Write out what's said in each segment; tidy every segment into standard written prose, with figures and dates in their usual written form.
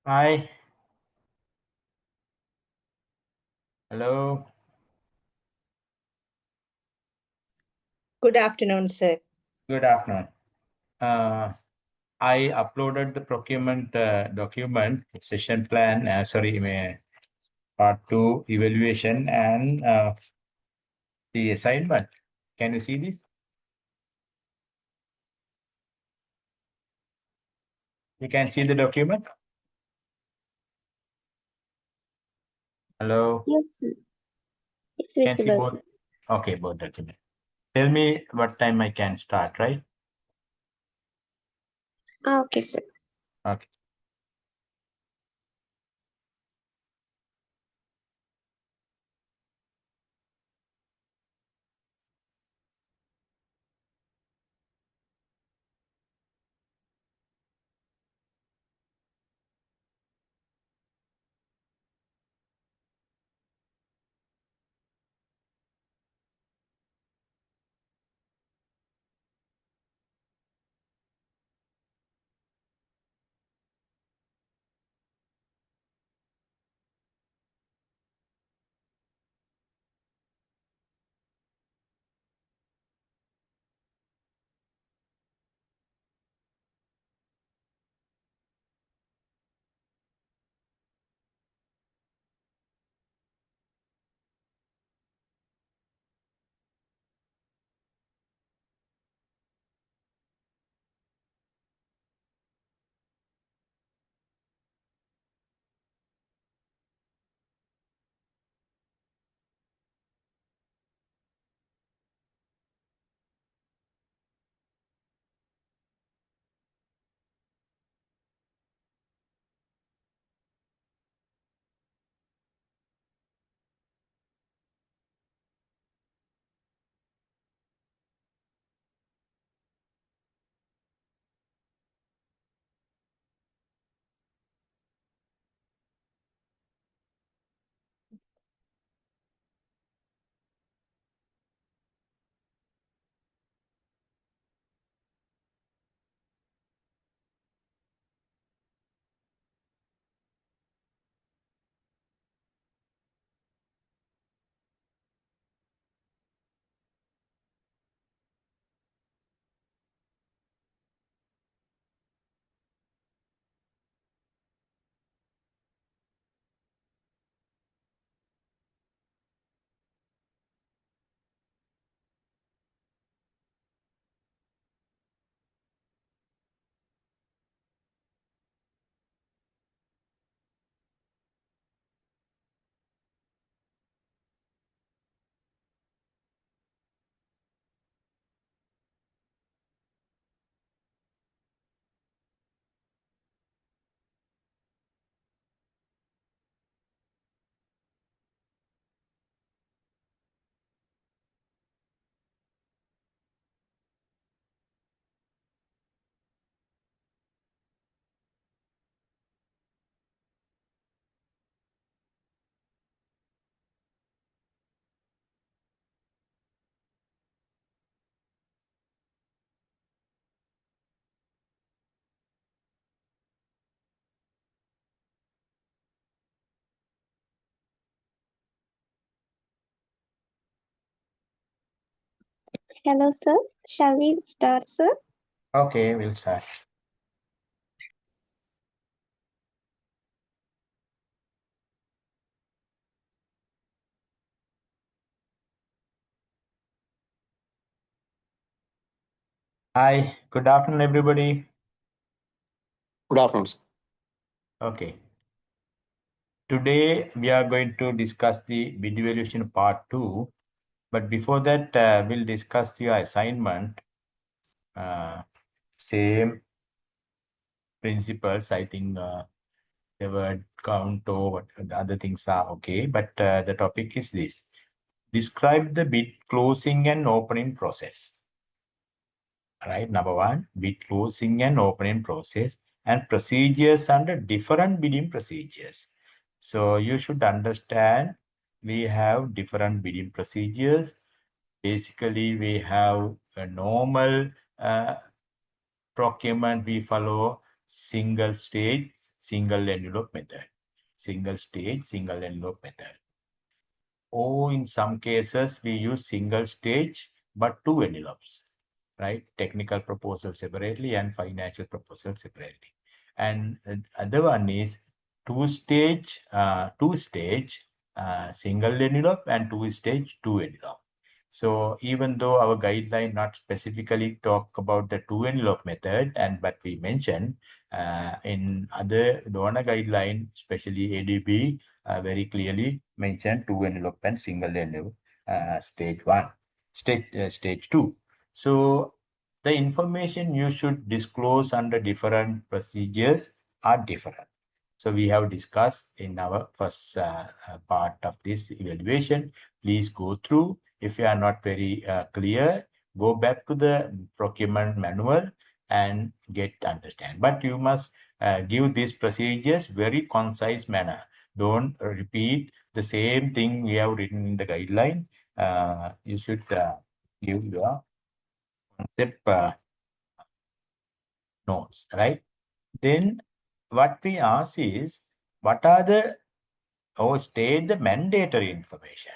Hi. Hello. Good afternoon, sir. Good afternoon. I uploaded the procurement document, session plan, part 2 evaluation and the assignment. Can you see this? You can see the document? Hello? Yes, sir. It's Can see visible, both? sir. Okay, both documents. Tell me what time I can start, right? Okay, sir. Okay. Hello, sir. Shall we start, sir? Okay, we'll start. Hi. Good afternoon, everybody. Good afternoon, sir. Okay. Today, we are going to discuss the bid evaluation part 2. But before that, we'll discuss your assignment. Same principles. I think the word count or what the other things are okay. But the topic is this. Describe the bid closing and opening process. All right, number one, bid closing and opening process and procedures under different bidding procedures. So you should understand we have different bidding procedures. Basically, we have a normal procurement. We follow single stage, single envelope method, single stage, single envelope method. Or in some cases, we use single stage, but two envelopes, right? Technical proposal separately and financial proposal separately. And other one is two-stage, single envelope and two-stage, two envelope. So even though our guideline not specifically talk about the two envelope method, but we mentioned in other donor guideline, especially ADB, very clearly mentioned two envelope and single envelope stage one, stage two. So the information you should disclose under different procedures are different. So we have discussed in our first part of this evaluation. Please go through. If you are not very clear, go back to the procurement manual and get understand. But you must give these procedures very concise manner. Don't repeat the same thing we have written in the guideline. You should give your concept notes, right? Then what we ask is, what are the, or state the mandatory information?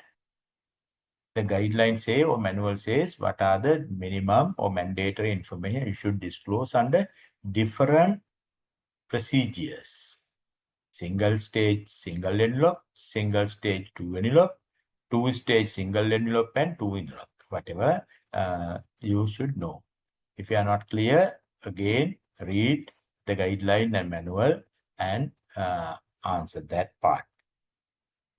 The guidelines say or manual says what are the minimum or mandatory information you should disclose under different procedures. Single stage, single envelope, single stage, two envelope, two stage, single envelope and two envelope, whatever you should know. If you are not clear, again, read the guideline and manual and answer that part.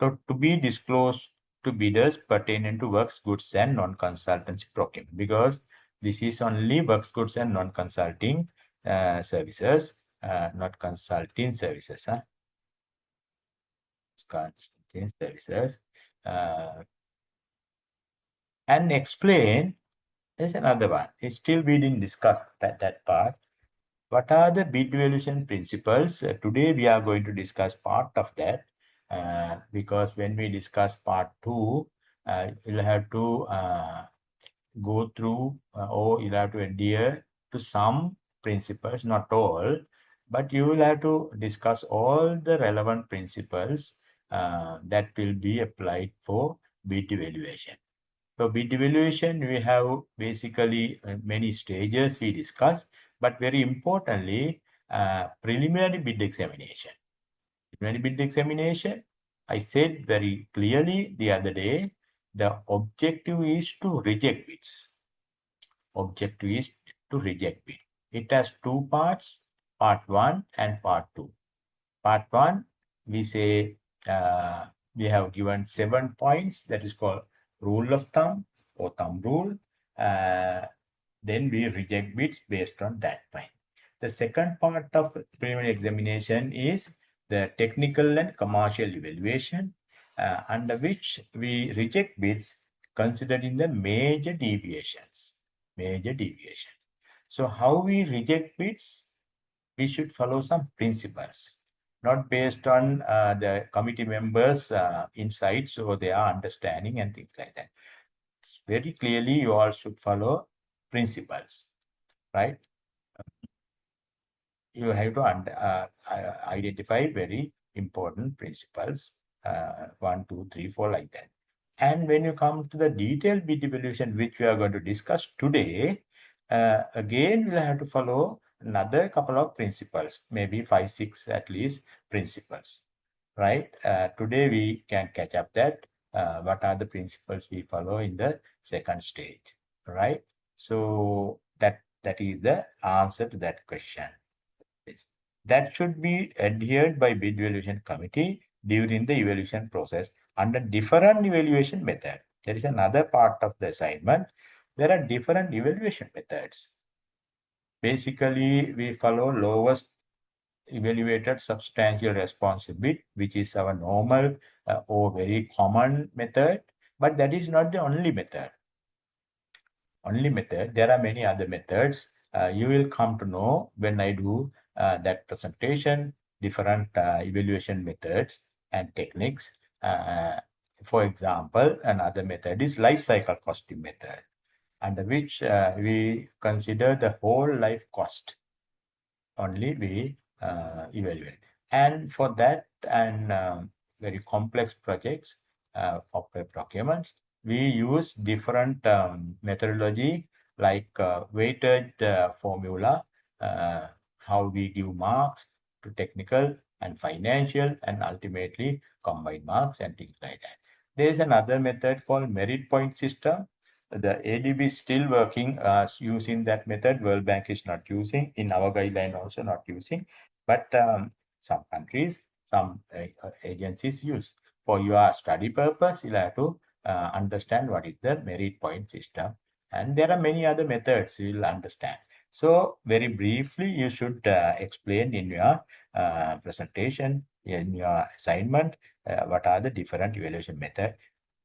So to be disclosed to bidders pertaining to works, goods and non-consultancy procurement, because this is only works, goods and non-consulting services, not consulting services. Consulting services. And explain, there's another one. It's still we didn't discuss that part. What are the bid evaluation principles? Today we are going to discuss part of that because when we discuss part 2, you'll have to go through or you'll have to adhere to some principles, not all, but you will have to discuss all the relevant principles that will be applied for bid evaluation. So bid evaluation, we have basically many stages we discuss, but very importantly, preliminary bid examination. Preliminary bid examination, I said very clearly the other day, the objective is to reject bids. Objective is to reject bid. It has two parts, part 1 and part 2. Part 1, we say we have given 7 points, that is called rule of thumb or thumb rule. Then we reject bids based on that point. The second part of preliminary examination is the technical and commercial evaluation, under which we reject bids considering the major deviations. Major deviations. So how we reject bids? We should follow some principles, not based on the committee members' insights or their understanding and things like that. Very clearly, you all should follow principles, right? You have to identify very important principles, 1, 2, 3, 4, like that. And when you come to the detailed bid evaluation, which we are going to discuss today, again, we'll have to follow another couple of principles, maybe 5, 6 at least principles, right? Today we can catch up that what are the principles we follow in the second stage, right? So that is the answer to that question. That should be adhered by bid evaluation committee during the evaluation process under different evaluation method. There is another part of the assignment. There are different evaluation methods. Basically, we follow lowest evaluated substantial response bid, which is our normal or very common method, but that is not the only method. There are many other methods. You will come to know when I do that presentation, different evaluation methods and techniques. For example, another method is life cycle costing method, under which we consider the whole life cost only we evaluate. And for that and very complex projects of procurements, we use different methodology like weighted formula, how we give marks to technical and financial and ultimately combined marks and things like that. There is another method called merit point system. The ADB is still working using that method. World Bank is not using, in our guideline also not using, but some countries, some agencies use. For your study purpose, you'll have to understand what is the merit point system. And there are many other methods you'll understand. So very briefly, you should explain in your presentation, in your assignment, what are the different evaluation methods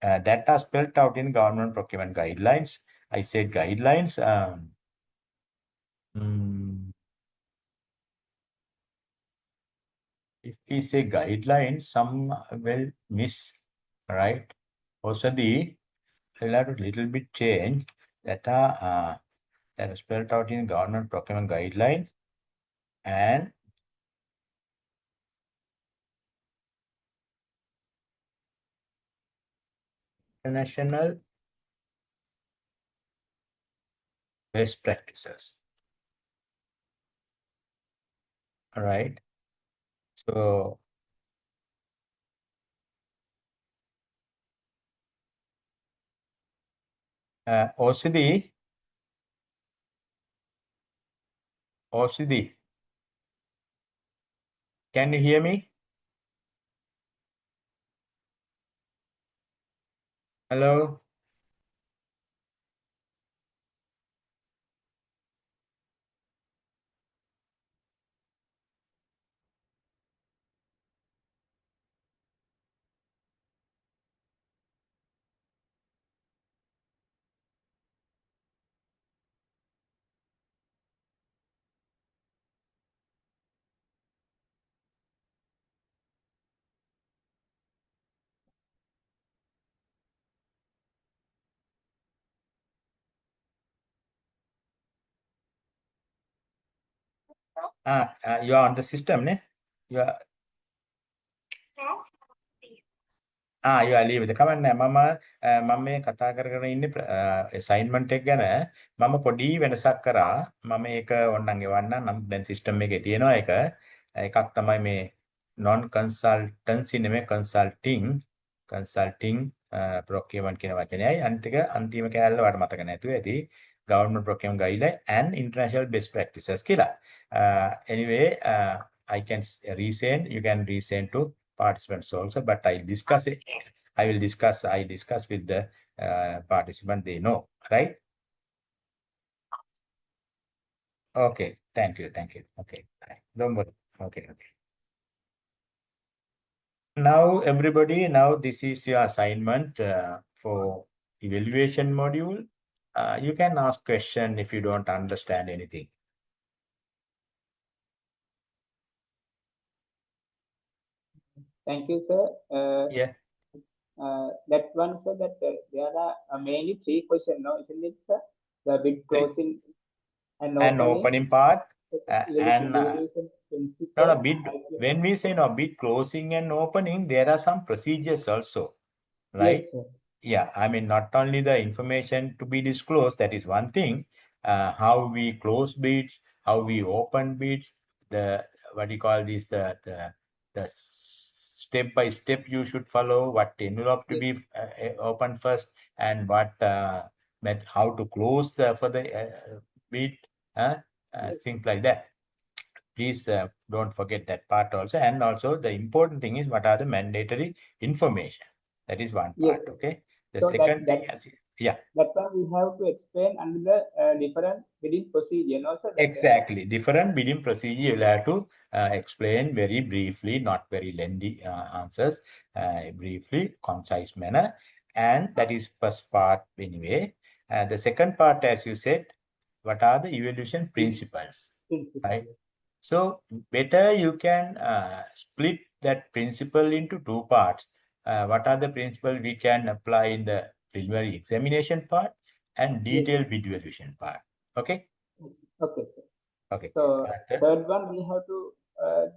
that are spelled out in government procurement guidelines. I said guidelines. If we say guidelines, some will miss, right? Also, we'll have to little bit change that are spelled out in government procurement guidelines and international best practices. All right. So OCD, can you hear me? Hello? You are on the system, ne? You are you are leave. කමන්නේ මම මේ කතා කරගෙන ඉන්නේ assignment එක ගැන මම පොඩි වෙනසක් කරා මම ඒක ඕනනම් එවන්නම් නම් දැන් system එකේ තියෙනවා ඒක එකක් තමයි මේ non consultancy නෙමෙයි consulting procurement කියන වචනයයි අනිත් එක අන්තිම කෑල්ල වඩ මතක නැතුව ඇති government procurement guideline and international best practices කියලා anyway I can resend, you can resend to participants also, but I'll discuss it. I discuss with the participant, they know, right? Okay, thank you. Okay, don't worry. Okay. Now, everybody, this is your assignment for evaluation module. You can ask question if you don't understand anything. Thank you, sir. Yeah. That one, sir, that there are mainly 3 questions, no, isn't it, sir? The bid closing and opening part. And no, bid. When we say bid closing and opening, there are some procedures also, right? Yes, sir. Yeah, I mean, not only the information to be disclosed, that is one thing. How we close bids, how we open bids, the what do you call this? The step by step you should follow. What envelope to be opened first, and what how to close for the bid, things like that. Please don't forget that part also. And also the important thing is what are the mandatory information. That is one part, okay? The so second thing, yeah. That one we have to explain under the different bidding procedure, no, sir? Exactly. Different bidding procedure you will have to explain very briefly, not very lengthy answers, briefly, concise manner. And that is first part anyway. The second part, as you said, what are the evaluation principles, right? So better you can split that principle into 2 parts. What are the principles we can apply in the preliminary examination part and detailed bid evaluation part? Okay. Okay. Okay. So third one we have to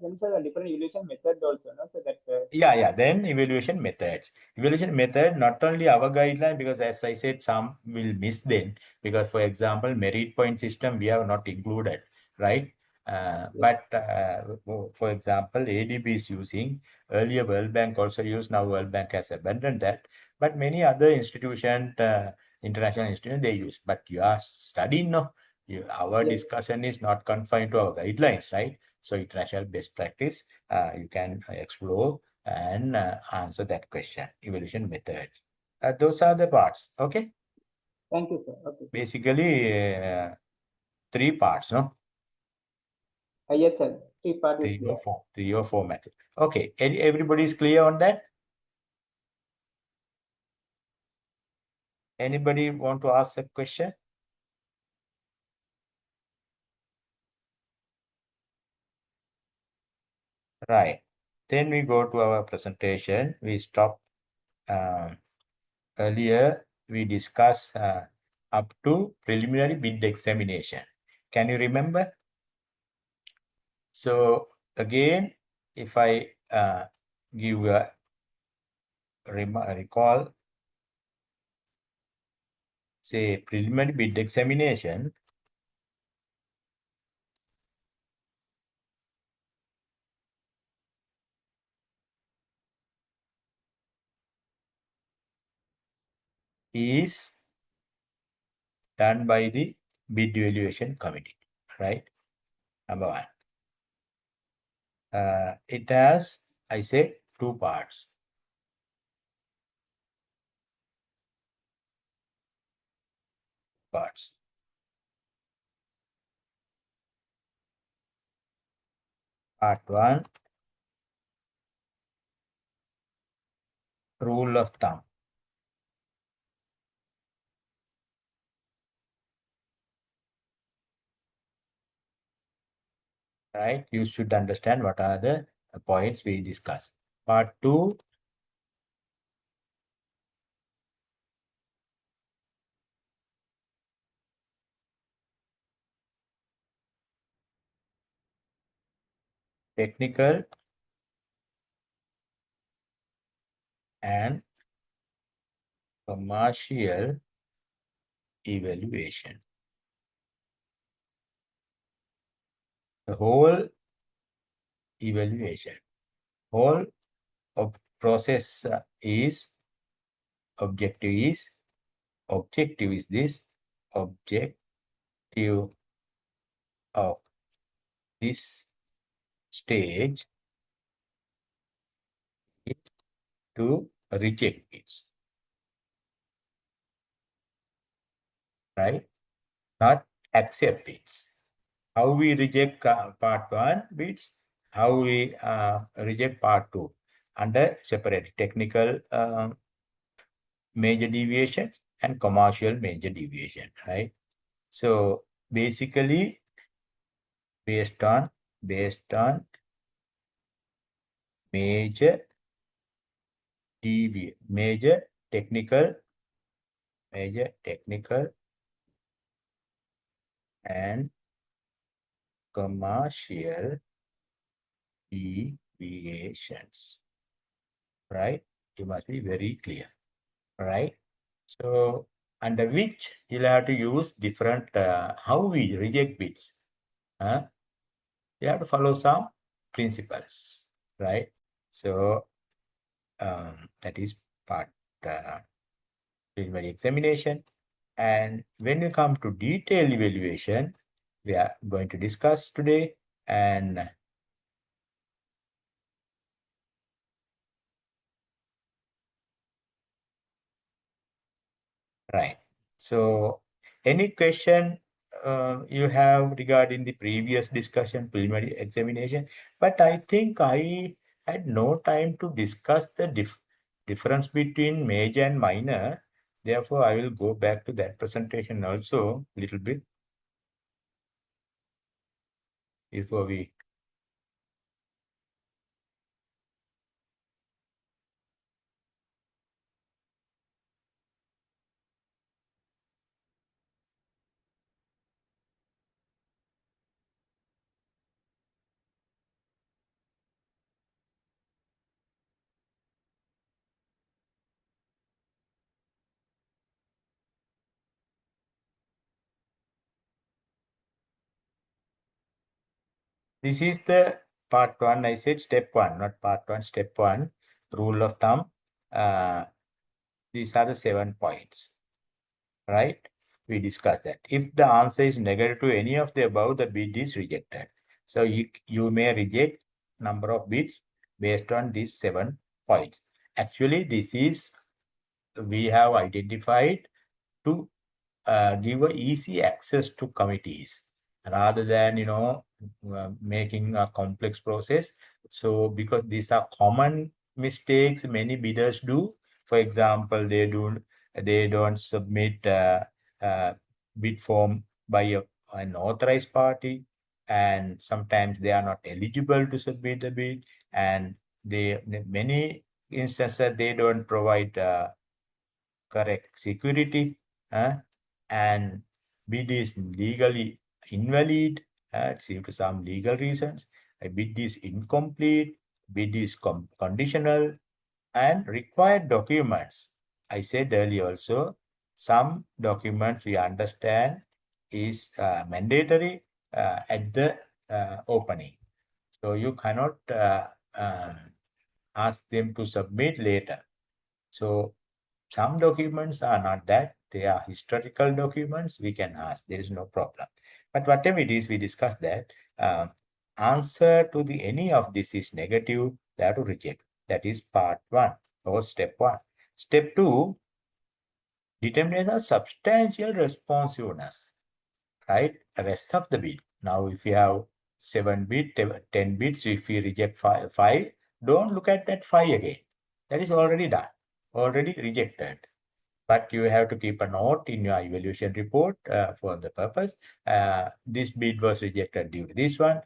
then sir, the different evaluation method also, no? So that Yeah. Then evaluation methods. Evaluation method, not only our guideline, because as I said, some will miss then, because for example, merit point system, we have not included, right? But for example, ADB is using, earlier World Bank also used, now World Bank has abandoned that. But many other institutions, international institutions, they use. But you are studying, no? Our Yes. discussion is not confined to our guidelines, right? So international best practice, you can explore and answer that question. Evaluation methods. Those are the parts. Okay. Thank you, sir. Okay. Basically, 3 parts, no? Yes, sir. Three part is 3 there. or 4. 3 or 4 methods. Okay. Everybody is clear on that? Anybody want to ask a question? Right. Then we go to our presentation. We stop earlier. We discussed up to preliminary bid examination. Can you remember? So again, if I give a recall, say preliminary bid examination, is done by the bid evaluation committee, right? Number 1. It has, I say, 2 parts. Part 1, rule of thumb. Right? You should understand what are the points we discussed. Part 2, technical and commercial evaluation. The whole evaluation, whole of process is objective is this objective of this stage is to reject it, right? Not accept it. How we reject part 1 bits, how we reject part 2 under separate technical major deviations and commercial major deviation, right? So basically based on major technical and commercial deviations, right? You must be very clear, right? So under which you'll have to use different how we reject bits. You have to follow some principles, right? So that is part preliminary examination. And when you come to detailed evaluation, we are going to discuss today. And right. So any question you have regarding the previous discussion, preliminary examination? But I think I had no time to discuss the difference between major and minor. Therefore, I will go back to that presentation also a little bit before we. This is the part one. I said step one, not part one, step one. Rule of thumb. These are the 7 points, right? We discussed that. If the answer is negative to any of the above, the bid is rejected. So you may reject number of bids based on these 7 points. Actually, this is we have identified to give a easy access to committees rather than making a complex process. So because these are common mistakes many bidders do. For example, they don't submit bid form by an authorized party, and sometimes they are not eligible to submit the bid, and many instances they don't provide correct security, and bid is legally invalid due to some legal reasons. A bid is incomplete, bid is conditional, and required documents. I said earlier also, some documents we understand is mandatory at the opening. So you cannot ask them to submit later. So some documents are not that, they are historical documents, we can ask, there is no problem. But whatever it is, we discussed that answer to any of this is negative, they have to reject. That is part one or step one. Step two, determination of substantial responsiveness, right? The rest of the bid. Now, if you have 7 bids, 10 bids, if you reject five, don't look at that 5 again. That is already done, already rejected. But you have to keep a note in your evaluation report for the purpose. This bid was rejected due to this one.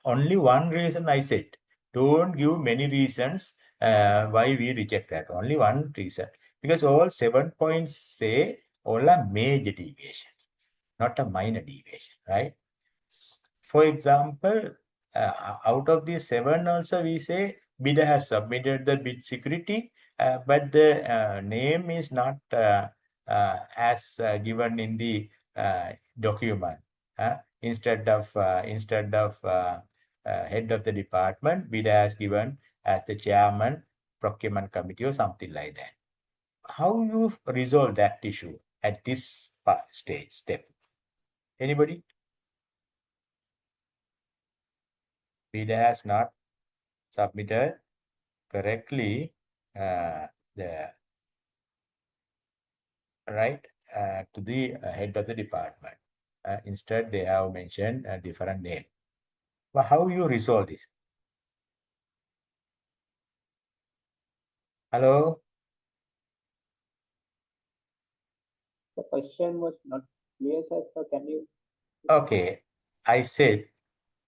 Only one reason I said. Don't give many reasons why we reject that. Only one reason. Because all 7 points say all are major deviations, not a minor deviation, right? For example, out of these 7 also we say bidder has submitted the bid security, but the name is not as given in the document. Instead of head of the department, bidder has given as the chairman, procurement committee or something like that. How you resolve that issue at this step? Anybody? Bidder has not submitted correctly the right to the head of the department. Instead, they have mentioned a different name. But how you resolve this? Hello? The question was not clear, sir. So can you? Okay, I said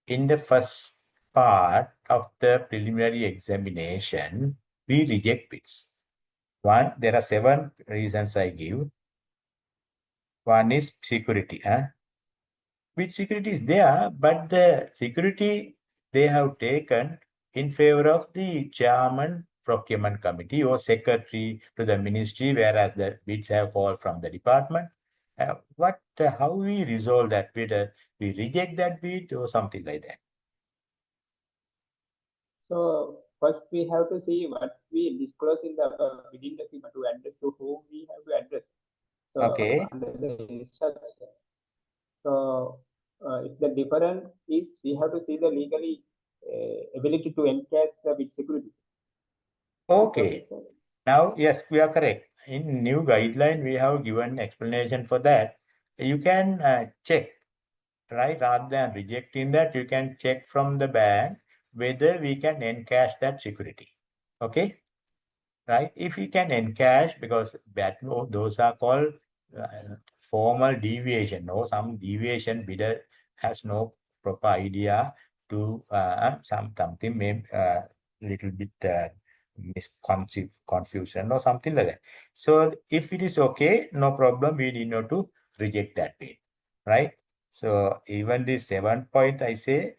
in the first part of the preliminary examination, we reject bids. One, there are 7 reasons I give. One is security. Bid security is there, but the security they have taken in favor of the chairman procurement committee or secretary to the ministry, whereas the bids have called from the department. How we resolve that bid? We reject that bid or something like that. So first we have to see what we disclose in the bidding document to address to whom we have to address. So Okay. under the instruction. So if the difference is, we have to see the legally ability to encash the bid security. Okay. Now, yes, we are correct. In new guideline, we have given explanation for that. You can check, right? Rather than rejecting that, you can check from the bank whether we can encash that security. Okay, right? If we can encash, because those are called formal deviation, or some deviation bidder has no proper idea to something may little bit confusion or something like that. So if it is okay, no problem, we need not to reject that bid, right? So even this 7 point, I say,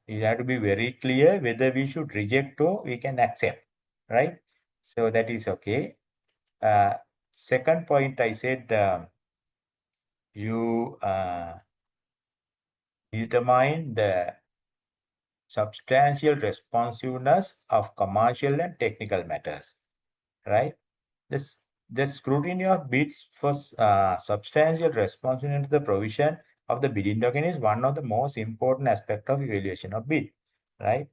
you have to be very clear whether we should reject or we can accept, right? So that is okay. Second point, I said you determine the substantial responsiveness of commercial and technical matters, right? This the scrutiny of bids for substantial responsiveness to the provision of the bidding document is one of the most important aspects of evaluation of bid, right?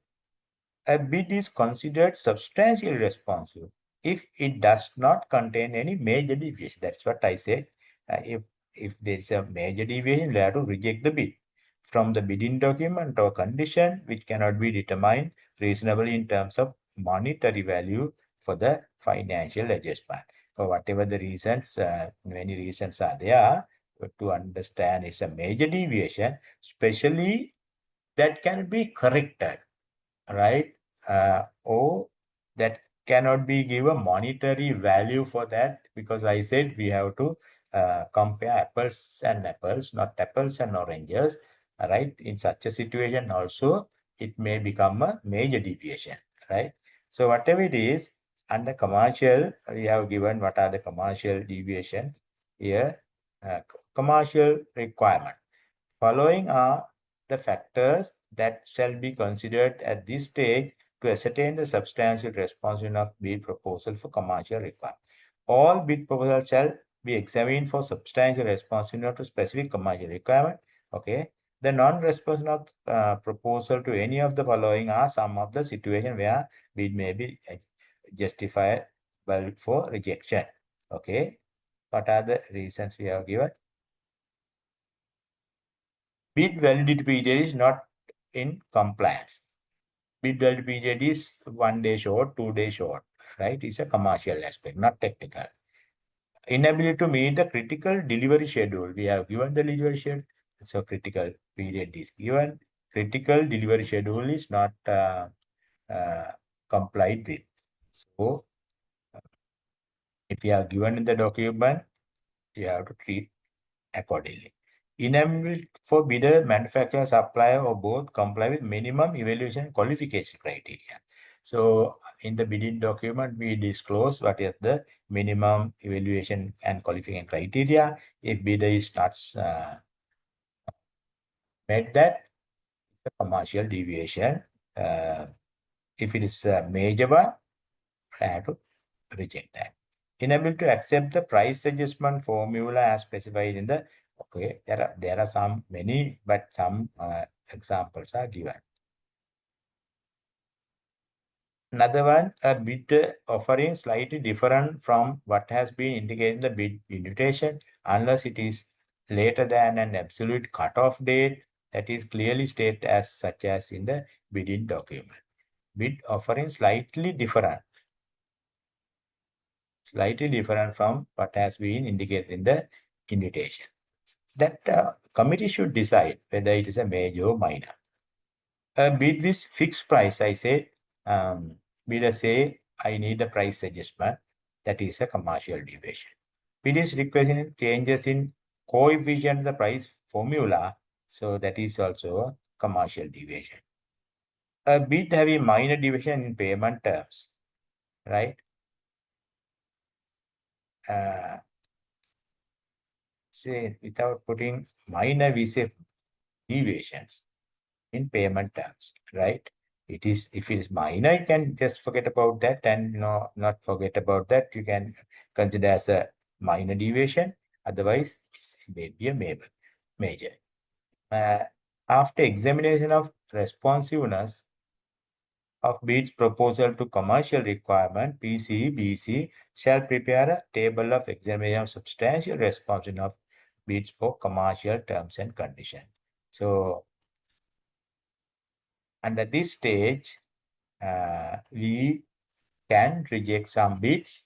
A bid is considered substantially responsive if it does not contain any major deviation. That's what I said. If there is a major deviation, we have to reject the bid from the bidding document or condition which cannot be determined reasonably in terms of monetary value for the financial adjustment. For whatever the reasons, many reasons are there to understand it's a major deviation, especially that can be corrected, right? Or that cannot be given monetary value for that, because I said we have to compare apples and apples, not apples and oranges, right? In such a situation also, it may become a major deviation, right? So whatever it is, under commercial, we have given what are the commercial deviations here. Commercial requirement. Following are the factors that shall be considered at this stage to ascertain the substantial responsiveness of bid proposal for commercial requirement. All bid proposals shall be examined for substantial responsiveness to specific commercial requirement. Okay. The non-responsive proposal to any of the following are some of the situations where bid may be justifiable for rejection. Okay. What are the reasons we have given? Bid validity period is not in compliance. Bid validity period is 1 day short, 2 days short, right? It's a commercial aspect, not technical. Inability to meet the critical delivery schedule. We have given the delivery schedule, so critical period is given. Critical delivery schedule is not complied with. So, if you are given in the document, you have to treat accordingly. Inability for bidder, manufacturer, supplier, or both comply with minimum evaluation qualification criteria. So in the bidding document, we disclose what is the minimum evaluation and qualification criteria. If bidder is not met that, the commercial deviation. If it is a major one, I have to reject that. Inability to accept the price adjustment formula as specified in the, okay, there are some many, but some examples are given. Another one, a bid offering slightly different from what has been indicated in the bid invitation, unless it is later than an absolute cutoff date that is clearly stated as such as in the bidding document. Bid offering slightly different from what has been indicated in the invitation. That committee should decide whether it is a major or minor. A bid with fixed price, I say, bidder say, I need a price adjustment. That is a commercial deviation. Bid is requesting changes in coefficient of the price formula, so that is also a commercial deviation. A bid having minor deviation in payment terms, right? Say without putting minor, we say deviations in payment terms, right? It is, if it is minor, you can just forget about that, and not forget about that. You can consider as a minor deviation. Otherwise, it may be a major. After examination of responsiveness of bids proposal to commercial requirement, PCBC shall prepare a table of examination of substantial responsiveness of bids for commercial terms and conditions. So, under this stage, we can reject some bids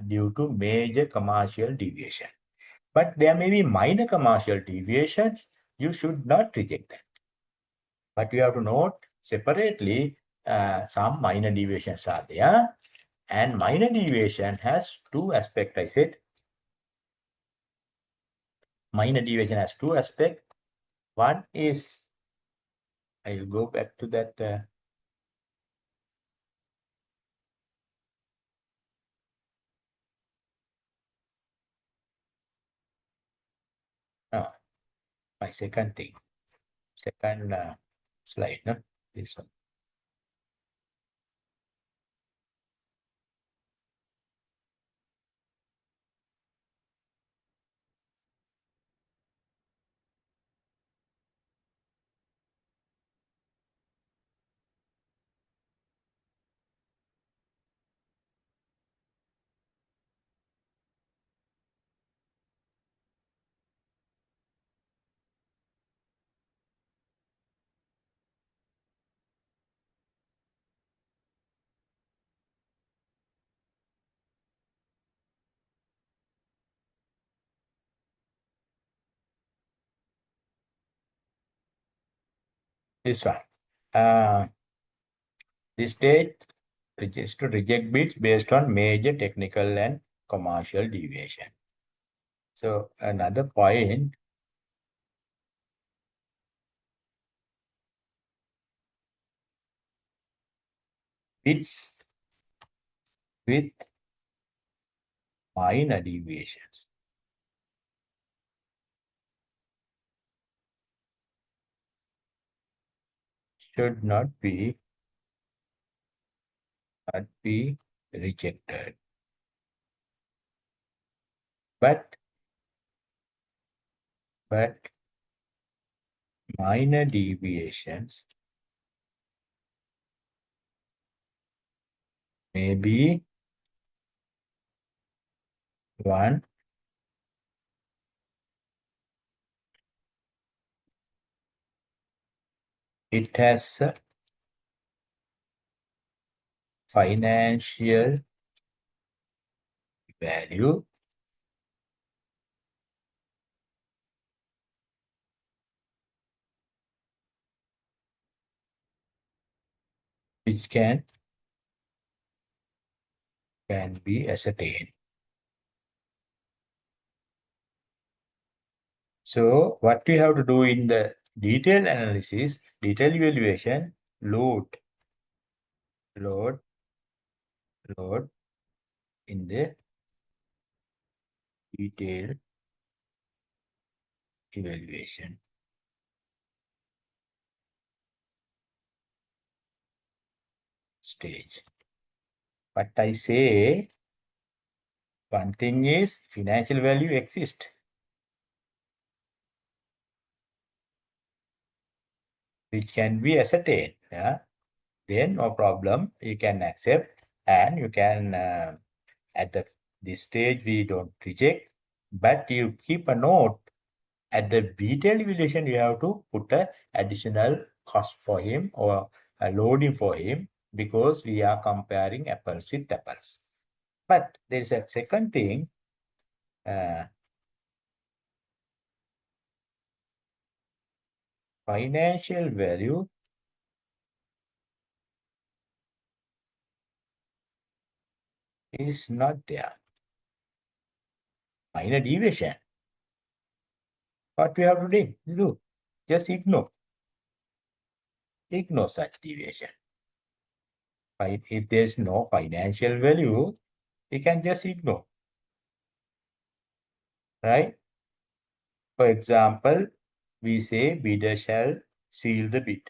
due to major commercial deviation. But there may be minor commercial deviations. You should not reject them. But you have to note separately, some minor deviations are there. And minor deviation has two aspects, I said. Minor deviation has two aspects. One is, I'll go back to that. My second thing, second slide. No? This one. This one. This stage is to reject bids based on major technical and commercial deviation. So another point, bids with minor deviations. Should not be rejected. But minor deviations may be one it has a financial value which can be ascertained. So what we have to do in the detailed analysis, detailed evaluation, load in the detailed evaluation. Stage. But I say one thing is financial value exists. Which can be ascertained. Yeah? Then no problem, you can accept and you can at this stage we don't reject, but you keep a note at the detailed evaluation you have to put a additional cost for him or a loading for him because we are comparing apples with apples. But there is a second thing. Financial value is not there. Minor deviation. What we have to do? Just ignore. Ignore such deviation. If there's no financial value, we can just ignore. Right? For example, we say bidder shall seal the bid.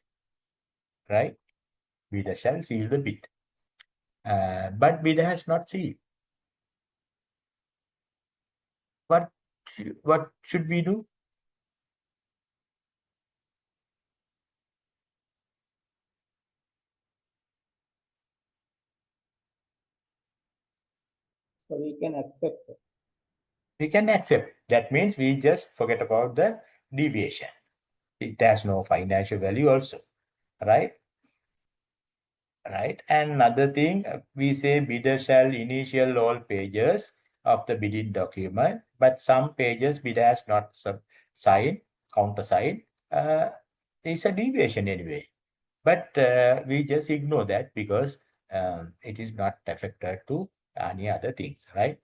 Right? Bidder shall seal the bid. But bidder has not sealed. What should we do? So we can accept. We can accept. That means we just forget about the deviation. It has no financial value also. Right? Right. And another thing, we say bidder shall initial all pages of the bidding document, but some pages bidder has not signed, countersigned. It's a deviation anyway. But we just ignore that because it is not affected to any other things, right?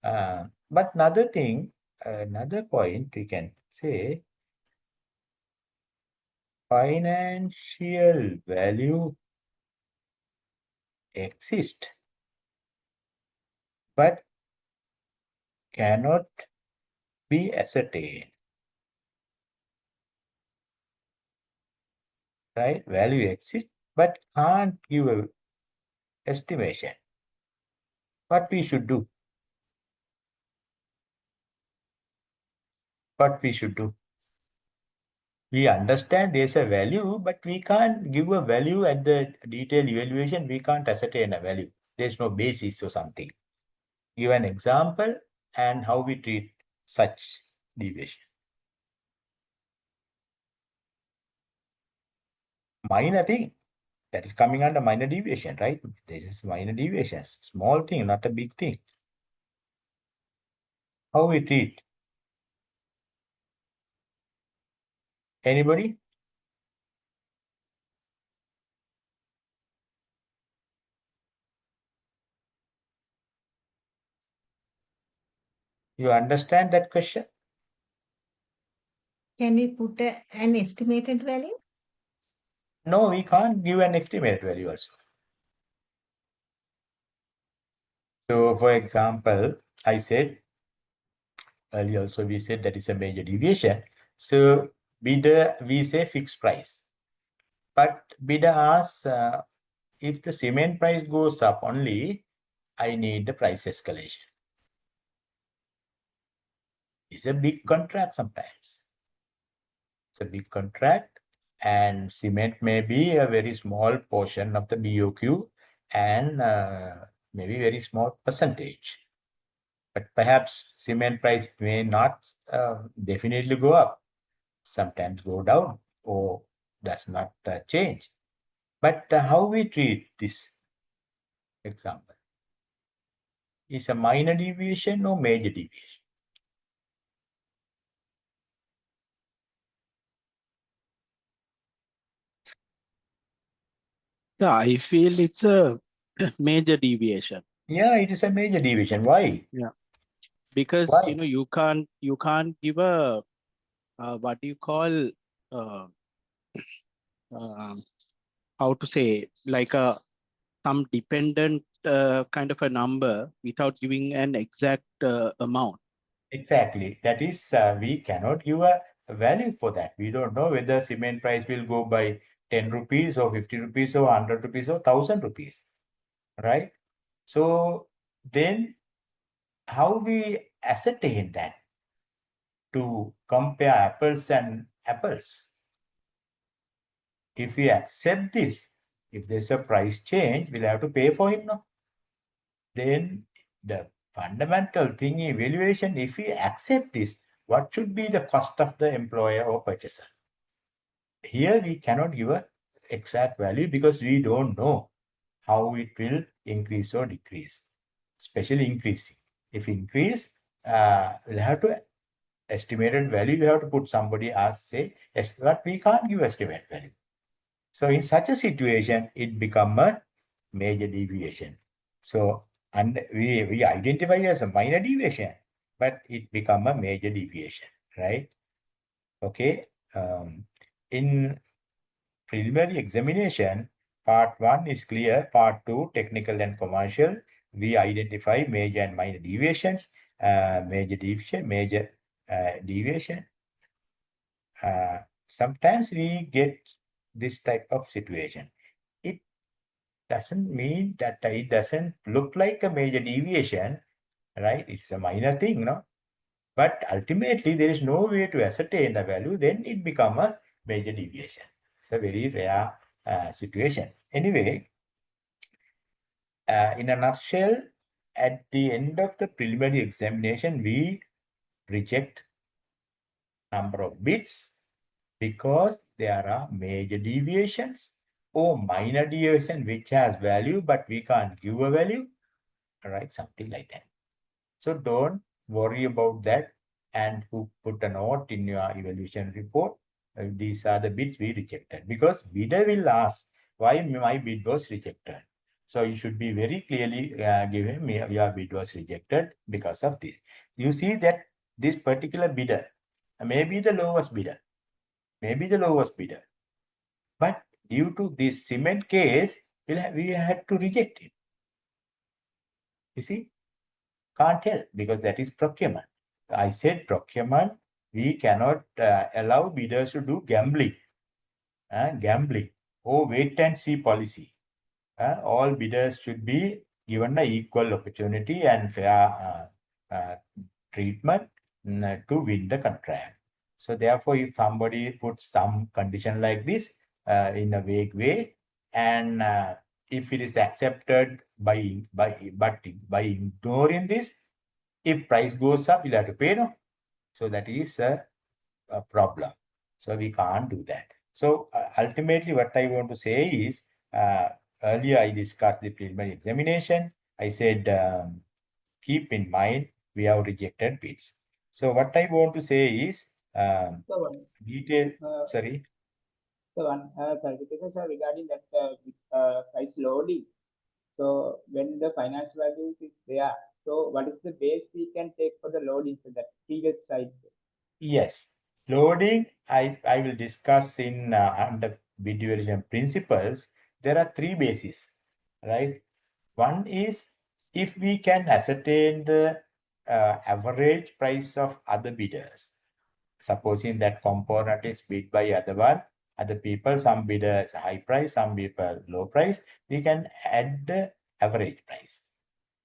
But another thing, another point we can say, financial value exists, but cannot be ascertained. right? Value exists, but can't give a estimation. What we should do? What we should do? We understand there's a value, but we can't give a value at the detailed evaluation. We can't ascertain a value. There's no basis or something. Give an example and how we treat such deviation. Minor thing. That is coming under minor deviation, right? This is minor deviation. Small thing, not a big thing. How we treat? Anybody? You understand that question? Can we put an estimated value? No, we can't give an estimated value also. So, for example, I said earlier also we said that is a major deviation. So, bidder, we say fixed price. But bidder asks, if the cement price goes up only, I need the price escalation. It's a big contract sometimes. It's a big contract, and cement may be a very small portion of the BOQ and maybe very small percentage. But perhaps cement price may not definitely go up, sometimes go down or does not change. But how we treat this example? Is a minor deviation or major deviation? Yeah, I feel it's a major deviation. Yeah, it is a major deviation. Why? Because Why? you can't give a what do you call uh, how to say, like a some dependent kind of a number without giving an exact amount. Exactly. That is, we cannot give a value for that. We don't know whether cement price will go by 10 rupees or 50 rupees or 100 rupees or 1000 rupees, right? So then how we ascertain that to compare apples and apples? If we accept this, if there's a price change, we'll have to pay for him, no? Then the fundamental thing evaluation, if we accept this, what should be the cost of the employer or purchaser? Here we cannot give a exact value because we don't know how it will increase or decrease, especially increasing. If increase, we'll have to estimated value, we have to put somebody as say, but we can't give estimate value. So in such a situation, it become a major deviation. So and we identify as a minor deviation, but it become a major deviation, right? Okay. In preliminary examination, part 1 is clear, part 2, technical and commercial, we identify major and minor deviations, major deviation. Sometimes we get this type of situation. It doesn't mean that it doesn't look like a major deviation, right? It's a minor thing, no? But ultimately, there is no way to ascertain the value, then it become a major deviation. It's a very rare situation. Anyway, in a nutshell, at the end of the preliminary examination, we reject number of bids because there are major deviations or minor deviation which has value, but we can't give a value, right? Something like that. So don't worry about that and put a note in your evaluation report. These are the bids we rejected, because bidder will ask why my bid was rejected. So you should be very clearly give him your bid was rejected because of this. You see that this particular bidder may be the lowest bidder, but due to this cement case, we had to reject it. You see, can't help because that is procurement. I said procurement, we cannot allow bidders to do gambling, gambling or wait and see policy. All bidders should be given an equal opportunity and fair treatment to win the contract. So therefore, if somebody puts some condition like this in a vague way, and if it is accepted by ignoring this, if price goes up, we'll have to pay, no? So that is a problem. So we can't do that. So ultimately, what I want to say is, earlier I discussed the preliminary examination. I said, keep in mind, we have rejected bids. So what I want to say is, detail, sorry. So one clarification, sir, regarding that price loading. So when the financial value is there, so what is the base we can take for the loading for that previous slide? Yes, loading, I will discuss in under bid valuation principles. There are three bases, right? One is if we can ascertain the average price of other bidders. Supposing that component is bid by other people, some bidders high price, some people low price, we can add the average price.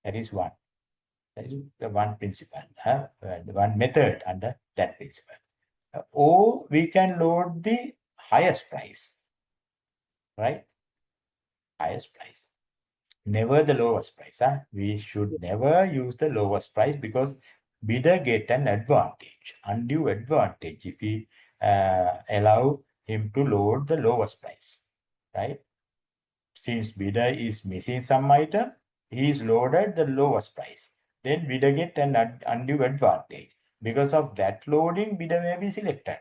That is one. That is the one principle, the one method under that principle. Or we can load the highest price, right? Highest price. Never the lowest price. We should never use the lowest price because bidder get an advantage, undue advantage if we allow him to load the lowest price, right? Since bidder is missing some item, he is loaded the lowest price. Then bidder get an undue advantage. Because of that loading, bidder may be selected,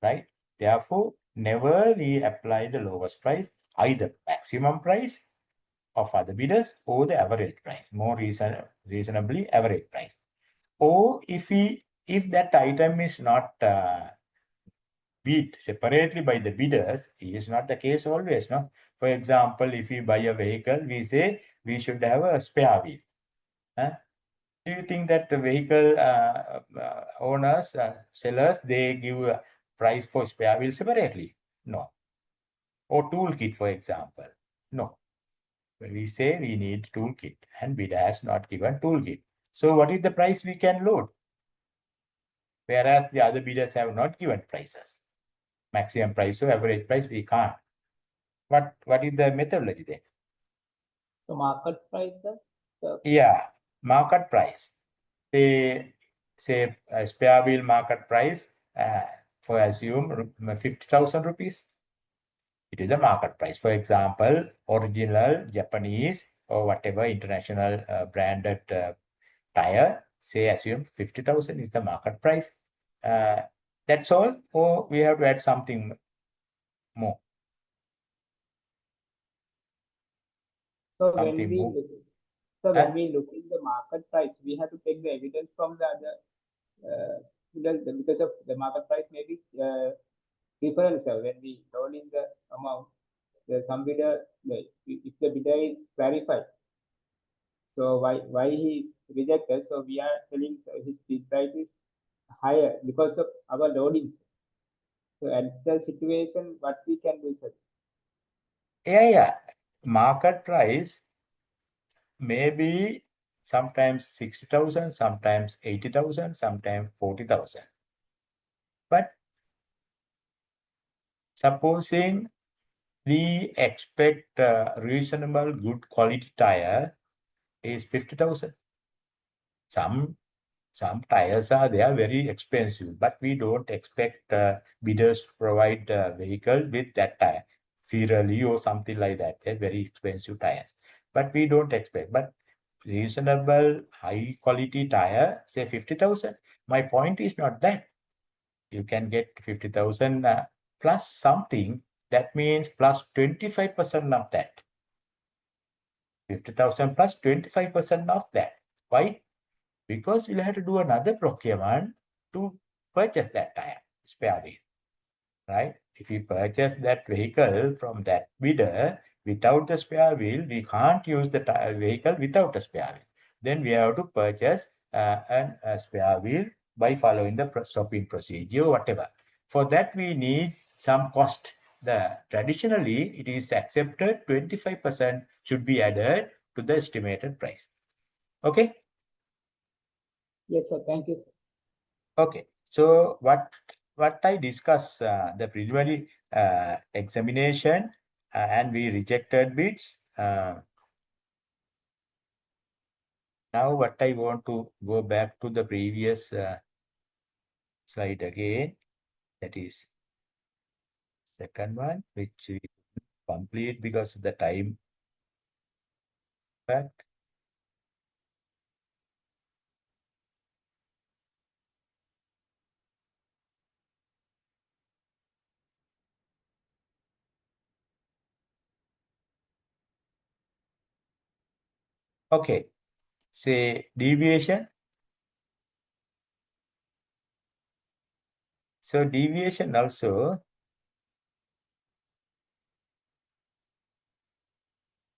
right? Therefore, never we apply the lowest price, either maximum price of other bidders or the average price, more reasonably average price. Or if that item is not bid separately by the bidders, it is not the case always, no? For example, if we buy a vehicle, we say we should have a spare wheel. Do you think that the vehicle owners, sellers, they give a price for spare wheel separately? No. Or toolkit, for example? No. We say we need toolkit and bidder has not given toolkit. So what is the price we can load? Whereas the other bidders have not given prices. Maximum price or average price, we can't. What is the methodology then? So market price, sir? So, Yeah, market price. Say a spare wheel market price for assume 50,000 rupees. It is a market price. For example, original Japanese or whatever international branded tire, say assume 50,000 is the market price. That's all, or we have to add something more. so Something when we more. look, so when we look in the market price, we have to take the evidence from the other because of the market price may be different, sir. When we load in the amount, some bidder, if the bidder is clarified, so why he rejected? So we are telling his bid price is higher because of our loading. So at the situation, what we can do, sir? Yeah. Market price may be sometimes 60,000, sometimes 80,000, sometimes 40,000. But supposing we expect reasonable good quality tire is 50,000. Some tires are there very expensive, but we don't expect bidders to provide vehicle with that tire, Pirelli or something like that. They're very expensive tires, but we don't expect. But reasonable high quality tire, say 50,000. My point is not that you can get 50,000 plus something. That means plus 25% of that. 50,000 plus 25% of that. Why? Because you'll have to do another procurement to purchase that tire, spare wheel, right? If you purchase that vehicle from that bidder without the spare wheel, we can't use the vehicle without a spare wheel. Then we have to purchase a spare wheel by following the stopping procedure or whatever. For that, we need some cost traditionally it is accepted 25% should be added to the estimated price. Okay. Yes, sir. Thank you, sir. Okay. So what I discussed the preliminary examination and we rejected bids. Now what I want to go back to the previous slide again. That is second one, which we complete because of the time fact. Okay, say deviation. So deviation also,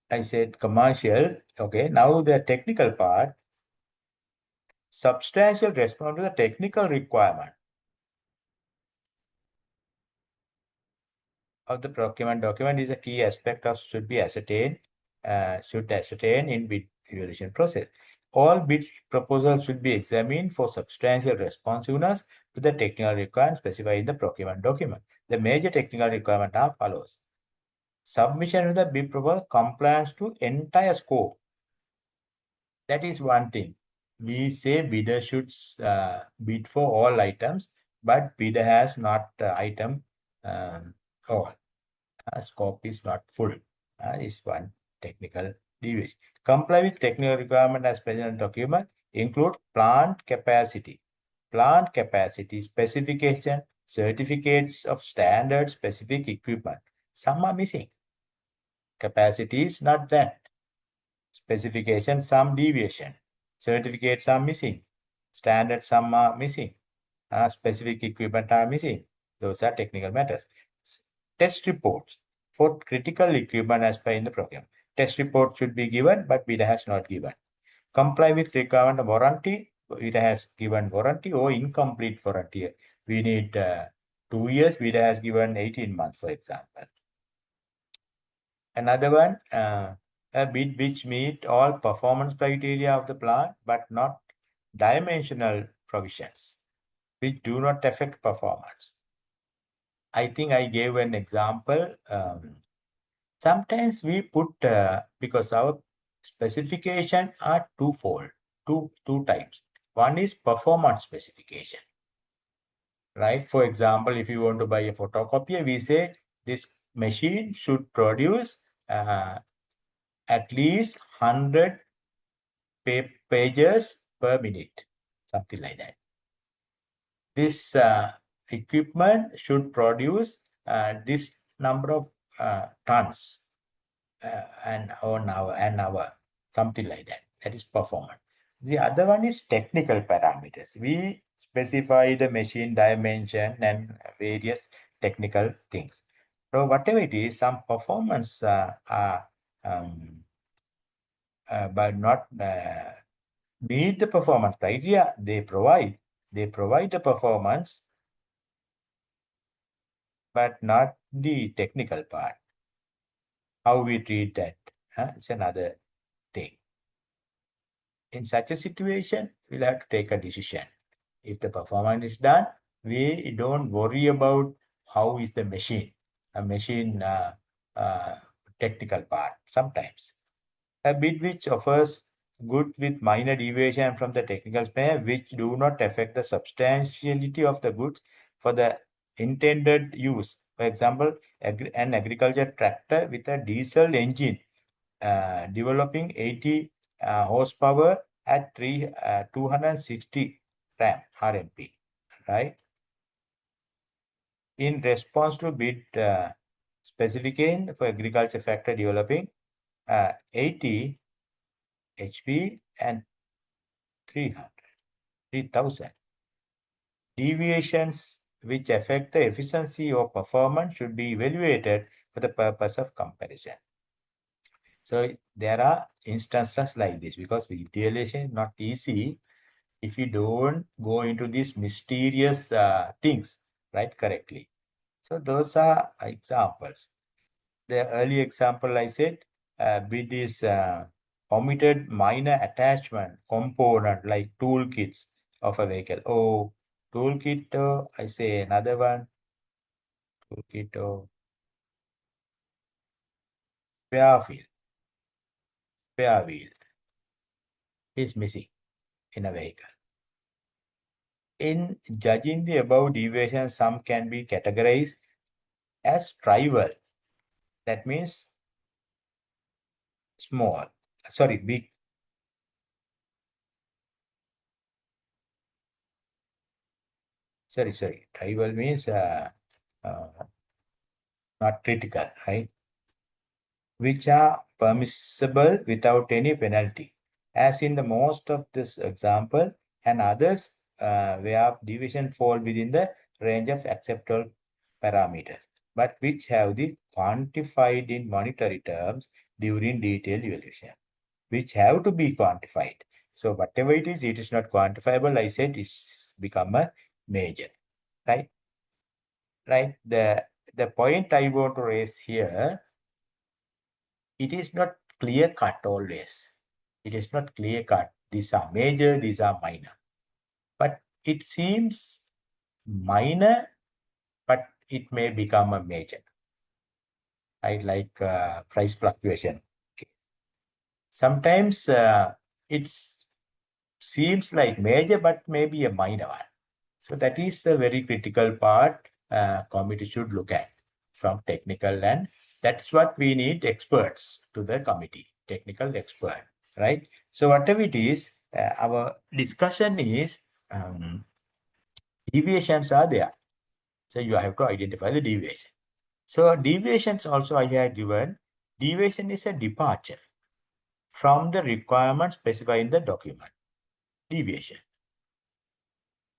I said commercial. Okay, now the technical part, substantial response to the technical requirement of the procurement document is a key aspect of should ascertain in bid evaluation process. All bid proposals should be examined for substantial responsiveness to the technical requirements specified in the procurement document. The major technical requirements are follows. Submission of the bid proposal compliance to entire scope. That is one thing. We say bidder should bid for all items, but bidder has not item all. Scope is not full. Is one technical deviation. Comply with technical requirement as present in document include plant capacity, specification, certificates of standard specific equipment. Some are missing. Capacity is not that. Specification, some deviation. Certificates are missing. Standard, some are missing. Specific equipment are missing. Those are technical matters. Test reports for critical equipment as per in the program. Test report should be given, but bidder has not given. Comply with requirement of warranty. Bidder has given warranty or incomplete warranty. We need 2 years. Bidder has given 18 months, for example. Another one, a bid which meet all performance criteria of the plant, but not dimensional provisions, which do not affect performance. I think I gave an example. Sometimes we put, because our specification are twofold, two types. One is performance specification, right? For example, if you want to buy a photocopier, we say this machine should produce at least 100 pages per minute, something like that. This equipment should produce this number of tons an hour, something like that. That is performance. The other one is technical parameters. We specify the machine dimension and various technical things. So whatever it is, some performance are but not meet the performance criteria they provide. They provide the performance, but not the technical part. How we treat that, it's another thing. In such a situation, we'll have to take a decision. If the performance is done, we don't worry about how is the machine, technical part sometimes. A bid which offers good with minor deviation from the technical spec which do not affect the substantiality of the goods for the intended use. For example, an agriculture tractor with a diesel engine developing 80 horsepower at 260 RMP, right? In response to bid specification for agriculture factor developing 80 HP and 3,000. Deviations which affect the efficiency or performance should be evaluated for the purpose of comparison. So there are instances like this because evaluation is not easy if you don't go into these mysterious things, right, correctly. So those are examples. The early example I said, bid is omitted minor attachment component like toolkits of a vehicle. Oh, toolkit, I say another one. Toolkit, spare wheel is missing in a vehicle. In judging the above deviation, some can be categorized as trivial. That means small, sorry, big. Sorry. Trivial means not critical, right? Which are permissible without any penalty. As in the most of this example, and others where deviation fall within the range of acceptable parameters, but which have the quantified in monetary terms during detailed evaluation, which have to be quantified. So whatever it is not quantifiable, I said it's become a major, right? Right. The point I want to raise here, it is not clear cut always. It is not clear cut. These are major, these are minor. But it seems minor, but it may become a major. Right, like price fluctuation. Okay. Sometimes it seems like major, but maybe a minor one. So that is a very critical part committee should look at from technical, and that's what we need experts to the committee, technical expert, right? So whatever it is, our discussion is deviations are there. So you have to identify the deviation. So deviations also I have given, deviation is a departure from the requirement specified in the document. Deviation.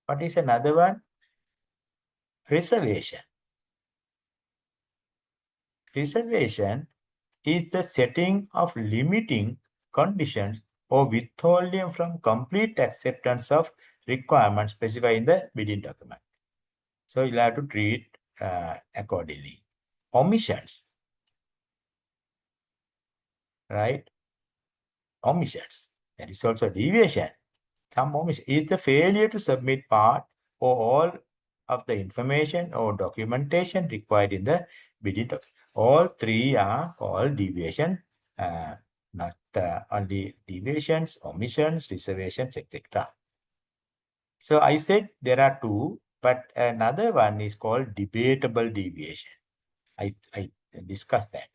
What is another one? Reservation. Reservation is the setting of limiting conditions or withholding from complete acceptance of requirements specified in the bidding document. So you'll have to treat accordingly. Omissions, right? Omissions, that is also deviation. Some omission is the failure to submit part or all of the information or documentation required in the bidding document. All three are called deviation, not only deviations, omissions, reservations, etc. So I said there are two, but another one is called debatable deviation. I discussed that.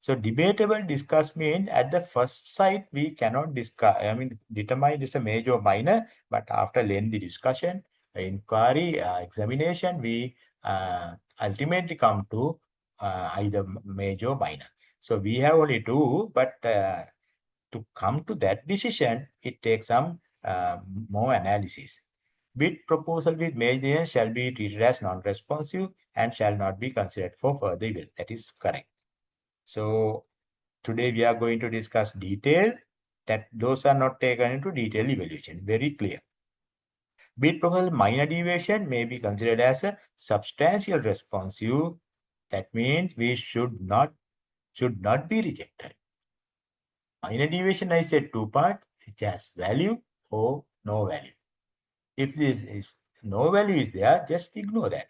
So debatable discuss means at the first sight we cannot discuss, determine is a major or minor, but after lengthy discussion, inquiry, examination, we ultimately come to either major or minor. So we have only two, but to come to that decision, it takes some more analysis. Bid proposal with major shall be treated as non-responsive and shall not be considered for further evaluation. That is correct. So today we are going to discuss detail, that those are not taken into detailed evaluation. Very clear. Bid proposal minor deviation may be considered as a substantial responsive. That means we should not be rejected. Minor deviation, I said two parts, which has value or no value. If this is no value is there, just ignore that.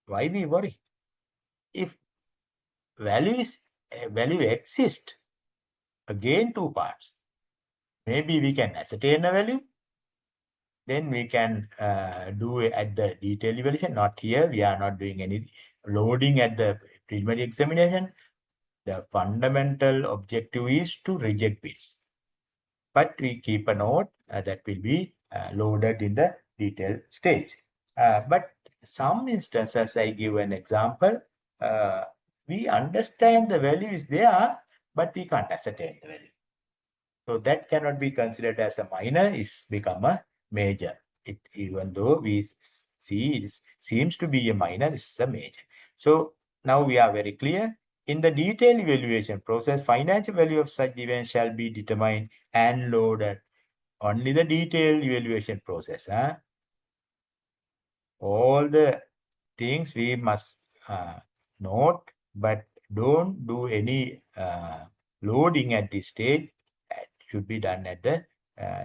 Why we worry? If value exists, again two parts. Maybe we can ascertain a value, then we can do it at the detailed evaluation. Not here, we are not doing any loading at the preliminary examination. The fundamental objective is to reject bids. But we keep a note that will be loaded in the detailed stage. But some instances, I give an example, we understand the value is there, but we can't ascertain the value. So that cannot be considered as a minor, it's become a major. Even though we see it seems to be a minor, it's a major. So now we are very clear. In the detailed evaluation process, financial value of such event shall be determined and loaded. Only the detailed evaluation process. All the things we must note, but don't do any loading at this stage. That should be done at the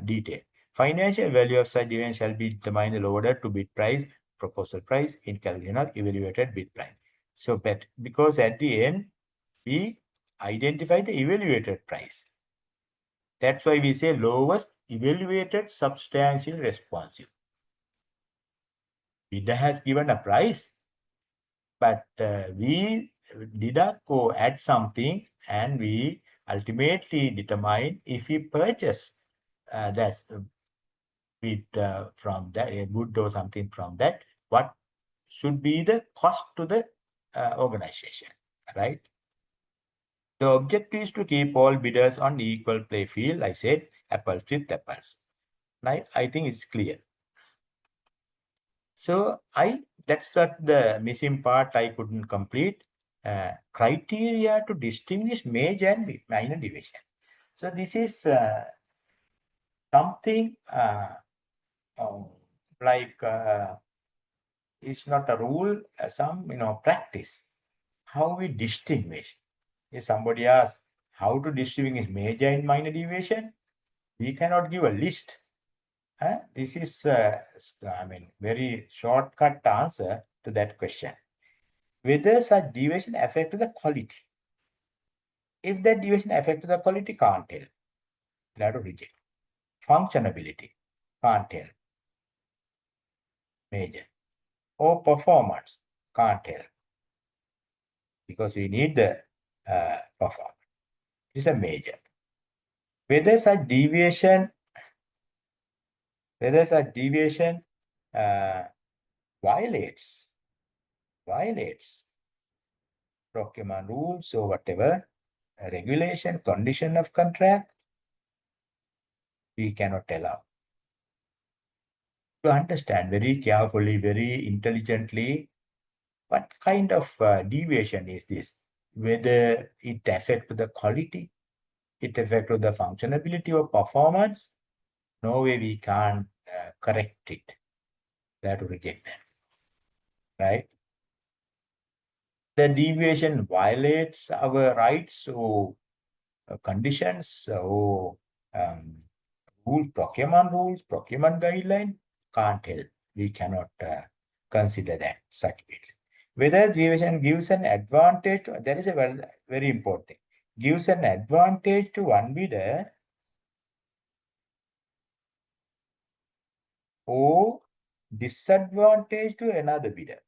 detail. Financial value of such event shall be determined loaded to bid price, proposal price in calculation of evaluated bid price. So, but because at the end, we identify the evaluated price. That's why we say lowest evaluated substantial responsive. Bidder has given a price, but we deduct or add something, and we ultimately determine if we purchase that bid from that, a good or something from that, what should be the cost to the organization, right? The objective is to keep all bidders on equal play field. I said apples with apples. Right? I think it's clear. So that's what the missing part I couldn't complete. Criteria to distinguish major and minor deviation. So this is something like it's not a rule, some practice. How we distinguish. If somebody asks how to distinguish major and minor deviation, we cannot give a list. This is, very shortcut answer to that question. Whether such deviation affect the quality. If that deviation affect the quality, can't tell. You have to reject. Functionability, can't tell. Major. Or performance, can't tell. Because we need the performance. This is a major. Whether such deviation violates procurement rules or whatever, regulation, condition of contract, we cannot allow. To understand very carefully, very intelligently, what kind of deviation is this? Whether it affects the quality, it affects the functionability or performance, no way we can't correct it. We have to reject that, right? The deviation violates our rights or conditions or rules, procurement guideline, can't help. We cannot consider that such bits. Whether deviation gives an advantage, that is a very, very important thing. Gives an advantage to one bidder or disadvantage to another bidder.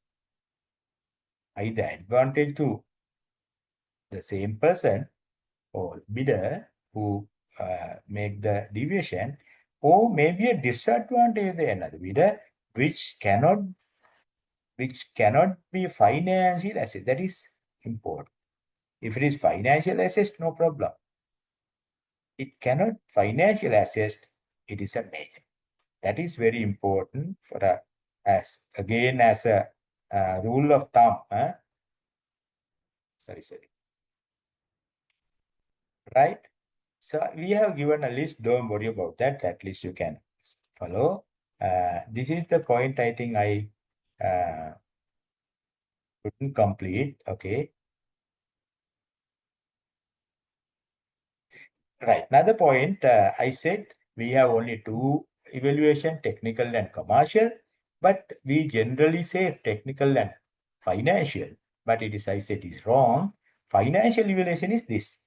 Either advantage to the same person or bidder who make the deviation, or maybe a disadvantage to another bidder which cannot be financial assessed. That is important. If it is financial assessed, no problem. It cannot financial assessed, it is a major. That is very important for as a rule of thumb. Sorry. Right? So we have given a list, don't worry about that, at least you can follow. This is the point I think I couldn't complete, okay. Right, another point, I said we have only two evaluation, technical and commercial, but we generally say technical and financial, but it is, I said, is wrong. Financial evaluation is this.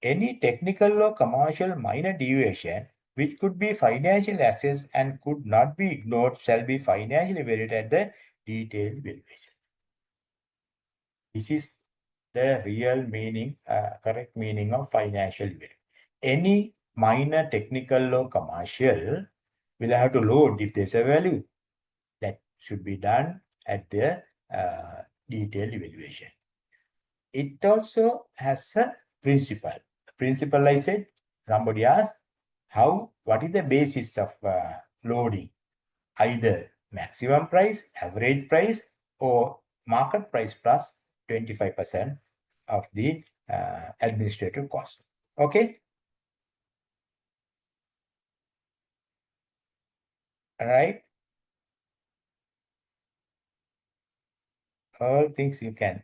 Any technical or commercial minor deviation which could be financial assessed and could not be ignored shall be financially evaluated at the detailed evaluation. This is the real meaning, correct meaning of financial evaluation. Any minor technical or commercial will have to load if there's a value. That should be done at the detailed evaluation. It also has a principle. The principle, I said, somebody asked, what is the basis of loading? Either maximum price, average price, or market price plus 25% of the administrative cost. Okay? All right. All things you can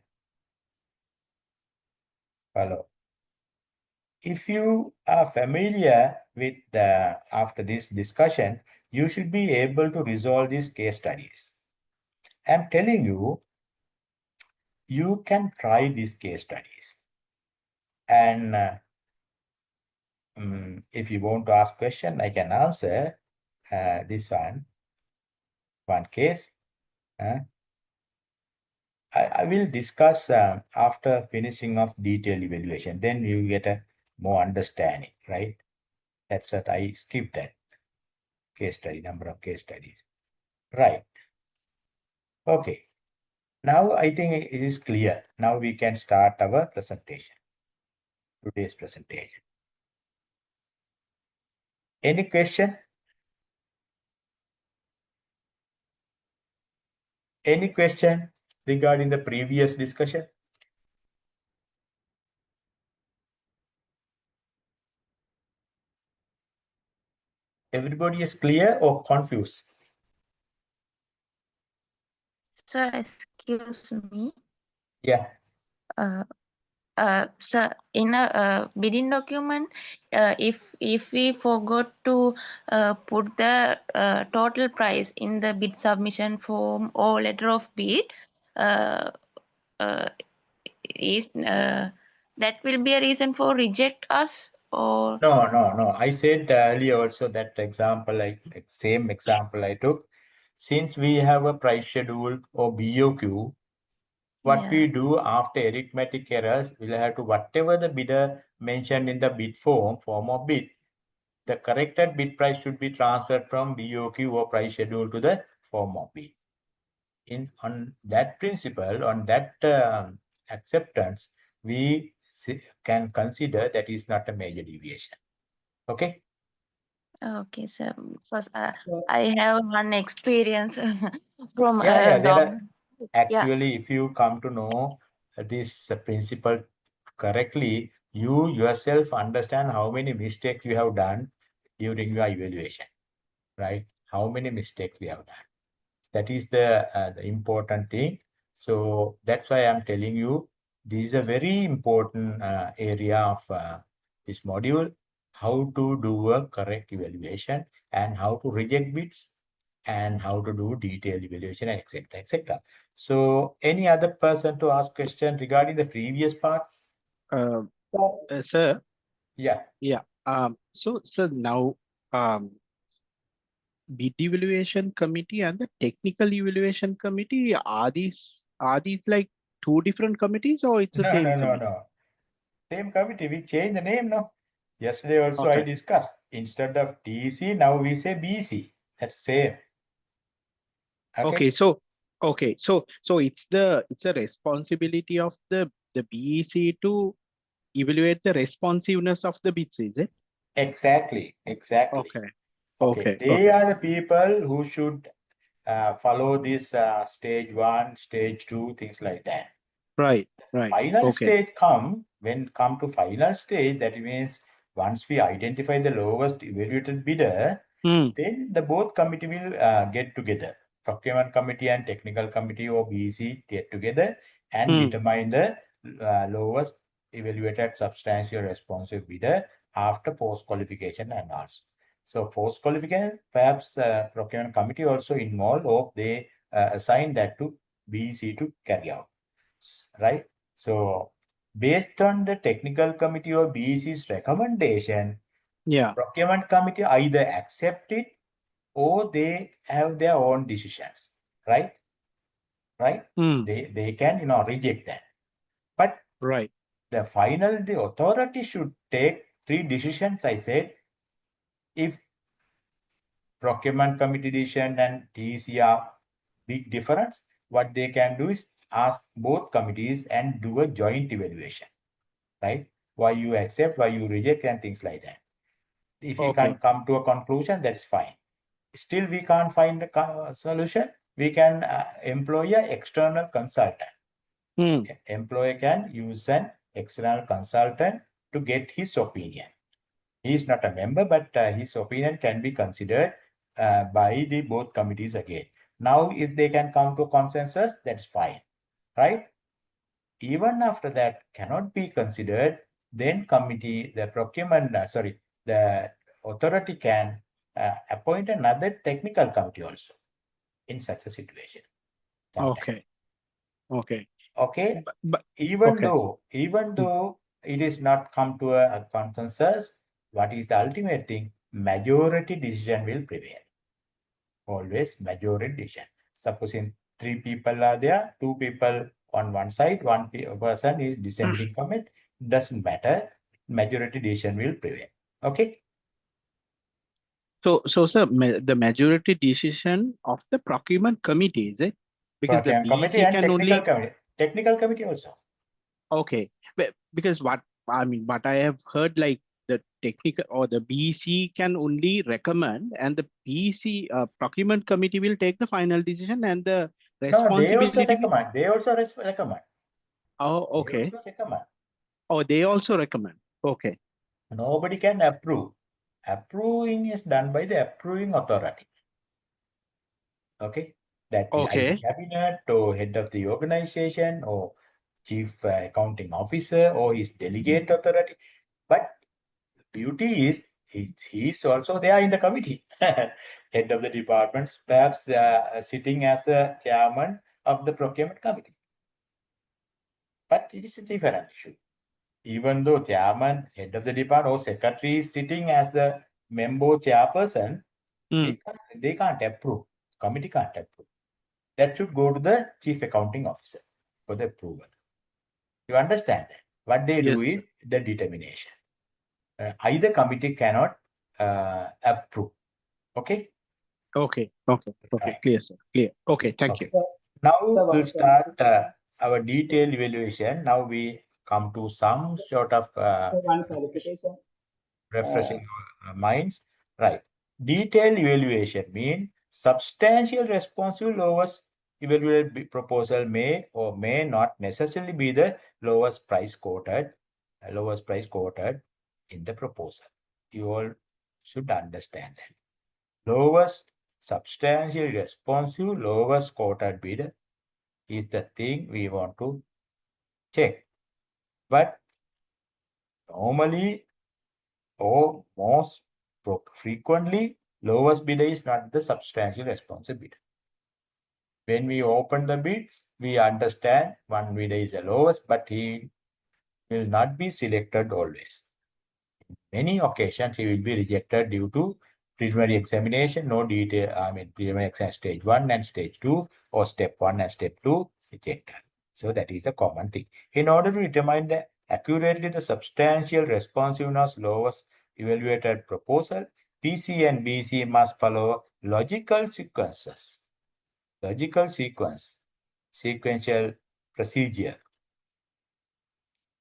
follow. If you are familiar with after this discussion, you should be able to resolve these case studies. I'm telling you, you can try these case studies. And if you want to ask question, I can answer this one case. I will discuss after finishing of detailed evaluation. Then you get a more understanding, right? That's what I skipped that case study, number of case studies. Right. Okay. Now I think it is clear. Now we can start our presentation. Today's presentation. Any question? Any question regarding the previous discussion? Everybody is clear or confused? Sir, excuse me. Yeah. Sir, in a bidding document, if we forgot to put the total price in the bid submission form or letter of bid, is that will be a reason for reject us or? No. I said earlier also that example, like same example I took. Since we have a price schedule or BOQ, what we do after arithmetic errors, we'll have to whatever the bidder mentioned in the bid form of bid, the corrected bid price should be transferred from BOQ or price schedule to the form of bid. On that principle, on that acceptance, we can consider that is not a major deviation. Okay. Okay, sir. First, I have one experience from Actually, if you come to know this principle correctly, you yourself understand how many mistakes you have done during your evaluation, right? How many mistakes we have done. That is the important thing. So that's why I'm telling you, this is a very important area of this module, how to do a correct evaluation and how to reject bids and how to do detailed evaluation, etc., etc. So any other person to ask question regarding the previous part? Sir. Yeah. So now bid evaluation committee and the technical evaluation committee, are these like two different committees or it's the same committee? No. Same committee. We changed the name now. Yesterday also Okay. I discussed. Instead of TC, now we say BC. That's same. Okay. So it's a responsibility of the BEC to evaluate the responsiveness of the bids, is it? Exactly. Okay. They are the people who should follow this stage 1, stage 2, things like that. Right. Final Okay. stage come to final stage, that means once we identify the lowest evaluated bidder, then the both committee will get together. Procurement committee and technical committee or BEC get together and determine the lowest evaluated substantial responsive bidder after post-qualification and also. So post-qualification, perhaps procurement committee also involved or they assign that to BEC to carry out, right? So based on the technical committee or BEC's recommendation, procurement committee either accept it or they have their own decisions, right? They can reject that. But the authority should take 3 decisions. I said, if procurement committee decision and TEC are big difference, what they can do is ask both committees and do a joint evaluation, right? Why you accept, why you reject, and things like that. If you can come to a conclusion, that's fine. Still, we can't find a solution. We can employ an external consultant. Employer can use an external consultant to get his opinion. He is not a member, but his opinion can be considered by the both committees again. Now, if they can come to a consensus, that's fine. right? Even after that cannot be considered, then committee, the procurement, the authority can appoint another technical committee also in such a situation. Sometimes. Okay. Okay. Okay. But Even okay. though it is not come to a consensus, what is the ultimate thing? Majority decision will prevail. Always majority decision. Supposing 3 people are there, 2 people on one side, one person is dissenting from it. Doesn't matter. Majority decision will prevail. Okay. So, sir, the majority decision of the procurement committee, is it? Because the Procurement committee BEC and can technical only, committee. Technical committee also. okay, but because what I have heard, like the technical or the BEC can only recommend, and the BEC procurement committee will take the final decision, and the No, they also responsibility. recommend. They also recommend. Oh, They okay. also recommend. Oh, they also recommend. Okay. Nobody can approve. Approving is done by the approving authority. Okay. That is Okay. either cabinet or head of the organization or chief accounting officer or his delegate authority. But beauty is he's also there in the committee. Head of the department, perhaps sitting as a chairman of the procurement committee. But it is a different issue. Even though chairman, head of the department or secretary is sitting as the member chairperson, they can't approve. Committee can't approve. That should go to the chief accounting officer for the approval. You understand that? What they do Yes. is the determination. Either committee cannot approve. Okay? Okay. Okay. Okay. Right. Clear, sir. Clear. Okay. Thank you. Now Sir, we'll one start our detailed evaluation. Now we come to some sort of one clarification. refreshing our minds. Right. Detailed evaluation means substantial responsive lowest evaluated proposal may or may not necessarily be the lowest price quoted in the proposal. You all should understand that. Lowest substantially responsive, lowest quoted bidder is the thing we want to check. But normally or most frequently, lowest bidder is not the substantial responsive bidder. When we open the bids, we understand one bidder is the lowest, but he will not be selected always. In many occasions, he will be rejected due to preliminary examination, no detail, preliminary exam stage 1 and stage 2, or step 1 and step 2 rejected. So that is a common thing. In order to determine the accurately the substantial responsiveness lowest evaluated proposal, PC and BC must follow logical sequences. Logical sequential procedure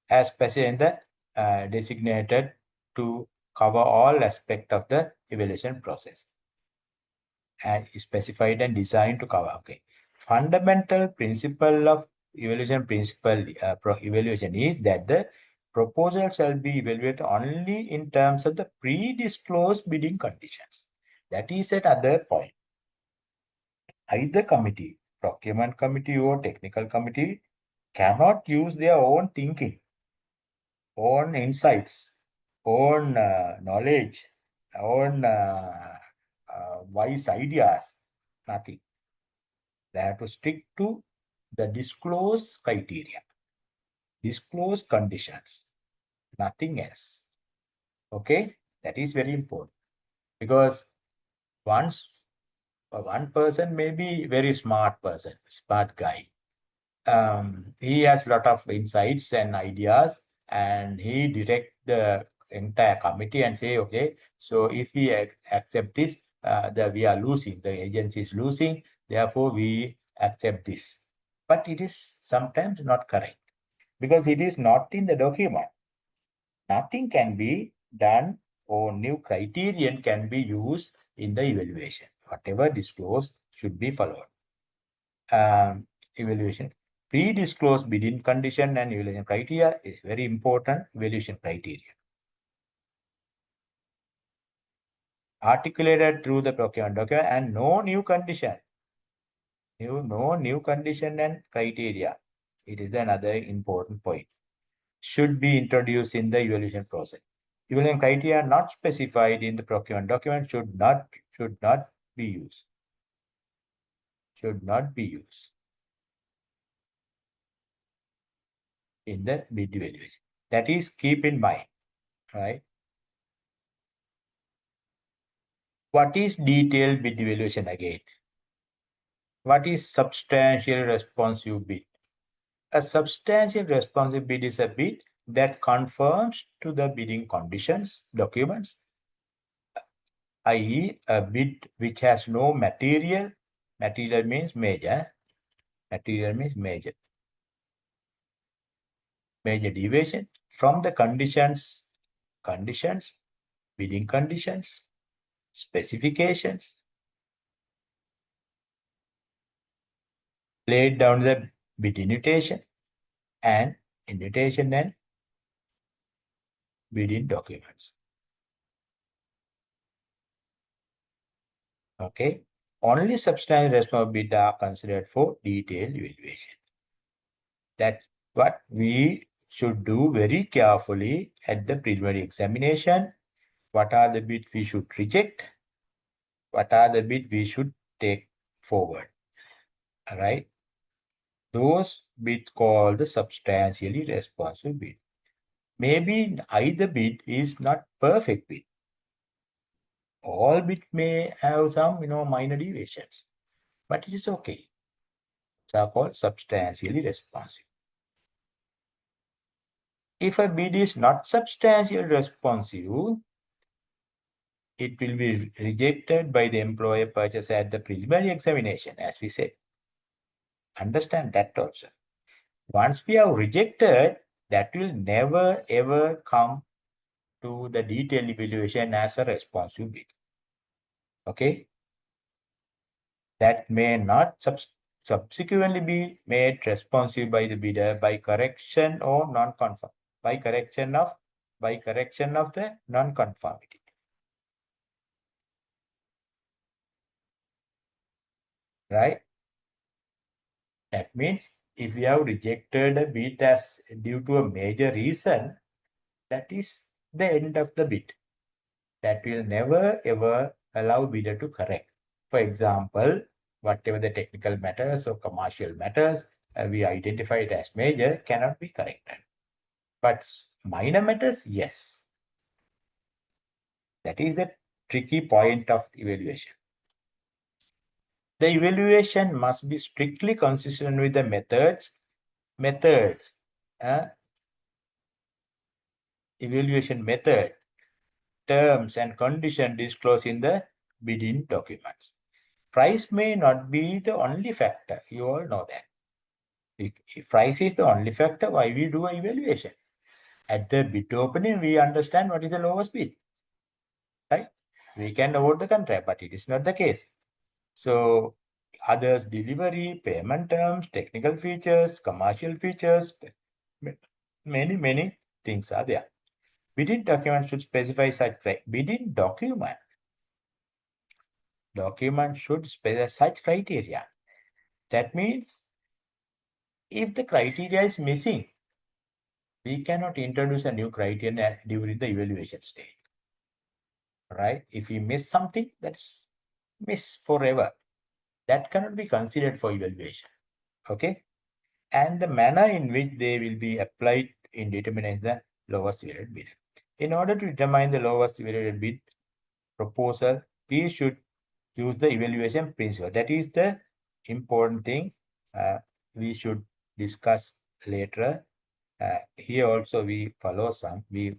as specified in the designated to cover all aspects of the evaluation process. And specified and designed to cover. Okay. Fundamental principle of evaluation evaluation is that the proposal shall be evaluated only in terms of the pre-disclosed bidding conditions. That is another point. Either committee, procurement committee or technical committee, cannot use their own thinking, own insights, own knowledge, own wise ideas, nothing. They have to stick to the disclosed criteria, disclosed conditions, nothing else. Okay, that is very important because once one person may be very smart person, smart guy. He has a lot of insights and ideas, and he direct the entire committee and say, okay, so if we accept this, we are losing, the agency is losing, therefore we accept this. But it is sometimes not correct because it is not in the document. Nothing can be done or new criterion can be used in the evaluation. Whatever disclosed should be followed. Evaluation. Pre-disclosed bidding condition and evaluation criteria is very important evaluation criteria. Articulated through the procurement document and no new condition. No new condition and criteria It is another important point. Should be introduced in the evaluation process. Evaluation criteria are not specified in the procurement document should not be used. Should not be used in the bid evaluation. That is, keep in mind, right? What is detailed bid evaluation again? What is substantial responsive bid? A substantial responsive bid is a bid that conforms to the bidding conditions, documents, i.e. a bid which has no material means major, major deviation from the conditions, bidding conditions, specifications, laid down the bid invitation and bidding documents. Okay, only substantial responsive bids are considered for detailed evaluation. That's what we should do very carefully at the preliminary examination. What are the bids we should reject? What are the bids we should take forward? All right. Those bids called the substantially responsive bid. Maybe either bid is not perfect bid. All bids may have some, minor deviations, but it is okay. These are called substantially responsive. If a bid is not substantially responsive, it will be rejected by the employer purchaser at the preliminary examination, as we said. Understand that also. Once we have rejected, that will never ever come to the detailed evaluation as a responsive bid. Okay? That may not subsequently be made responsive by the bidder by correction or non-conform, by correction of the non-conformity. Right? That means if we have rejected a bid as due to a major reason, that is the end of the bid. That will never ever allow bidder to correct. For example, whatever the technical matters or commercial matters we identified as major cannot be corrected. But minor matters, yes. That is the tricky point of evaluation. The evaluation must be strictly consistent with the evaluation method, terms and conditions disclosed in the bidding documents. Price may not be the only factor. You all know that. If price is the only factor, why we do an evaluation? At the bid opening, we understand what is the lowest bid. Right? We can award the contract, but it is not the case. So others, delivery, payment terms, technical features, commercial features, many things are there. Bidding document should specify such bidding document should specify such criteria. That means if the criteria is missing, we cannot introduce a new criterion during the evaluation stage. Right? If we miss something, that's miss forever. That cannot be considered for evaluation. Okay? And the manner in which they will be applied in determining the lowest evaluated bid. In order to determine the lowest evaluated bid proposal, we should use the evaluation principle. That is the important thing we should discuss later. Here also we follow some, we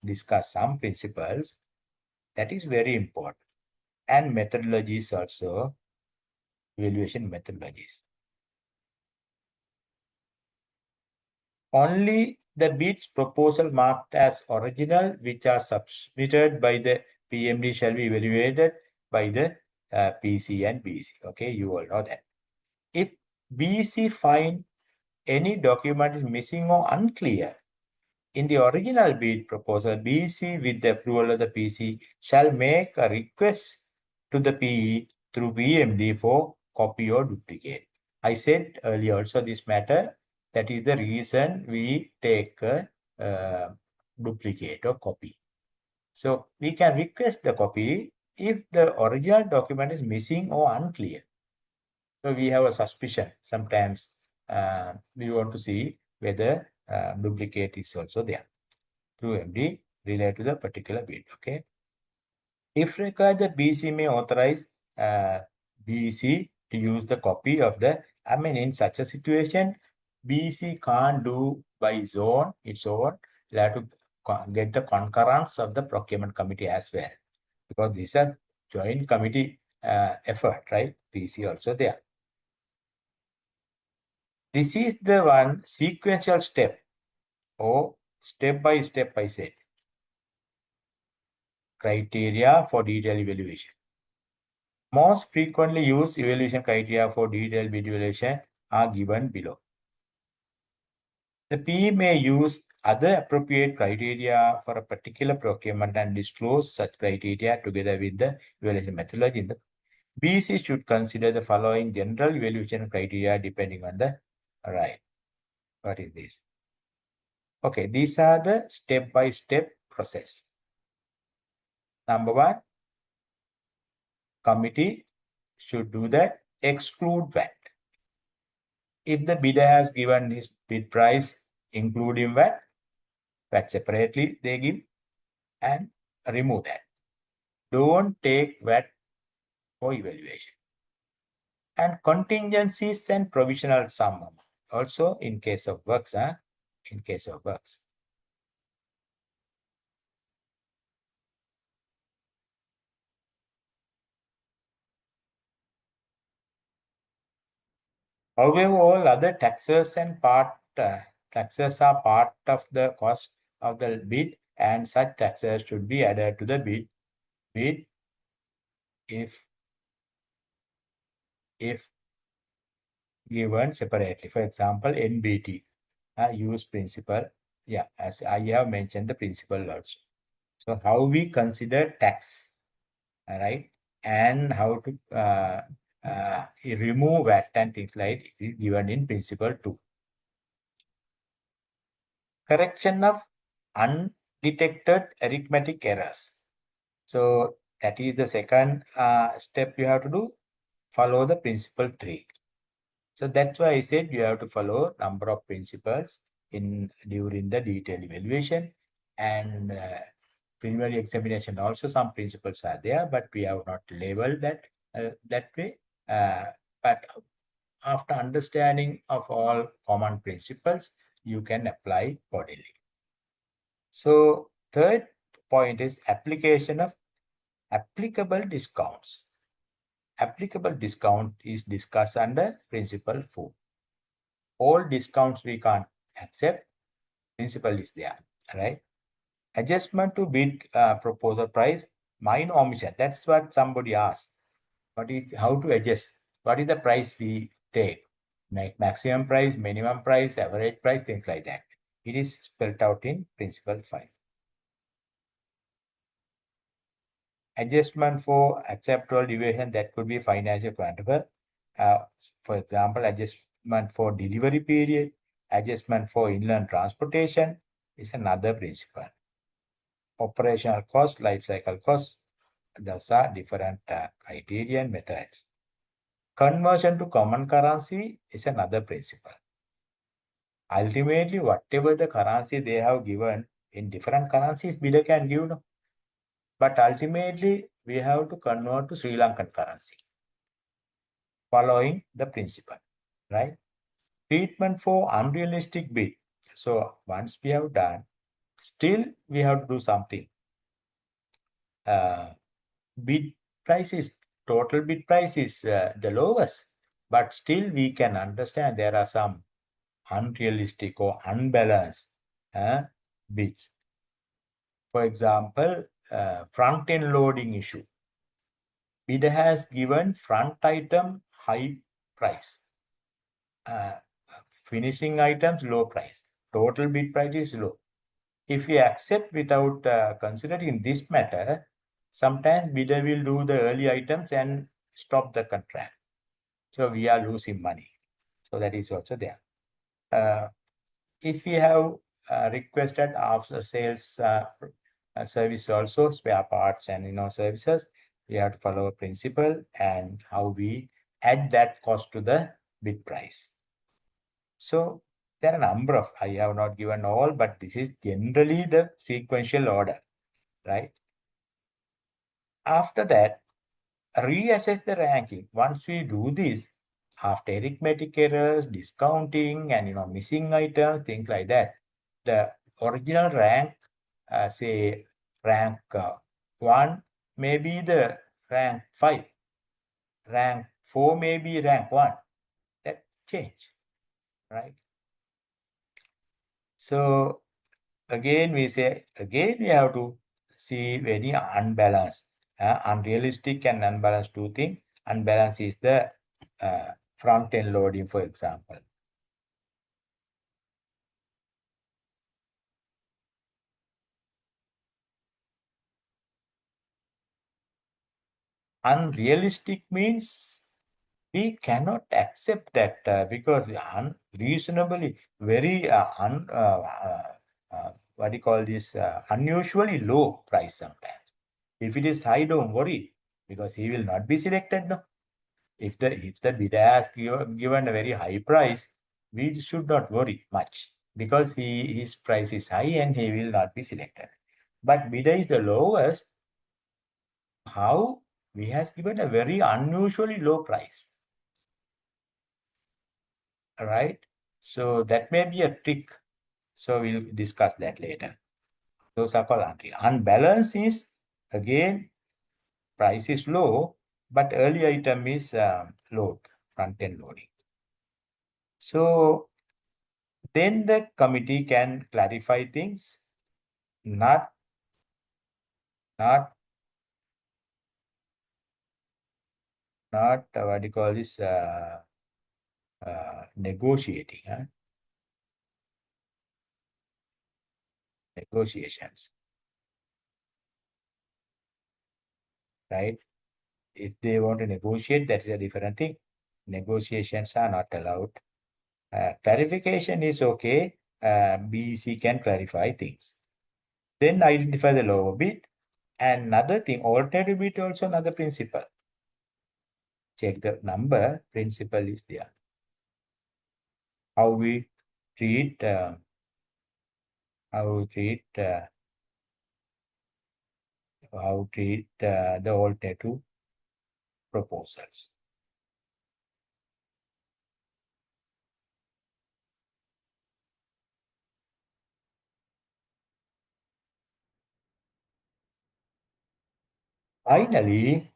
discuss some principles. That is very important. And methodologies also, evaluation methodologies. Only the bids proposal marked as original, which are submitted by the PMD, shall be evaluated by the PC and BC. Okay, you all know that. If BC find any document is missing or unclear in the original bid proposal, BC, with the approval of the PC, shall make a request to the PE through PMD for copy or duplicate. I said earlier also this matter, that is the reason we take a duplicate or copy. So we can request the copy if the original document is missing or unclear. So we have a suspicion. Sometimes we want to see whether duplicate is also there. Through MD related to the particular bid. Okay. If required, the BC may authorize BC to use the copy of the. I mean, in such a situation, BC can't do by its own. They have to get the concurrence of the procurement committee as well, because this is a joint committee effort, right? BC also there. This is the one sequential step or step by step, I said. Criteria for detailed evaluation. Most frequently used evaluation criteria for detailed evaluation are given below. The PE may use other appropriate criteria for a particular procurement and disclose such criteria together with the evaluation methodology. In the BC should consider the following general evaluation criteria depending on the right. What is this? Okay, these are the step-by-step process. Number one, committee should do the exclude VAT. If the bidder has given his bid price including VAT separately they give, and remove that. Don't take VAT for evaluation. And contingencies and provisional sum amount. Also in case of works, in case of works. However, all other taxes and taxes are part of the cost of the bid, and such taxes should be added to the bid if given separately. For example, NBT, use principle. Yeah, as I have mentioned the principle also. So how we consider tax, all right, and how to remove VAT and things like it is given in principle 2. Correction of undetected arithmetic errors. So that is the second step you have to do. Follow the principle 3. So that's why I said you have to follow number of principles during the detailed evaluation, and preliminary examination also some principles are there, but we have not labeled that that way. But after understanding of all common principles, you can apply accordingly. So third point is application of applicable discounts. Applicable discount is discussed under principle 4. All discounts we can't accept. Principle is there, right? Adjustment to bid proposal price, minor omission. That's what somebody asked. What is how to adjust? What is the price we take? Maximum price, minimum price, average price, things like that. It is spelled out in principle 5. Adjustment for acceptable deviation, that could be financial quantifiable. For example, adjustment for delivery period, adjustment for inland transportation is another principle. Operational cost, life cycle cost, those are different criteria and methods. Conversion to common currency is another principle. Ultimately, whatever the currency they have given in different currencies, bidder can give. No? But ultimately, we have to convert to Sri Lankan currency, following the principle, right? Treatment for unrealistic bid. So once we have done, still we have to do something. Bid price is, total bid price is the lowest, but still we can understand there are some unrealistic or unbalanced bids. For example, front-end loading issue. Bidder has given front item high price, finishing items low price, total bid price is low. If we accept without considering this matter, sometimes bidder will do the early items and stop the contract. So we are losing money. So that is also there. If we have requested after sales service also, spare parts and services, we have to follow a principle and how we add that cost to the bid price. So there are a number of, I have not given all, but this is generally the sequential order, right? After that, reassess the ranking. Once we do this, after arithmetic errors, discounting, and missing items, things like that, the original rank, say rank 1, may be the rank 5, rank 4 may be rank 1. That change, right? So again, we have to see any unbalanced, unrealistic and unbalanced two things. Unbalanced is the front-end loading, for example. Unrealistic means we cannot accept that because unreasonably very what do you call this, unusually low price sometimes. If it is high, don't worry, because he will not be selected. No, if the bidder has given a very high price, we should not worry much, because his price is high and he will not be selected. But bidder is the lowest. How? We has given a very unusually low price. All right. So that may be a trick. So we'll discuss that later. Those are called unreal. Unbalanced is, again, price is low, but early item is load, front-end loading. So then the committee can clarify things, not what do you call this, negotiating, negotiations, right? If they want to negotiate, that is a different thing. Negotiations are not allowed. Clarification is okay. BEC can clarify things. Then identify the lower bid. And another thing, alternative bid also another principle. Check the number, principle is there. How we treat the alternative proposals. Finally,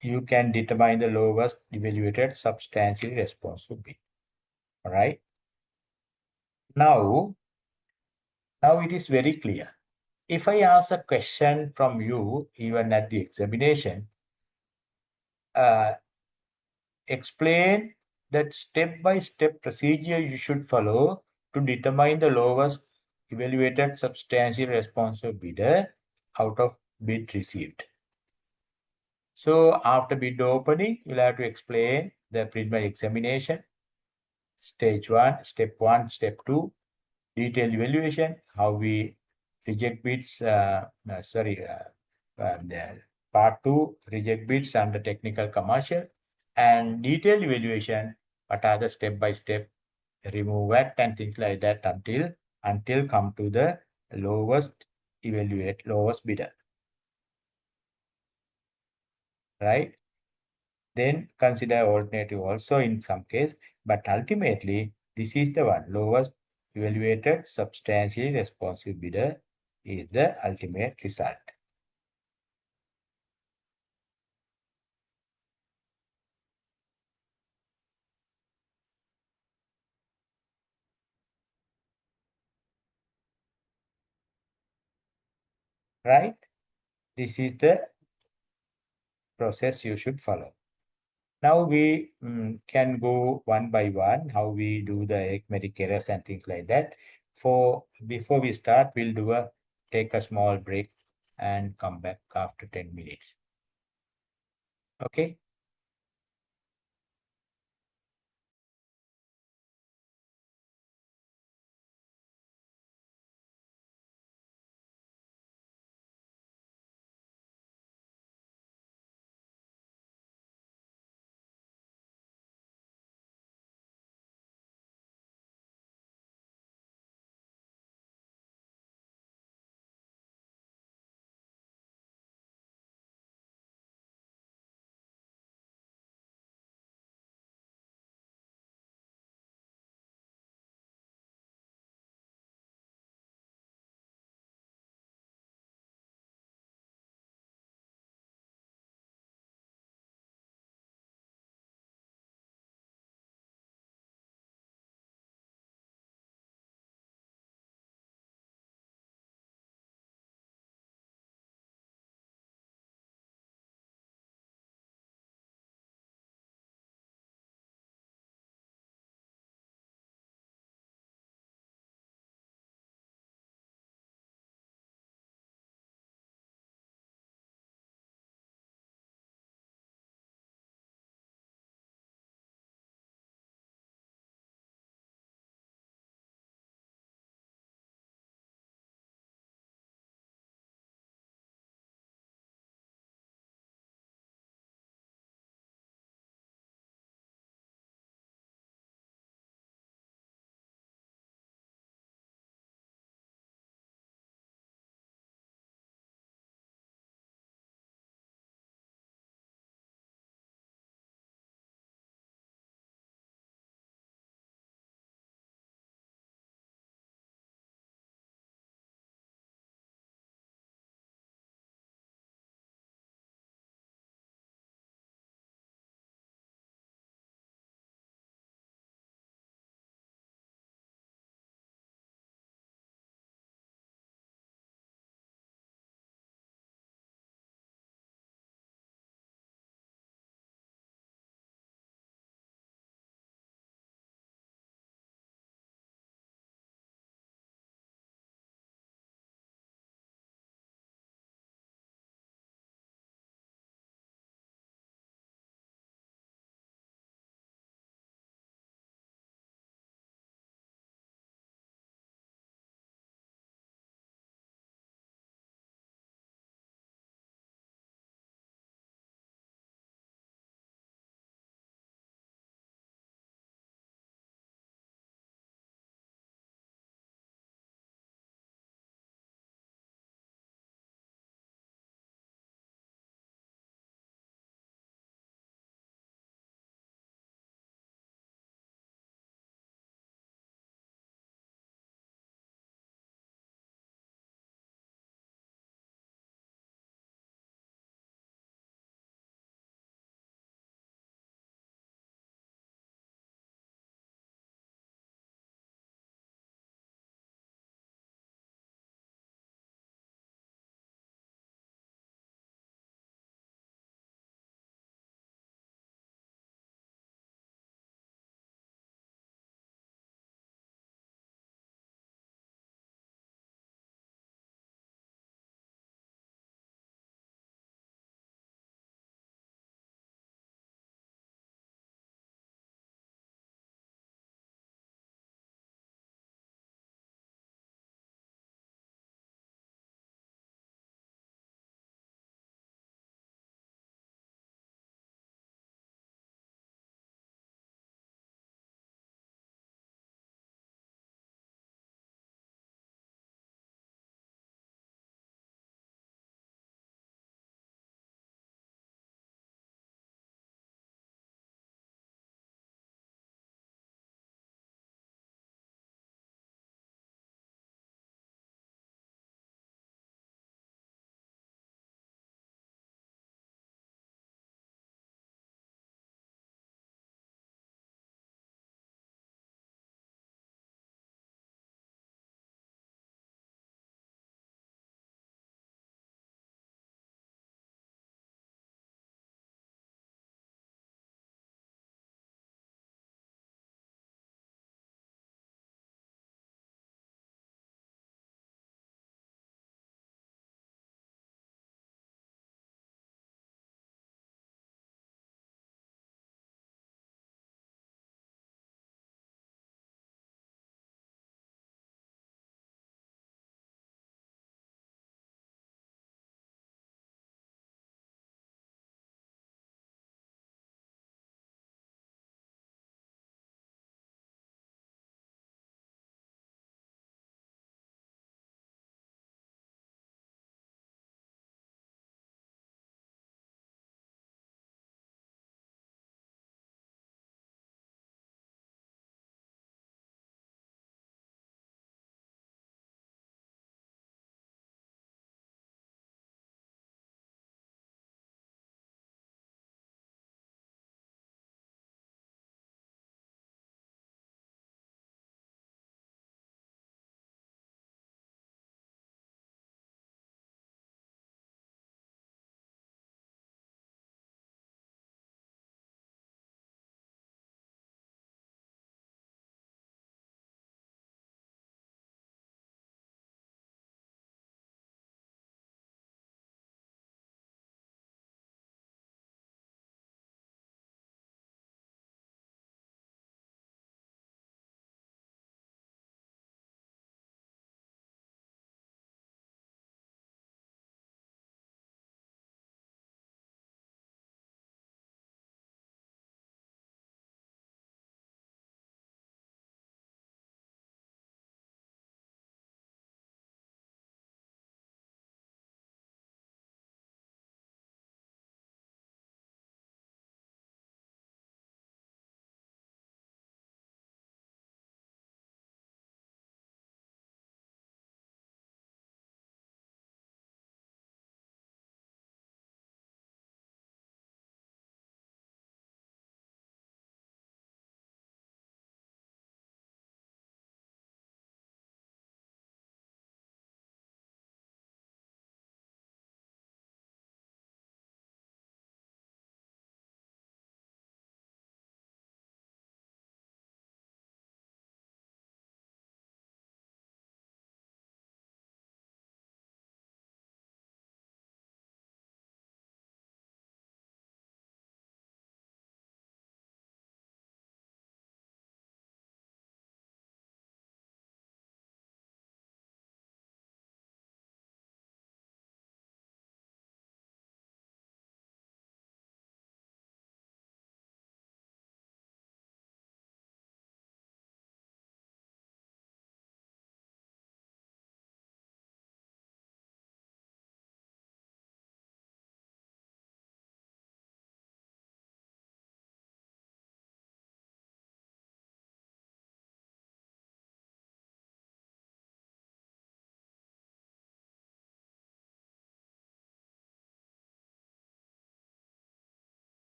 you can determine the lowest evaluated substantially responsive bid. All right. Now it is very clear. If I ask a question from you, even at the examination, explain that step-by-step procedure you should follow to determine the lowest evaluated substantially responsive bidder out of bid received. So after bid opening, you'll have to explain the preliminary examination, stage 1, step 1, step 2, detailed evaluation, how we reject bids, part 2, reject bids under technical commercial, and detailed evaluation, what are the step-by-step remove at and things like that until come to the lowest bidder. Right? Then consider alternative also in some case, but ultimately this is the one, lowest evaluated substantially responsive bidder is the ultimate result. Right? This is the process you should follow. Now we can go one by one, how we do the arithmetic errors and things like that. Before we start, we'll take a small break and come back after 10 minutes. Okay.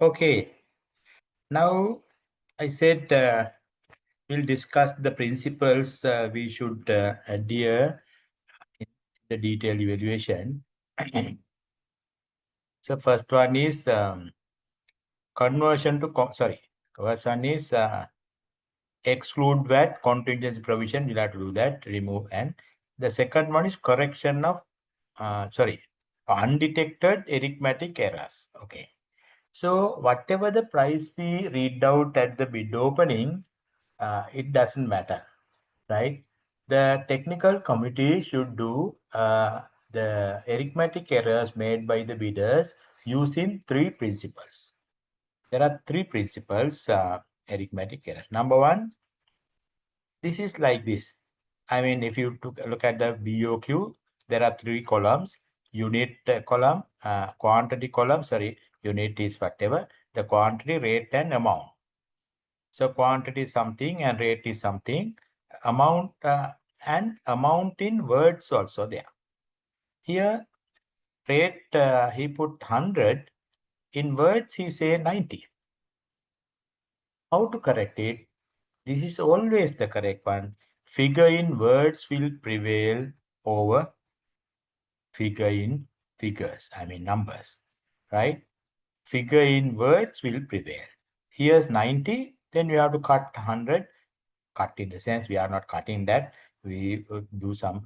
Okay. Now I said we'll discuss the principles we should adhere in the detailed evaluation. So first one is conversion to first one is exclude VAT contingency provision. We'll have to do that, remove. And the second one is correction of undetected arithmetic errors. Okay. So whatever the price we read out at the bid opening, it doesn't matter, right? The technical committee should do the arithmetic errors made by the bidders using 3 principles. There are 3 principles, arithmetic errors. Number one, this is like this. I mean, if you look at the BOQ, there are 3 columns: unit column, quantity column, unit is whatever, the quantity, rate, and amount. So quantity is something and rate is something, amount and amount in words also there. Here, rate, he put 100, in words he say 90. How to correct it? This is always the correct one. Figure in words will prevail over figure in figures, I mean numbers, right? Figure in words will prevail. Here's 90, then we have to cut 100. Cut in the sense we are not cutting that. We do some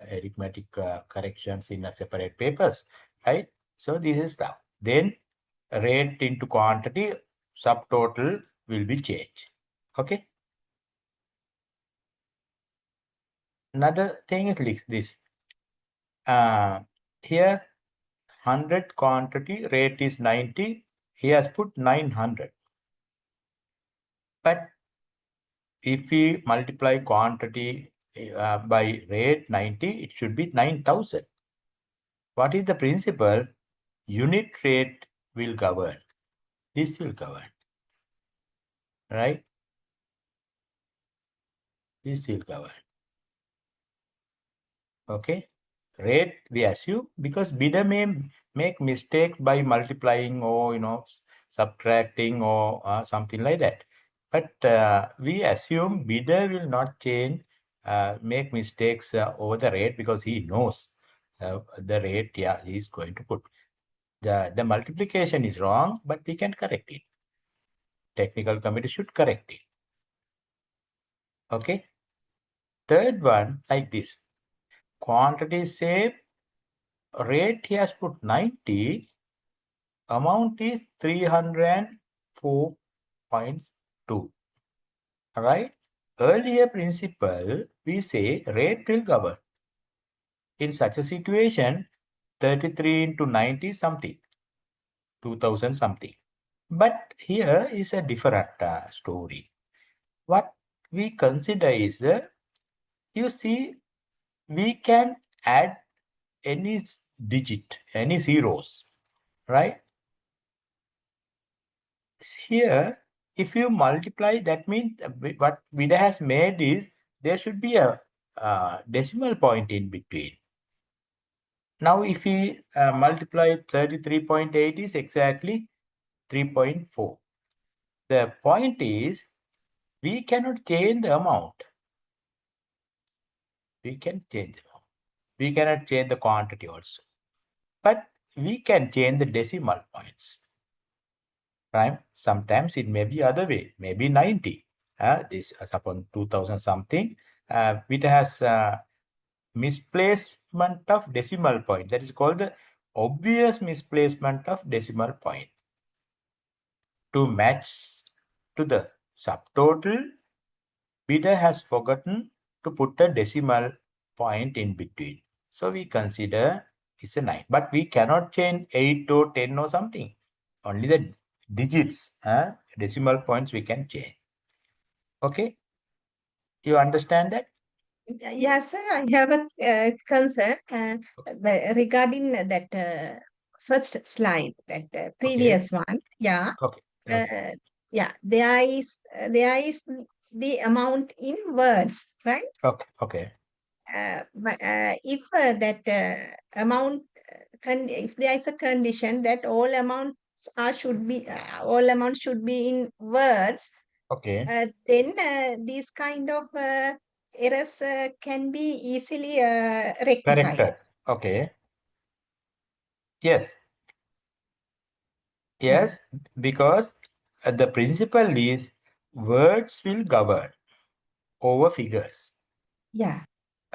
arithmetic corrections in a separate papers, right? So this is stuff. Then rate into quantity, subtotal will be changed. Okay. Another thing is this. Here 100 quantity, rate is 90. He has put 900. But if we multiply quantity by rate 90, it should be 9,000. What is the principle? Unit rate will govern. This will govern, right? This will govern. Okay. Rate we assume, because bidder may make mistake by multiplying or subtracting or something like that. But we assume bidder will not change, make mistakes over the rate, because he knows the rate he is going to put. The multiplication is wrong, but we can correct it. Technical committee should correct it. Okay. Third one, like this. Quantity same, rate he has put 90, amount is 304.2. Right? Earlier principle, we say rate will govern. In such a situation, 33 into 90 something, 2000 something. But here is a different story. What we consider is, you see, we can add any digit, any zeros, right? Here, if you multiply, that means what bidder has made is there should be a decimal point in between. Now, if we multiply 33.8 is exactly 3.4. The point is, we cannot change the amount. We can change the amount. We cannot change the quantity also. But we can change the decimal points. Right? Sometimes it may be other way, maybe 90. This upon 2000 something, it has misplacement of decimal point. That is called the obvious misplacement of decimal point. To match to the subtotal, bidder has forgotten to put a decimal point in between. So we consider it's a 9. But we cannot change 8 or 10 or something. Only the digits, decimal points we can change. Okay? You understand that? Yes, sir. I have a concern regarding that first slide, that previous one. Yeah. Okay. Yeah. There is the amount in words, right? Okay. But if that amount, if there is a condition that all amounts should be all amounts should be in words, Okay. then these kind of errors can be easily rectified. Corrected. Okay. Yes. Yeah. Yes, because the principle is words will govern over figures, Yeah.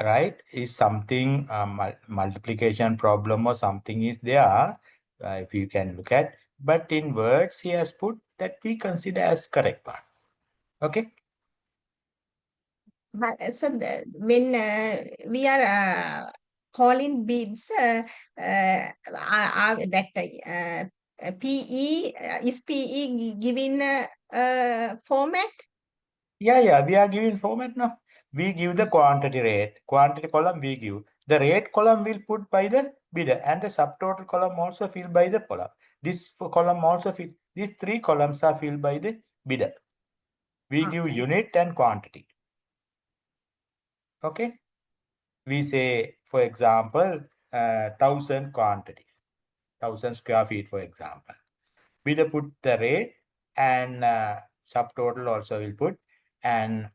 right? Is something multiplication problem or something is there, if you can look at, but in words he has put that we consider as correct one. Okay. But so when we are calling bids, that PE is PE given format? Yeah, we are giving format now. We give the quantity rate, quantity column we give. The rate column will put by the bidder and the subtotal column also filled by the column. This column also fill, these three columns are filled by the bidder. We give unit and quantity. Okay. We say, for example, 1000 quantity, 1000 square feet, for example. Bidder put the rate and subtotal also will put, and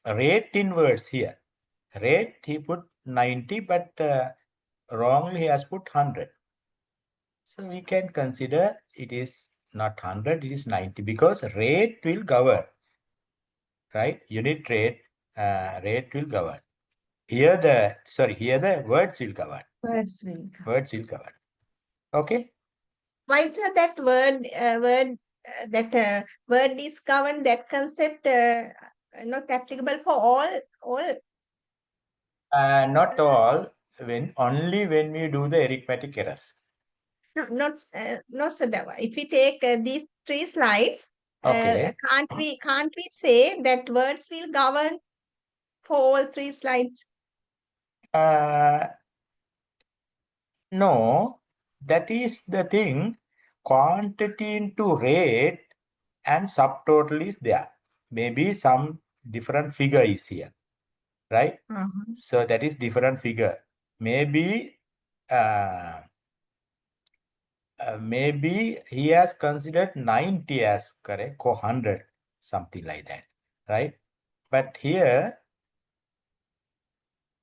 rate in words here. Rate he put 90, but wrongly he has put 100. So we can consider it is not 100, it is 90 because rate will govern, right? Unit rate, rate will govern. Here the words will govern. Words will. Words will govern. Okay. Why is that word is governed, that concept not applicable for all? Not all, only when we do the arithmetic errors. No, not so that way. If we take these three slides, Okay. can't we say that words will govern for all three slides? No, that is the thing. Quantity into rate and subtotal is there. Maybe some different figure is here, right? So that is different figure. Maybe maybe he has considered 90 as correct or 100, something like that, right? But here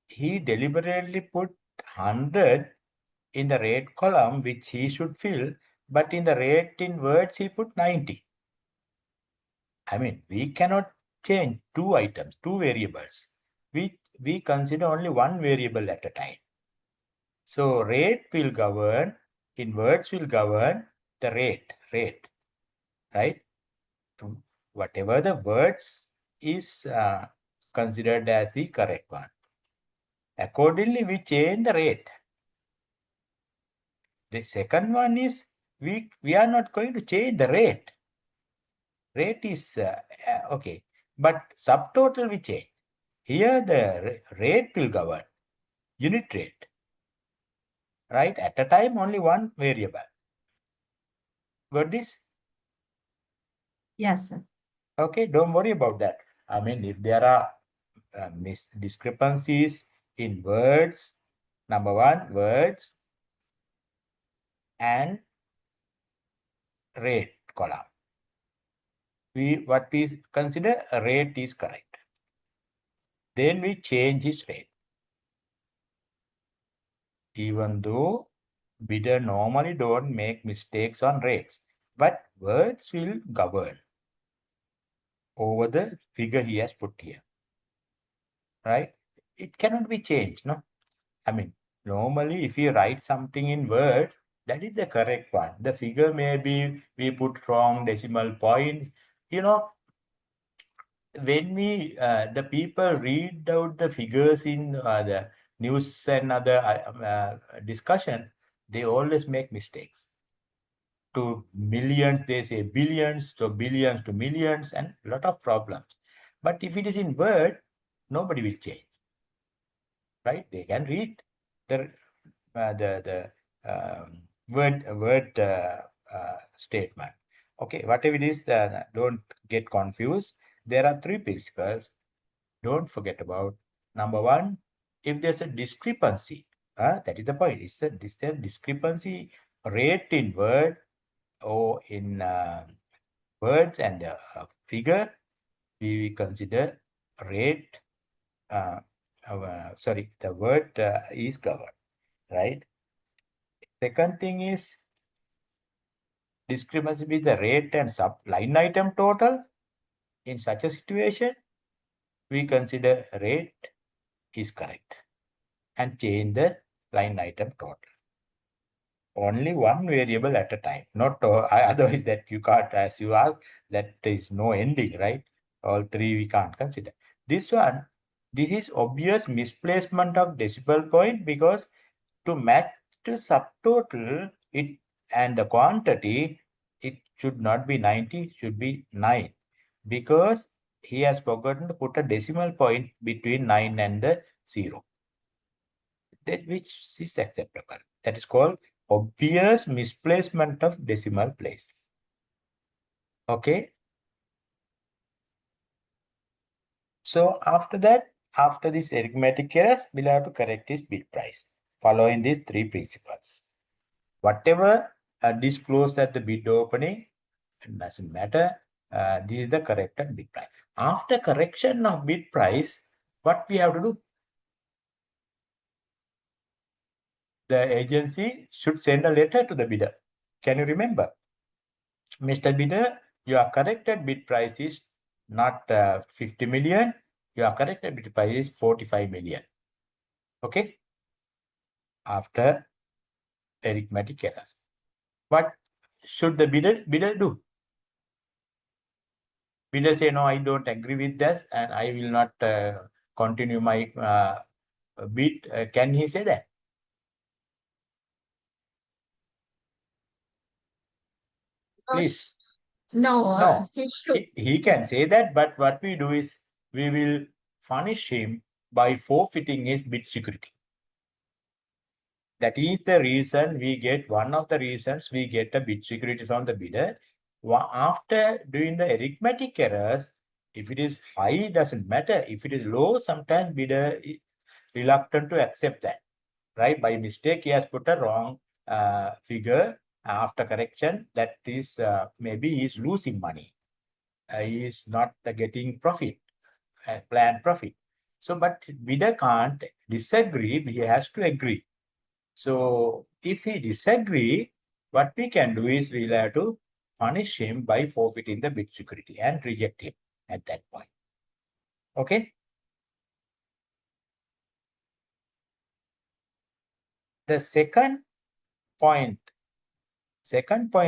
he deliberately put 100 in the rate column, which he should fill, but in the rate in words, he put 90. I mean, we cannot change two items, two variables. We consider only one variable at a time. So rate will govern, in words will govern the rate, right? Whatever the words is considered as the correct one. Accordingly, we change the rate. The second one is we are not going to change the rate. Rate is okay, but subtotal we change. Here the rate will govern, unit rate, right? At a time, only one variable. Got this? Yes, sir. Okay, don't worry about that. I mean, if there are discrepancies in words, number one, words and rate column. What we consider a rate is correct. Then we change his rate. Even though bidder normally don't make mistakes on rates, but words will govern over the figure he has put here, right? It cannot be changed, no? I mean, normally if you write something in words, that is the correct one. The figure maybe we put wrong decimal points, when we the people read out the figures in the news and other discussion, they always make mistakes. To millions, they say billions, so billions to millions, and a lot of problems. But if it is in word, nobody will change, right? They can read the word statement. Okay, whatever it is, don't get confused. There are three principles. Don't forget about. Number one, if there's a discrepancy, that is the point. It's a discrepancy rate in word or in words and figure, we consider rate. Sorry, the word is covered, right? Second thing is discrepancy between the rate and sub line item total. In such a situation, we consider rate is correct and change the line item total. Only one variable at a time, not otherwise that you can't, as you ask, that there is no ending, right? All three we can't consider. This is obvious misplacement of decimal point, because to match to subtotal it and the quantity, it should not be 90, it should be 9, because he has forgotten to put a decimal point between 9 and the 0. That which is acceptable. That is called obvious misplacement of decimal place. Okay. So after that, after this arithmetic errors, we'll have to correct this bid price following these three principles. Whatever disclosed at the bid opening, it doesn't matter. This is the corrected bid price. After correction of bid price, what we have to do? The agency should send a letter to the bidder. Can you remember? Mr. Bidder, your corrected bid price is not 50 million. Your corrected bid price is 45 million. Okay? After arithmetic errors. What should the bidder do? Bidder say, no, I don't agree with this and I will not continue my bid. Can he say that? Please. No, No. he should. He can say that, but what we do is we will punish him by forfeiting his bid security. That is the reason we get, one of the reasons we get a bid security from the bidder. After doing the arithmetic errors, if it is high, doesn't matter. If it is low, sometimes bidder is reluctant to accept that, right? By mistake, he has put a wrong figure. After correction, that is maybe he is losing money. He is not getting profit, planned profit. So, but bidder can't disagree, he has to agree. So if he disagree, what we can do is we'll have to punish him by forfeiting the bid security and reject him at that point. Okay. The second point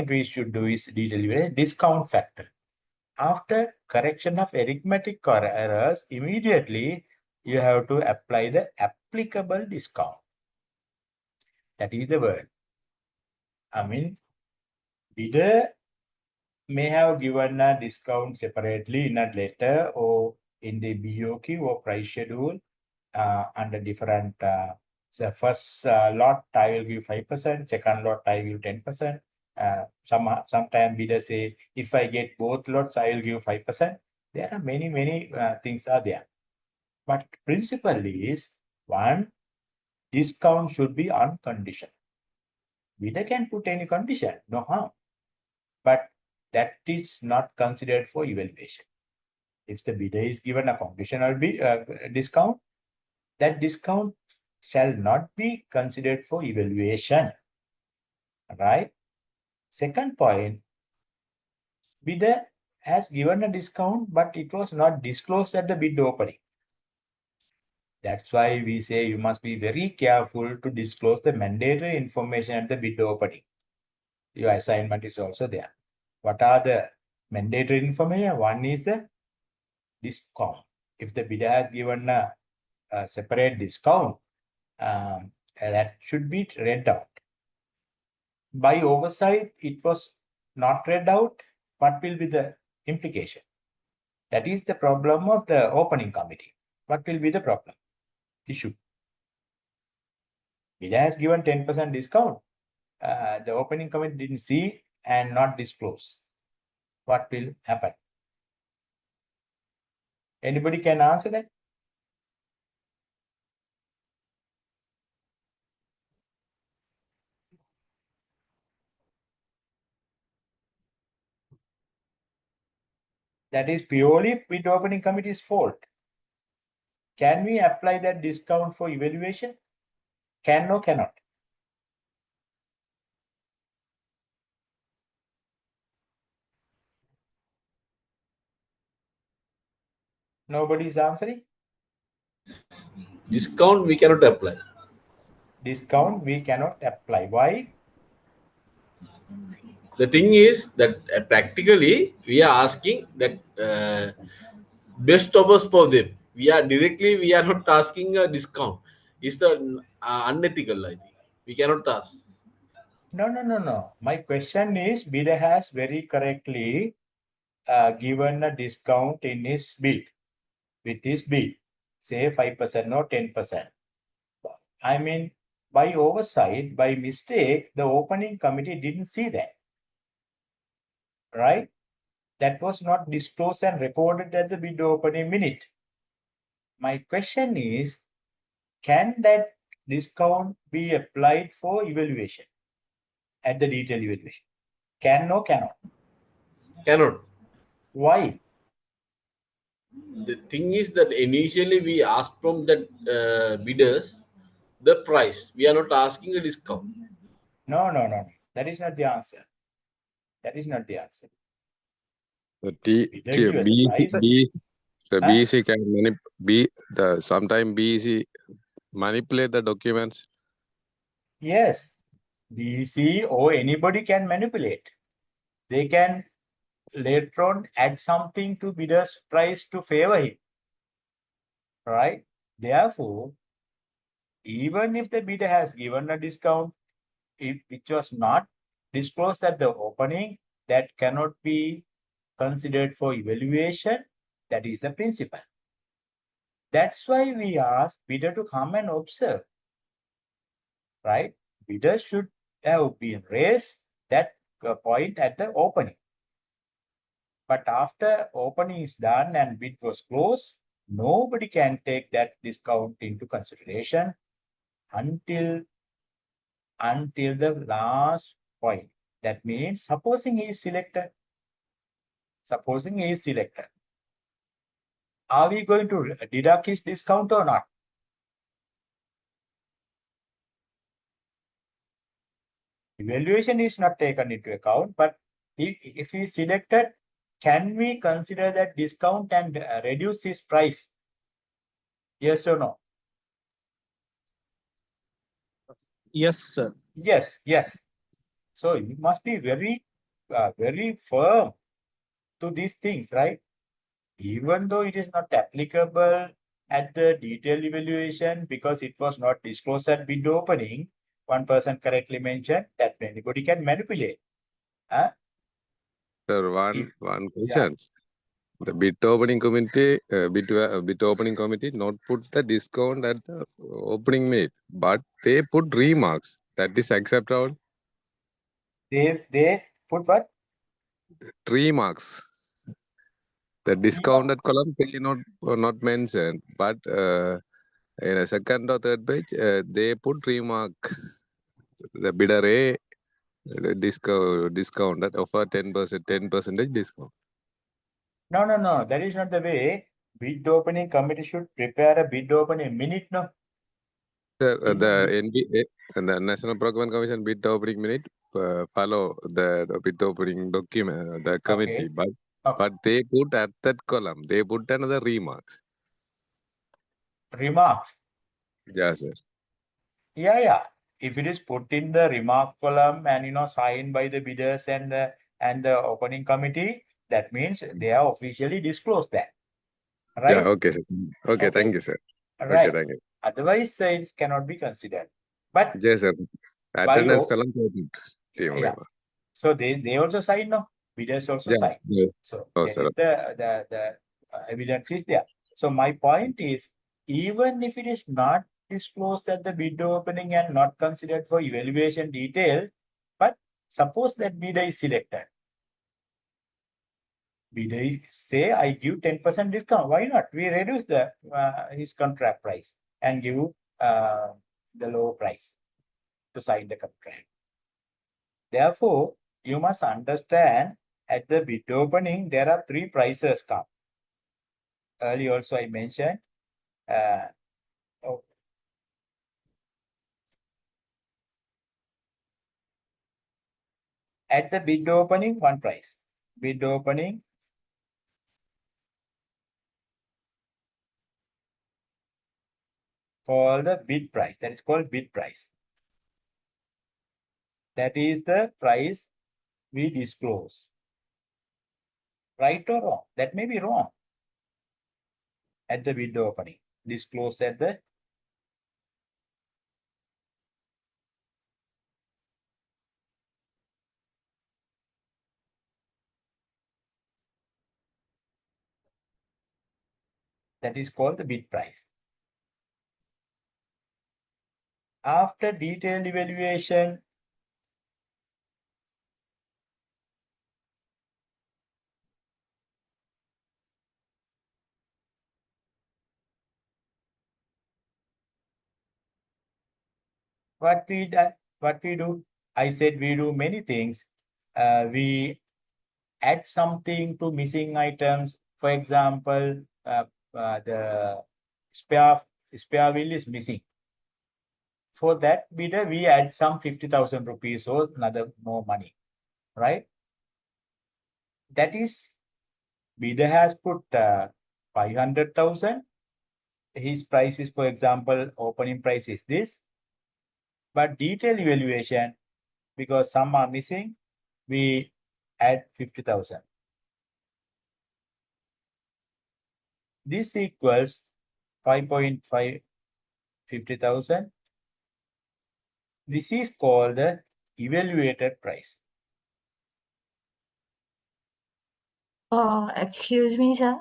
we should do is deliver discount factor. After correction of arithmetic errors, immediately you have to apply the applicable discount. That is the word. I mean, bidder may have given a discount separately in a letter or in the BOQ or price schedule under different. So first lot I will give 5%, second lot I will 10%. Sometimes bidder say, if I get both lots, I will give 5%. There are many things are there. But principle is, one, discount should be unconditional. Bidder can put any condition, no harm. But that is not considered for evaluation. If the bidder is given a conditional discount, that discount shall not be considered for evaluation. Right? Second point, bidder has given a discount, but it was not disclosed at the bid opening. That's why we say you must be very careful to disclose the mandatory information at the bid opening. Your assignment is also there. What are the mandatory information? One is the discount. If the bidder has given a separate discount, that should be read out. By oversight, it was not read out. What will be the implication? That is the problem of the opening committee. What will be the problem? Issue. Bidder has given 10% discount. The opening committee didn't see and not disclose. What will happen? Anybody can answer that? That is purely bid opening committee's fault. Can we apply that discount for evaluation? Can or cannot? Nobody is answering. Discount we cannot apply. Discount we cannot apply. Why? The thing is that practically we are asking that best offers for them. We are not asking a discount. It's the unethical, I think. We cannot ask. No. My question is, bidder has very correctly given a discount in his bid, with his bid, say 5% or 10%. I mean, by oversight, by mistake, the opening committee didn't see that. Right? That was not disclosed and recorded at the bid opening minute. My question is, can that discount be applied for evaluation at the detailed evaluation? Can or cannot? Cannot. Why? The thing is that initially we asked from that bidders the price. We are not asking a discount. No. That is not the answer. That is not the answer. Bidder give the price. The BC can sometimes BC manipulate the documents. Yes, BC or anybody can manipulate. They can later on add something to bidder's price to favor him. Right? Therefore, even if the bidder has given a discount, which was not disclosed at the opening, that cannot be considered for evaluation. That is the principle. That's why we ask bidder to come and observe. Right? Bidder should have been raised that point at the opening. But after opening is done and bid was closed, nobody can take that discount into consideration until the last point. That means supposing he is selected. Supposing he is selected. Are we going to deduct his discount or not? Evaluation is not taken into account, but if he is selected, can we consider that discount and reduce his price? Yes or no? Yes, sir. Yes. So you must be very firm to these things, right? Even though it is not applicable at the detailed evaluation because it was not disclosed at bid opening, one person correctly mentioned that anybody can manipulate. Sir, one question. The bid opening committee, bid opening committee not put the discount at the opening minute, but they put remarks. That is acceptable. They put what? Remarks. The discounted column they not mentioned, but in a second or third page, they put remark. The bidder A discounted offer 10% discount. No. That is not the way. Bid opening committee should prepare a bid opening minute, no? Sir, the NBA and the National Procurement Commission bid opening minute follow the bid opening document, the committee, but they put at that column, they put another remarks. Remarks? Yes, sir. Yeah. If it is put in the remark column and signed by the bidders and the opening committee, that means they are officially disclosed that. Right? Yeah, okay, sir. Okay, thank you, sir. Right. Okay, thank you. Otherwise, it cannot be considered. But yes, sir. Attendance column. Yeah. So they also sign, no? Bidders also sign. Yeah. So Oh, there sir. is the evidence is there. So my point is, even if it is not disclosed at the bid opening and not considered for evaluation detail, but suppose that bidder is selected. Bidder say, I give 10% discount. Why not? We reduce the his contract price and give the low price to sign the contract. Therefore, you must understand At the bid opening, there are 3 prices come. Earlier also I mentioned. At the bid opening, 1 price. Bid opening. Called the bid price. That is called bid price. That is the price we disclose. Right or wrong? That may be wrong. At the bid opening. Disclose at the that is called the bid price. After detailed evaluation, what we do, I said we do many things. We add something to missing items. For example, the spare wheel is missing. For that bidder, we add some 50,000 rupees or another more money, right? That is, bidder has put 500,000. His price is, for example, opening price is this. But detailed evaluation, because some are missing, we add 50,000. This equals 5.5 50,000. This is called the evaluated price. Excuse me, sir.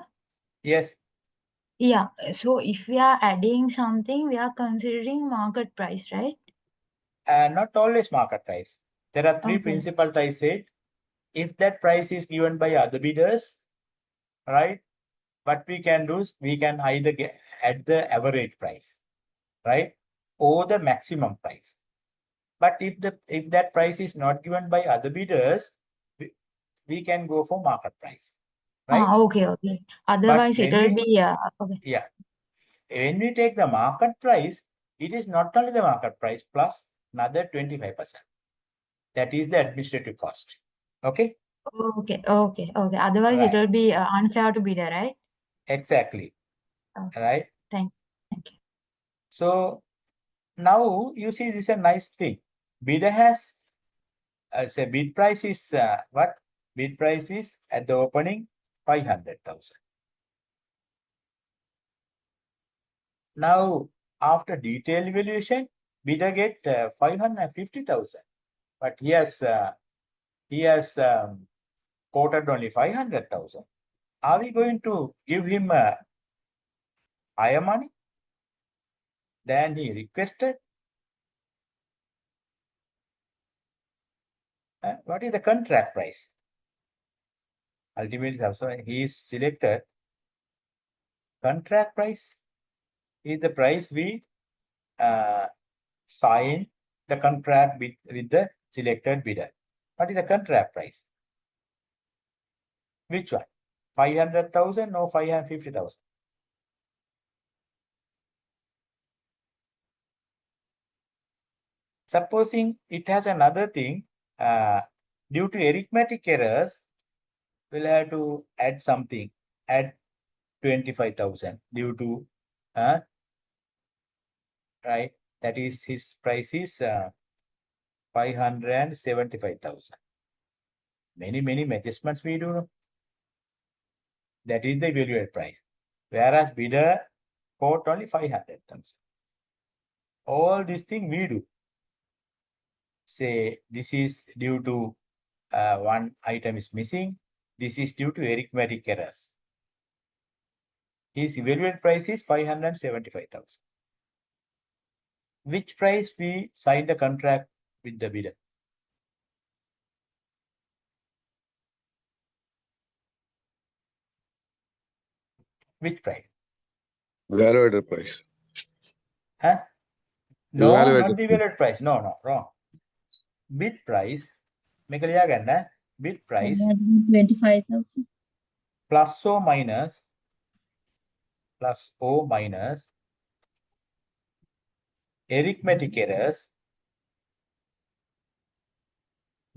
Yes. Yeah, so if we are adding something, we are considering market price, right? Not always market price. There are 3 Okay. principles I said. If that price is given by other bidders, right? What we can do is we can either get at the average price, right? Or the maximum price. But if that price is not given by other bidders, we can go for market price, right? Okay. Otherwise, it will be okay. Yeah. When we take the market price, it is not only the market price plus another 25%. That is the administrative cost. Okay? Okay. Otherwise, Right. it will be unfair to bidder, right? Exactly. Okay. Right? Thank you. So now you see this is a nice thing. Bidder has say bid price is what? Bid price is at the opening 500,000. Now after detailed evaluation, bidder get 550,000. But he has quoted only 500,000. Are we going to give him higher money than he requested? What is the contract price? Ultimately, also he is selected. Contract price is the price we sign the contract with the selected bidder. What is the contract price? Which one? 500,000 or 550,000? Supposing it has another thing, due to arithmetic errors, we'll have to add something, add 25,000 due to, right? That is his price is 575,000. Many adjustments we do. That is the evaluated price. Whereas bidder quote only 500,000. All these things we do. Say this is due to one item is missing. This is due to arithmetic errors. His evaluated price is 575,000. Which price we sign the contract with the bidder? Which price? Evaluated price. Huh? No, Evaluated not the evaluated price. No, wrong. Bid price. මේක ලියා ගන්න. bid price 25,000. plus or minus arithmetic errors.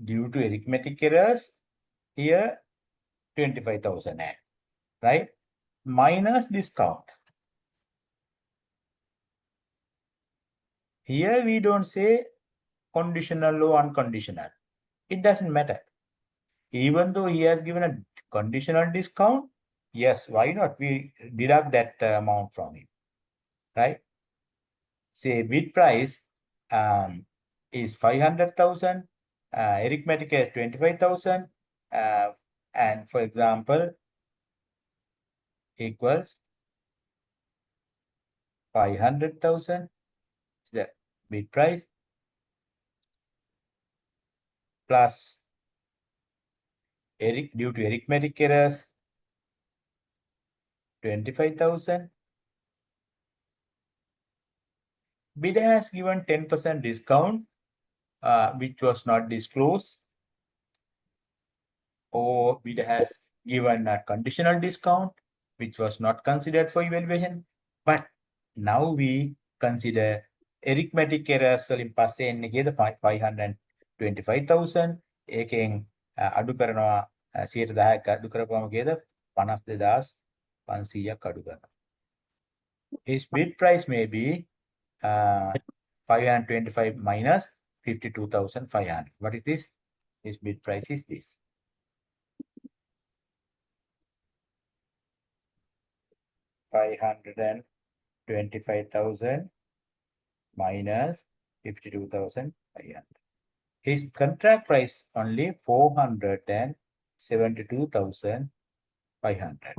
Due to arithmetic errors, here 25,000, right? Minus discount. Here we don't say conditional or unconditional. It doesn't matter. Even though he has given a conditional discount, yes, why not? We deduct that amount from him, right? Say bid price is 500,000, arithmetic is 25,000, and for example, equals 500,000 is the bid price plus due to arithmetic errors 25,000. Bidder has given 10% discount, which was not disclosed, or bidder has given a conditional discount, which was not considered for evaluation. But now we consider arithmetic errors වලින් පස්සේ එන්නේ කීයද 525,000 ඒකෙන් අඩු කරනවා 110ක් අඩු කරපුවම කීයද 52,500ක් අඩු කරනවා. His bid price may be 525 minus 52,500. What is this? His bid price is this. $525,000 minus 52,500. His contract price only 472,500.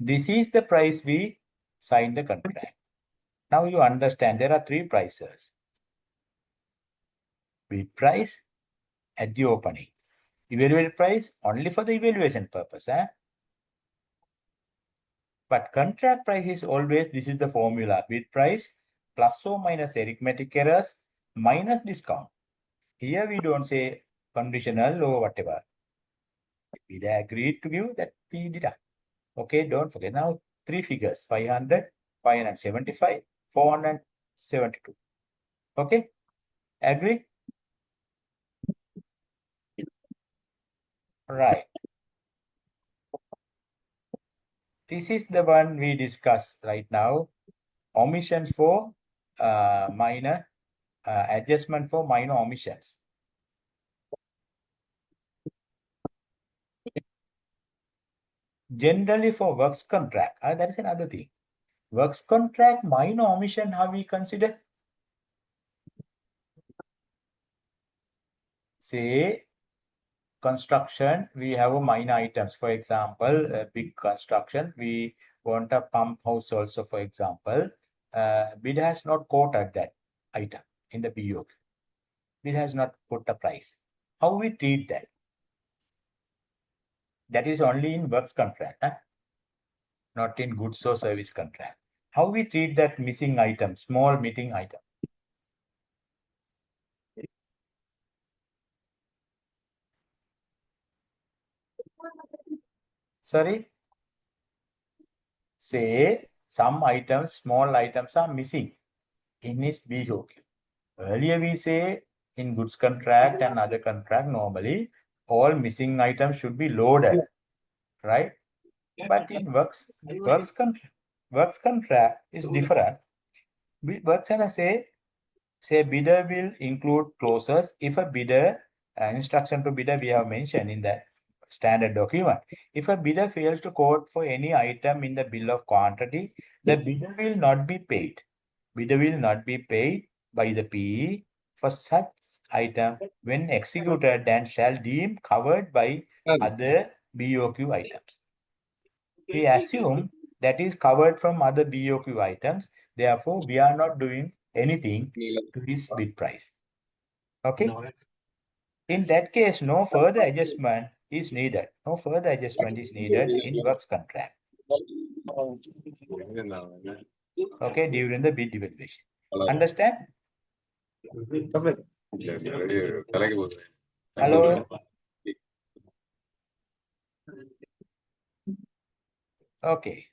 This is the price we signed the contract. Now you understand there are three prices. Bid price at the opening. Evaluated price only for the evaluation purpose. But contract price is always, this is the formula, bid price plus or minus arithmetic errors minus discount. Here we don't say conditional or whatever. We agreed to give that we deduct. Okay, don't forget. Now three figures, 500, 575, 472. Okay, agree? Right. This is the one we discussed right now. Omissions for minor, adjustment for minor omissions. Generally for works contract, that is another thing. Works contract, minor omission, how we consider? Say, construction, we have a minor items. For example, a big construction, we want a pump house also, for example. Bid has not quoted that item in the BOQ. Bid has not put a price. How we treat that? That is only in works contract, not in goods or service contract. How we treat that missing item, small missing item? Sorry? Say some items, small items are missing in his BOQ. Earlier we say in goods contract and other contract, normally all missing items should be loaded, right? But in works contract is different. Works contract say bidder will include clauses if a bidder, instruction to bidder we have mentioned in the standard document. If a bidder fails to quote for any item in the bill of quantity, the bidder will not be paid. Bidder will not be paid by the PE for such item when executed and shall deem covered by other BOQ items. We assume that is covered from other BOQ items. Therefore, we are not doing anything to his bid price. Okay? In that case, no further adjustment is needed. No further adjustment is needed in works contract. Okay, during the bid evaluation. Understand? Hello. Okay.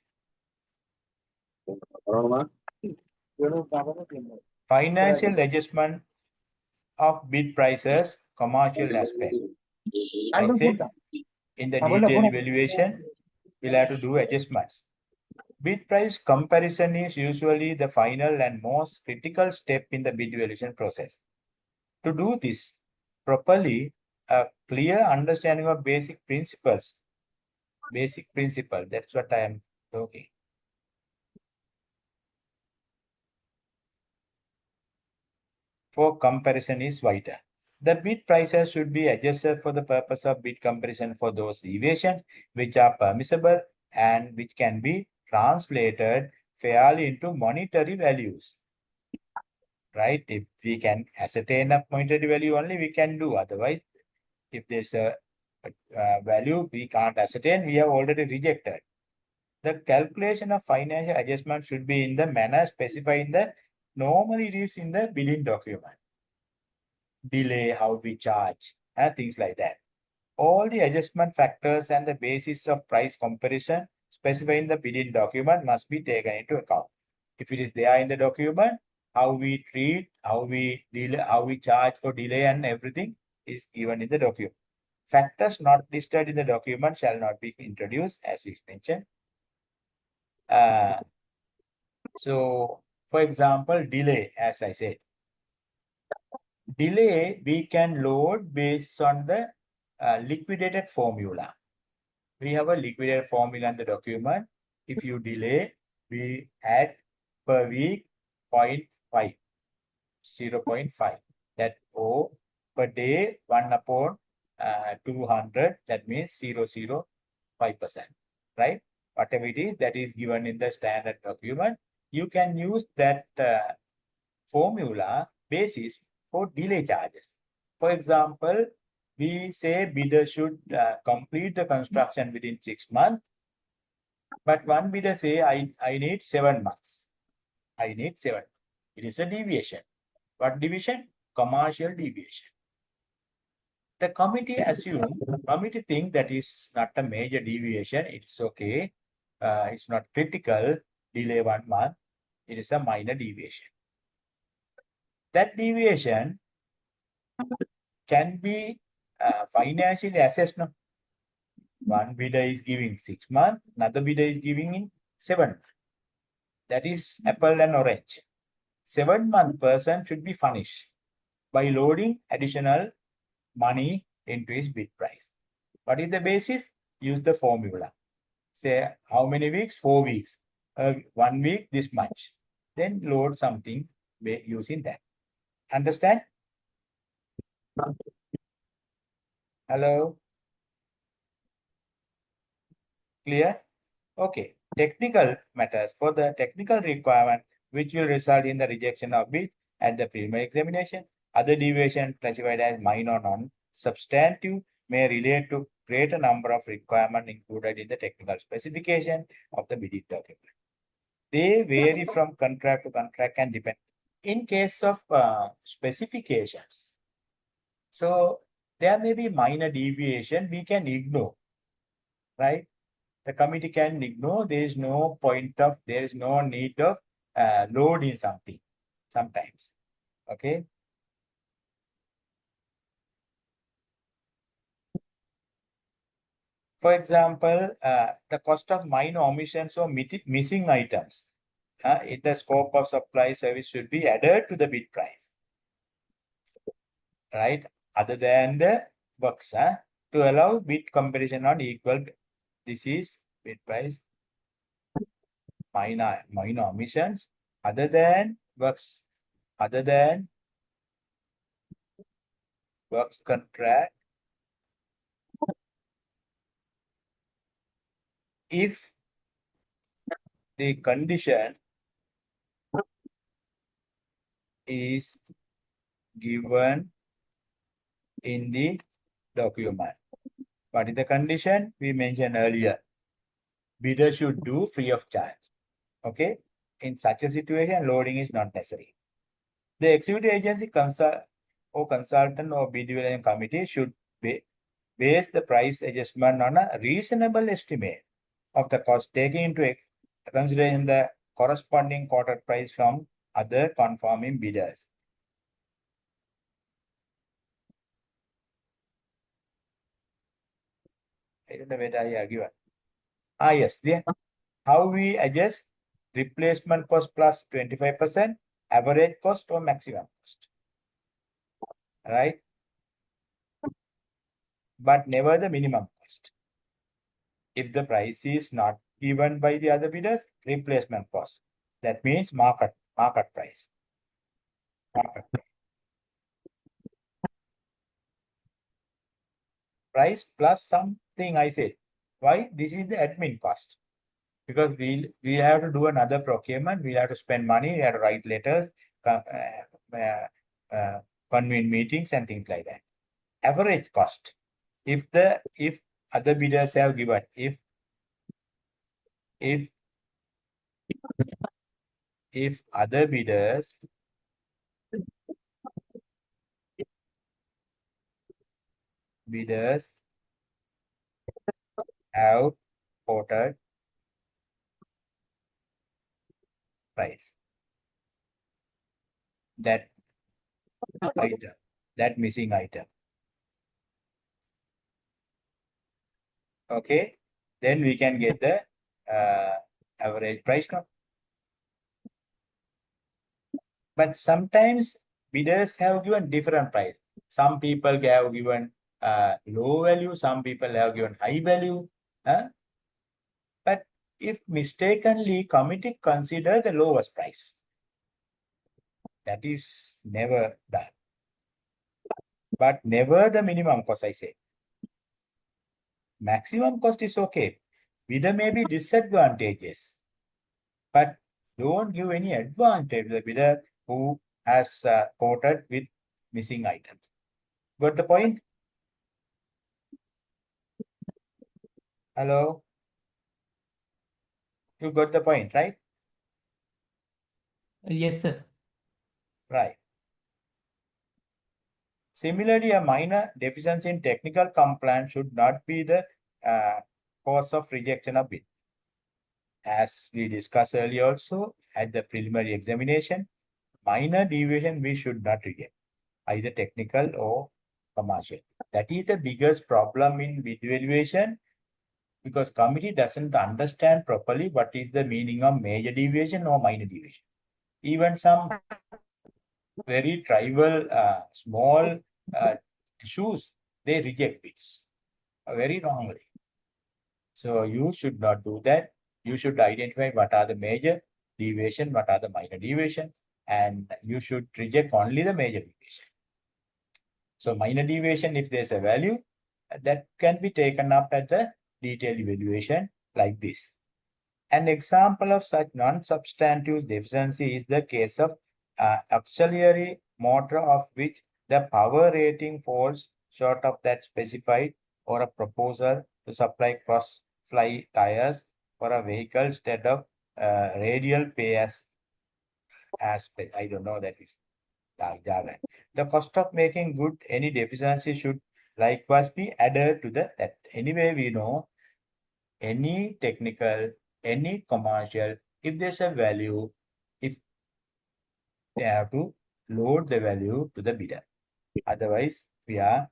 Financial adjustment of bid prices, commercial aspect. I said in the detailed evaluation, we'll have to do adjustments. Bid price comparison is usually the final and most critical step in the bid evaluation process. To do this properly, a clear understanding of basic principle, that's what I am talking. For comparison is vital. The bid prices should be adjusted for the purpose of bid comparison for those deviations which are permissible and which can be translated fairly into monetary values. Right? If we can ascertain a monetary value only, we can do. Otherwise, if there's a value we can't ascertain, we have already rejected. The calculation of financial adjustment should be in the manner specified in the normally it is in the bidding document. Delay, how we charge, and things like that. All the adjustment factors and the basis of price comparison specified in the bidding document must be taken into account. If it is there in the document, how we treat, how we delay, how we charge for delay and everything is given in the document. Factors not listed in the document shall not be introduced, as we mentioned. So, for example, delay, as I said, delay we can load based on the liquidated formula. We have a liquidated formula in the document. If you delay, we add per week 0.5, 0.5. That O per day 1 upon 200, that means 0.05%, right? Whatever it is, that is given in the standard document. You can use that formula basis for delay charges. For example, we say bidder should complete the construction within 6 months, but one bidder say I need 7 months. I need 7. It is a deviation. What deviation? Commercial deviation. The committee think that is not a major deviation. It's okay. It's not critical. Delay 1 month. It is a minor deviation. That deviation can be financially assessed. No? One bidder is giving 6 months, another bidder is giving in 7 months. That is apple and orange. 7-month person should be punished by loading additional money into his bid price. What is the basis? Use the formula. Say how many weeks? 4 weeks. 1 week, this much. Then load something using that. Understand? Hello? Clear? Okay. Technical matters. For the technical requirement, which will result in the rejection of bid at the preliminary examination, other deviation classified as minor or non-substantive may relate to greater number of requirements included in the technical specification of the bidding document. They vary from contract to contract and depend. In case of specifications, so there may be minor deviation we can ignore, right? The committee can ignore. There is no need of loading something sometimes. Okay. For example, the cost of minor omissions or missing items in the scope of supply service should be added to the bid price, right? Other than the works, to allow bid comparison on equal. This is bid price. Minor omissions other than works contract if the condition is given in the document. What is the condition? We mentioned earlier. Bidder should do free of charge. Okay. In such a situation, loading is not necessary. The executive agency consultant or bid evaluation committee should base the price adjustment on a reasonable estimate of the cost, taking into consideration the corresponding quoted price from other conforming bidders. I don't know whether I agree. Yes, there. How we adjust replacement cost plus 25%, average cost or maximum cost. Right? But never the minimum cost. If the price is not given by the other bidders, replacement cost. That means market price. Market price. Price plus something I said. Why? This is the admin cost. Because we have to do another procurement, we have to spend money, we have to write letters, convene meetings and things like that. Average cost. If other bidders have given, if other bidders have quoted price, that item, that missing item. Okay, then we can get the average price now. But sometimes bidders have given different price. Some people have given low value, some people have given high value. But if mistakenly committee consider the lowest price, that is never done. But never the minimum cost, I say. Maximum cost is okay. Bidder may be disadvantages, but don't give any advantage to the bidder who has quoted with missing items. Got the point? Hello? You got the point, right? Yes, sir. Right. Similarly, a minor deficiency in technical compliance should not be the cause of rejection of bid. As we discussed earlier also, at the preliminary examination, minor deviation we should not reject, either technical or commercial. That is the biggest problem in bid evaluation, because committee doesn't understand properly what is the meaning of major deviation or minor deviation. Even some very trivial, small issues, they reject bids very wrongly. So you should not do that. You should identify what are the major deviation, what are the minor deviation, and you should reject only the major deviation. So minor deviation, if there's a value, that can be taken up at the detailed evaluation like this. An example of such non-substantive deficiency is the case of auxiliary motor of which the power rating falls short of that specified, or a proposal to supply cross-fly tires for a vehicle instead of radial pay as I don't know, that is jargon. The cost of making good any deficiency should likewise be added to that. Anyway, we know any technical, any commercial, if there's a value, if they have to load the value to the bidder. Otherwise, we are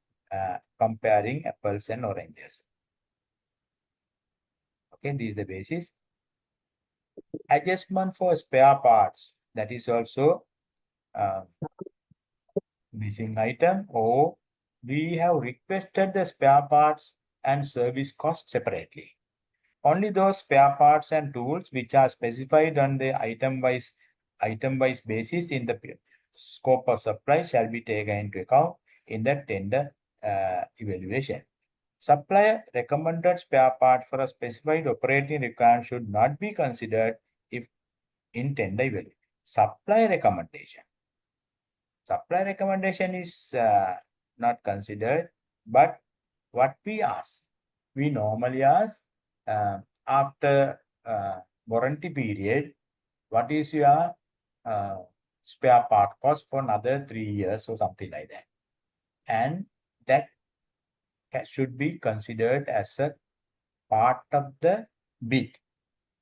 comparing apples and oranges. Okay, this is the basis. Adjustment for spare parts, that is also missing item, or we have requested the spare parts and service cost separately. Only those spare parts and tools which are specified on the item-wise basis in the scope of supply shall be taken into account in the tender evaluation. Supplier recommended spare part for a specified operating requirement should not be considered if in tender evaluation. Supply recommendation is not considered, but what we ask, we normally ask after warranty period, what is your spare part cost for another 3 years or something like that. And that should be considered as a part of the bid.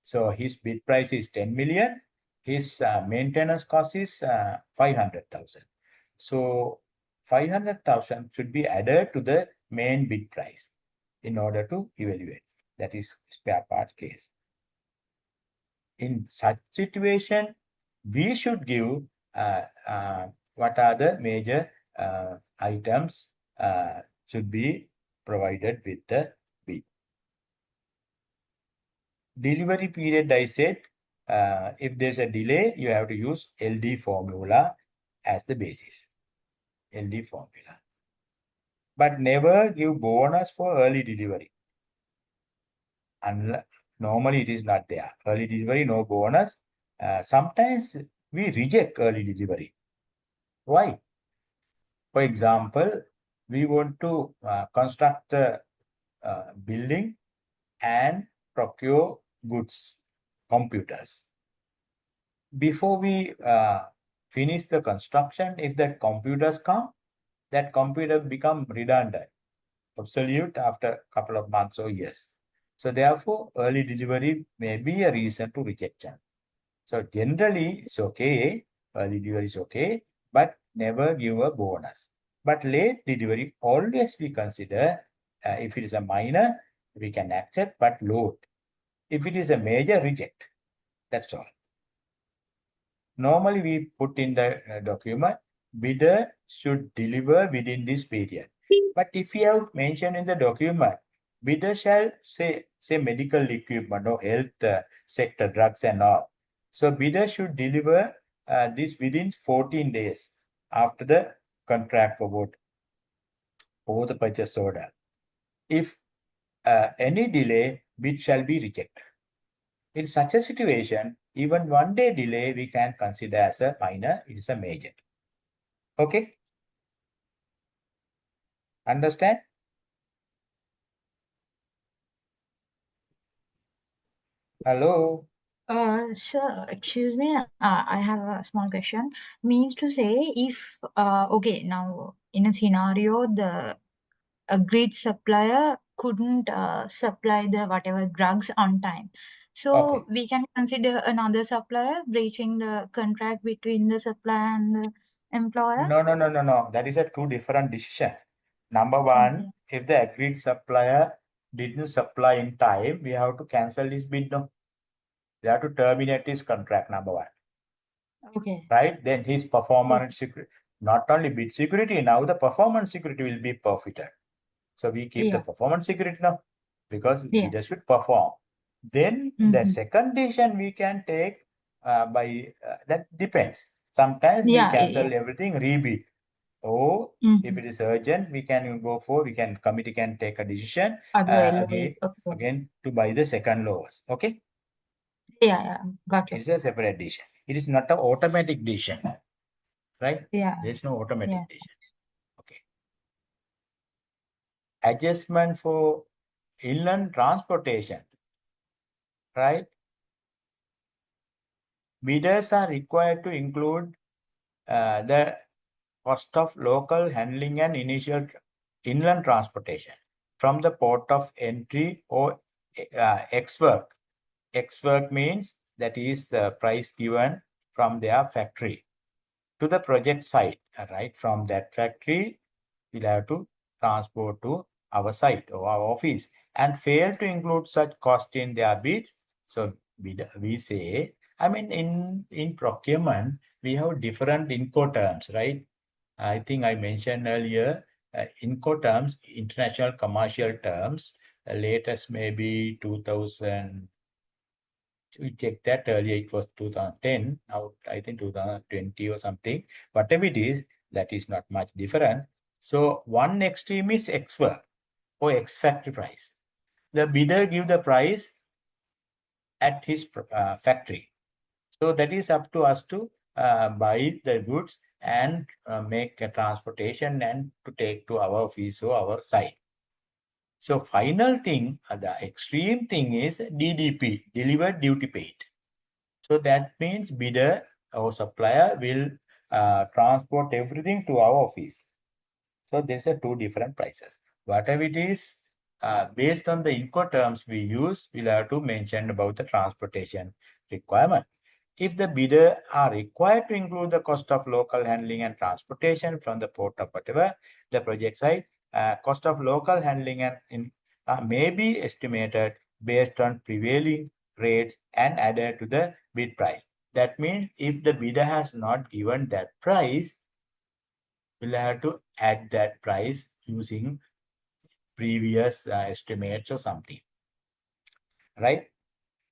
So his bid price is 10 million. His maintenance cost is 500,000. So 500,000 should be added to the main bid price in order to evaluate. That is spare part case. In such situation, we should give what are the major items should be provided with the bid. Delivery period, I said, if there's a delay, you have to use LD formula as the basis. LD formula. But never give bonus for early delivery. Normally it is not there. Early delivery, no bonus. Sometimes we reject early delivery. Why? For example, we want to construct a building and procure goods, computers. Before we finish the construction, if that computers come, that computer become redundant, obsolete after a couple of months or years. So therefore, early delivery may be a reason to rejection. So generally, it's okay, early delivery is okay, but never give a bonus. But late delivery, always we consider, if it is a minor, we can accept, but load. If it is a major, reject. That's all. Normally, we put in the document, bidder should deliver within this period. But if you have mentioned in the document, bidder shall say medical equipment or health sector, drugs and all. So bidder should deliver this within 14 days after the contract award or the purchase order. If any delay, bid shall be rejected. In such a situation, even 1 day delay we can consider as a minor, it is a major. Okay? Understand? Hello? Sir, excuse me, I have a small question. Means to say, if, okay, now in a scenario, the agreed supplier couldn't supply the whatever drugs on time. So Okay. we can consider another supplier breaching the contract between the supplier and the employer? No. That is a two different decisions. Number one, if the agreed supplier didn't supply in time, we have to cancel this bid. No, we have to terminate his contract. Number one. Okay. Right? Then his performance security, not only bid security, now the performance security will be forfeited. So we keep the performance security now because bidder should perform. Then the second decision we can take by that depends. Sometimes we cancel everything, rebid. Or if it is urgent, we can go for, committee can take a decision again to buy the second lowest. Okay? Got it. It's a separate decision. It is not an automatic decision. Right? There's no automatic decision. Okay. Adjustment for inland transportation. Right? Bidders are required to include the cost of local handling and initial inland transportation from the port of entry or ex-work. Ex-work means that is the price given from their factory to the project site. Right? From that factory, we'll have to transport to our site or our office and fail to include such cost in their bids. So we say, I mean, in procurement, we have different Incoterms, right? I think I mentioned earlier, Incoterms, international commercial terms, latest maybe 2000, we checked that earlier, it was 2010, now I think 2020 or something. Whatever it is, that is not much different. So one extreme is X work or X factory price. The bidder give the price at his factory. So that is up to us to buy the goods and make a transportation and to take to our office or our site. So final thing, the extreme thing is DDP, delivered duty paid. So that means bidder our supplier will transport everything to our office. So these are two different prices. Whatever it is, based on the Incoterms we use, we'll have to mention about the transportation requirement. If the bidder are required to include the cost of local handling and transportation from the port of whatever the project site, cost of local handling and may be estimated based on prevailing rates and added to the bid price. That means if the bidder has not given that price, we'll have to add that price using previous estimates or something, right?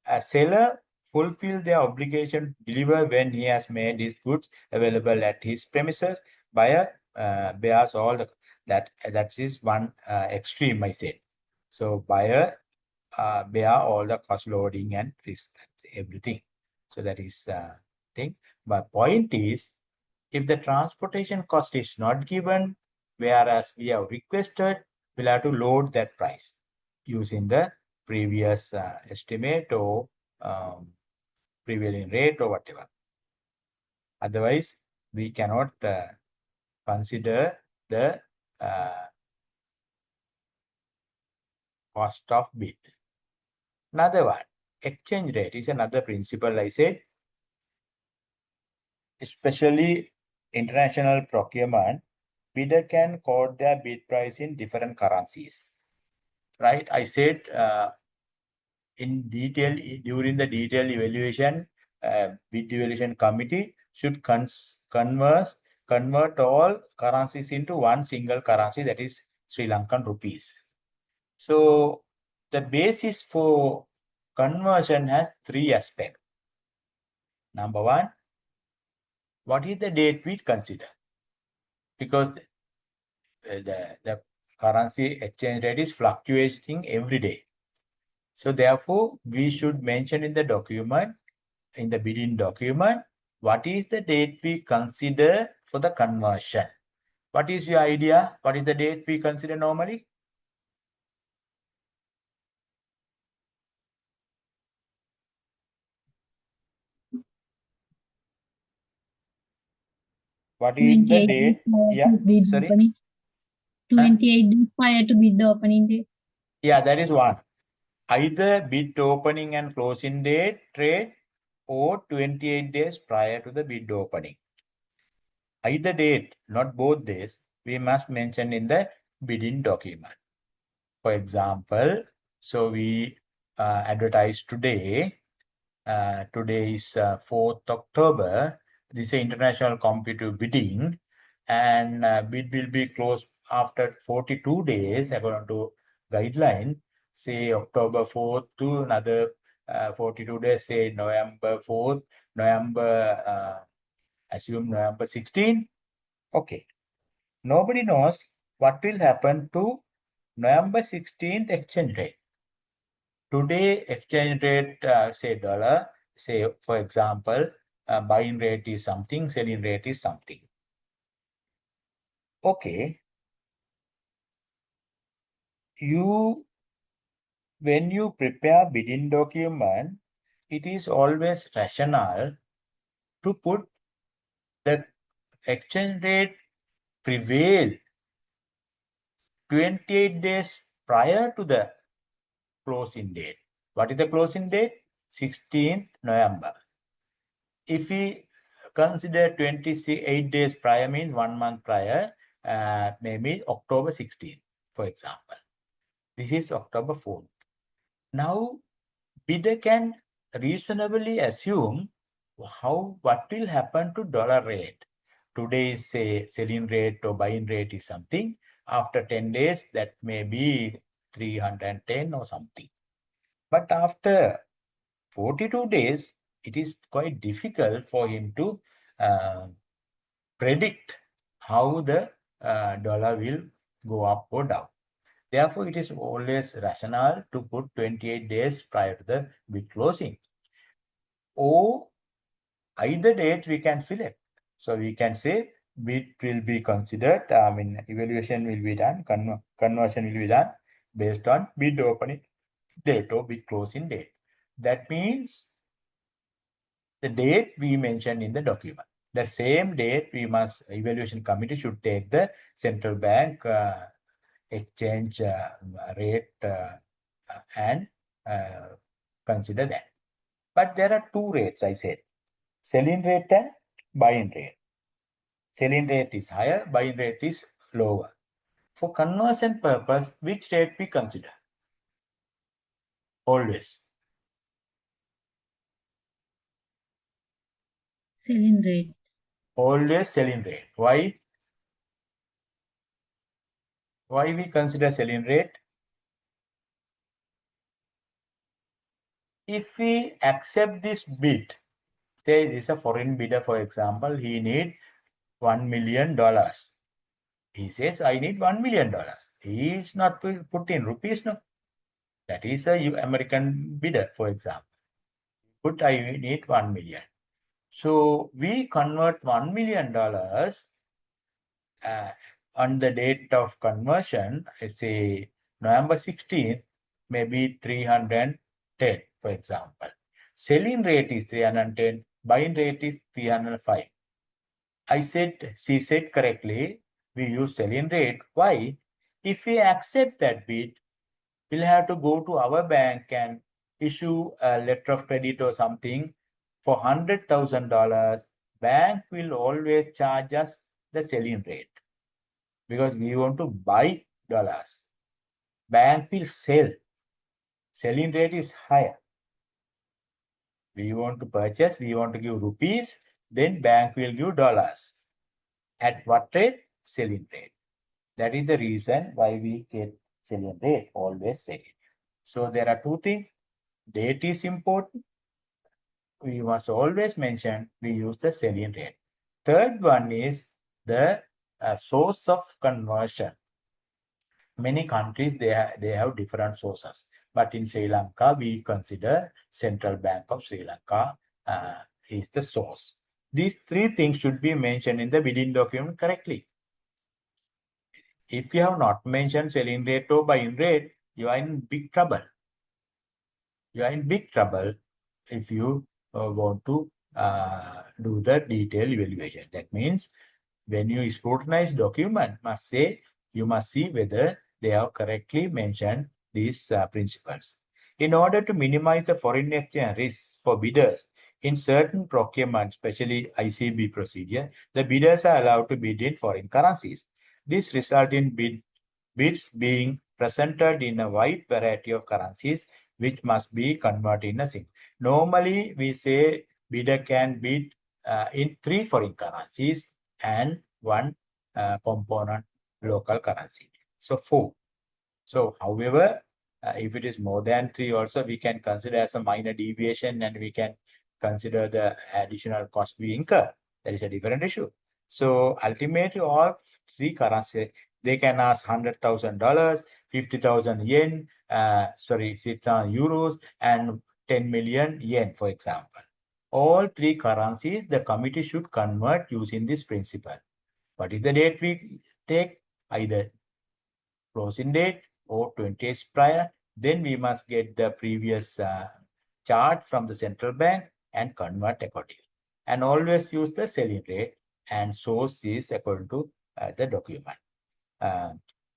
A seller fulfill their obligation to deliver when he has made his goods available at his premises. Buyer bears all the that is one extreme, I said. So buyer bear all the cost loading and risk, everything. So that is thing. But point is, if the transportation cost is not given, whereas we have requested, we'll have to load that price using the previous estimate or prevailing rate or whatever. Otherwise, we cannot consider the cost of bid. Another one, exchange rate is another principle I said. Especially international procurement, bidder can quote their bid price in different currencies. Right? I said in detail during the detailed evaluation, bid evaluation committee should convert all currencies into one single currency, that is Sri Lankan rupees. So the basis for conversion has three aspects. Number one, what is the date we consider? Because the currency exchange rate is fluctuating every day. So therefore, we should mention in the document, in the bidding document, what is the date we consider for the conversion? What is your idea? What is the date we consider normally? What is the 28 date? days prior Yeah, to bid sorry. opening. 28 days prior to bid the opening day. Yeah, that is one. Either bid opening and closing date trade or 28 days prior to the bid opening. Either date, not both days, we must mention in the bidding document. For example, so we advertise today. Today is 4th October. This is international competitive bidding, and bid will be closed after 42 days according to guideline. Say October 4th to another 42 days. Say November 4th, assume November 16th. Okay. Nobody knows what will happen to November 16th exchange rate. Today exchange rate, say dollar, say for example, buying rate is something, selling rate is something. Okay. When you prepare bidding document, it is always rational to put the exchange rate prevail 28 days prior to the closing date. What is the closing date? 16th November. If we consider 28 days prior means 1 month prior, maybe October 16th, for example. This is October 4th. Now, bidder can reasonably assume what will happen to dollar rate. Today is say selling rate or buying rate is something. After 10 days, that may be 310 or something. But after 42 days, it is quite difficult for him to predict how the dollar will go up or down. Therefore, it is always rational to put 28 days prior to the bid closing. Or either date we can select. So we can say bid will be considered, evaluation will be done, conversion will be done based on bid opening date or bid closing date. That means the date we mentioned in the document. The same date evaluation committee should take the central bank exchange rate and consider that. But there are two rates, I said, selling rate and buying rate. Selling rate is higher, buying rate is lower. For conversion purpose, which rate we consider? Always. Selling rate. Always selling rate. Why? Why we consider selling rate? If we accept this bid, say this is a foreign bidder, for example, he need $1 million. He says, I need $1 million. He is not put in rupees, no. That is a American bidder, for example. Put, I need 1 million. So we convert $1 million on the date of conversion, let's say November 16th, maybe 310, for example. Selling rate is 310, buying rate is 305. She said correctly, we use selling rate. Why? If we accept that bid, we'll have to go to our bank and issue a letter of credit or something for $100,000. Bank will always charge us the selling rate because we want to buy dollars. Bank will sell. Selling rate is higher. We want to purchase, we want to give rupees, then bank will give dollars. At what rate? Selling rate. That is the reason why we get selling rate, always ready. So there are two things. Date is important. We must always mention we use the selling rate. Third one is the source of conversion. Many countries, they have different sources. But in Sri Lanka, we consider Central Bank of Sri Lanka is the source. These three things should be mentioned in the bidding document correctly. If you have not mentioned selling rate or buying rate, you are in big trouble. You are in big trouble if you want to do the detailed evaluation. That means when you scrutinize document, you must see whether they have correctly mentioned these principles. In order to minimize the foreign exchange risk for bidders, in certain procurement, especially ICB procedure, the bidders are allowed to bid in foreign currencies. This results in bids being presented in a wide variety of currencies, which must be converted in a single. Normally, we say bidder can bid in 3 foreign currencies and 1 component local currency. So 4. So, however, if it is more than 3 also, we can consider as a minor deviation and we can consider the additional cost we incur. That is a different issue. So, ultimately, all 3 currencies, they can ask $100,000, 50,000 yen, euros, and 10 million yen, for example. All 3 currencies, the committee should convert using this principle. What is the date we take? Either closing date or 20 days prior. Then we must get the previous chart from the central bank and convert accordingly. And always use the selling rate and source is according to the document.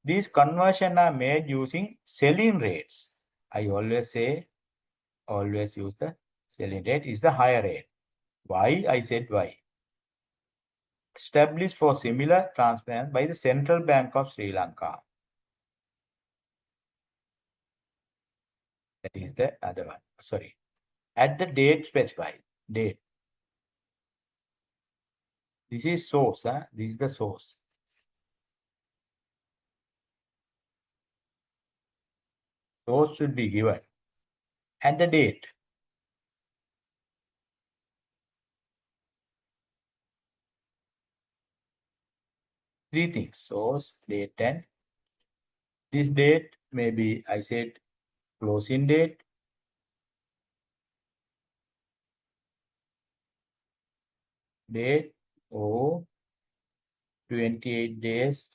These conversions are made using selling rates. I always say, always use the selling rate is the higher rate. Why? I said why. Established for similar transfer by the Central Bank of Sri Lanka. That is the other one. Sorry. At the date specified. Date. This is source. This is the source. Source should be given. And the date. Three things. Source, date, and this date may be, I said, closing date. Date or 28 days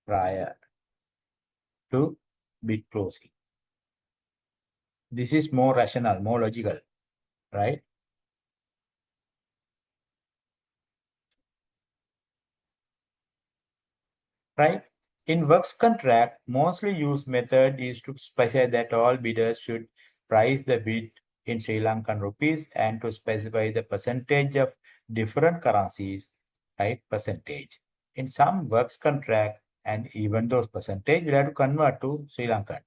prior to bid closing. This is more rational, more logical. right? Right? In works contract, mostly used method is to specify that all bidders should price the bid in Sri Lankan rupees and to specify the percentage of different currencies, right? Percentage. In some works contract, and even those percentage will have to convert to Sri Lankan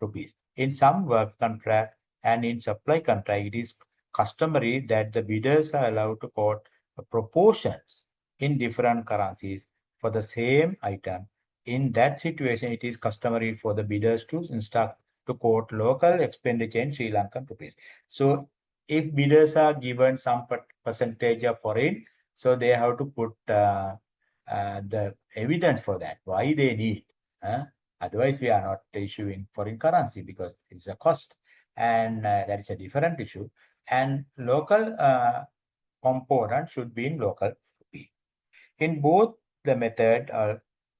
rupees. In some work contract and in supply contract, it is customary that the bidders are allowed to quote proportions in different currencies for the same item. In that situation, it is customary for the bidders to instruct to quote local expenditure in Sri Lankan rupees. So if bidders are given some percentage of foreign, so they have to put the evidence for that, why they need. Otherwise, we are not issuing foreign currency because it's a cost. And that is a different issue. And local component should be in local rupee. In both the method,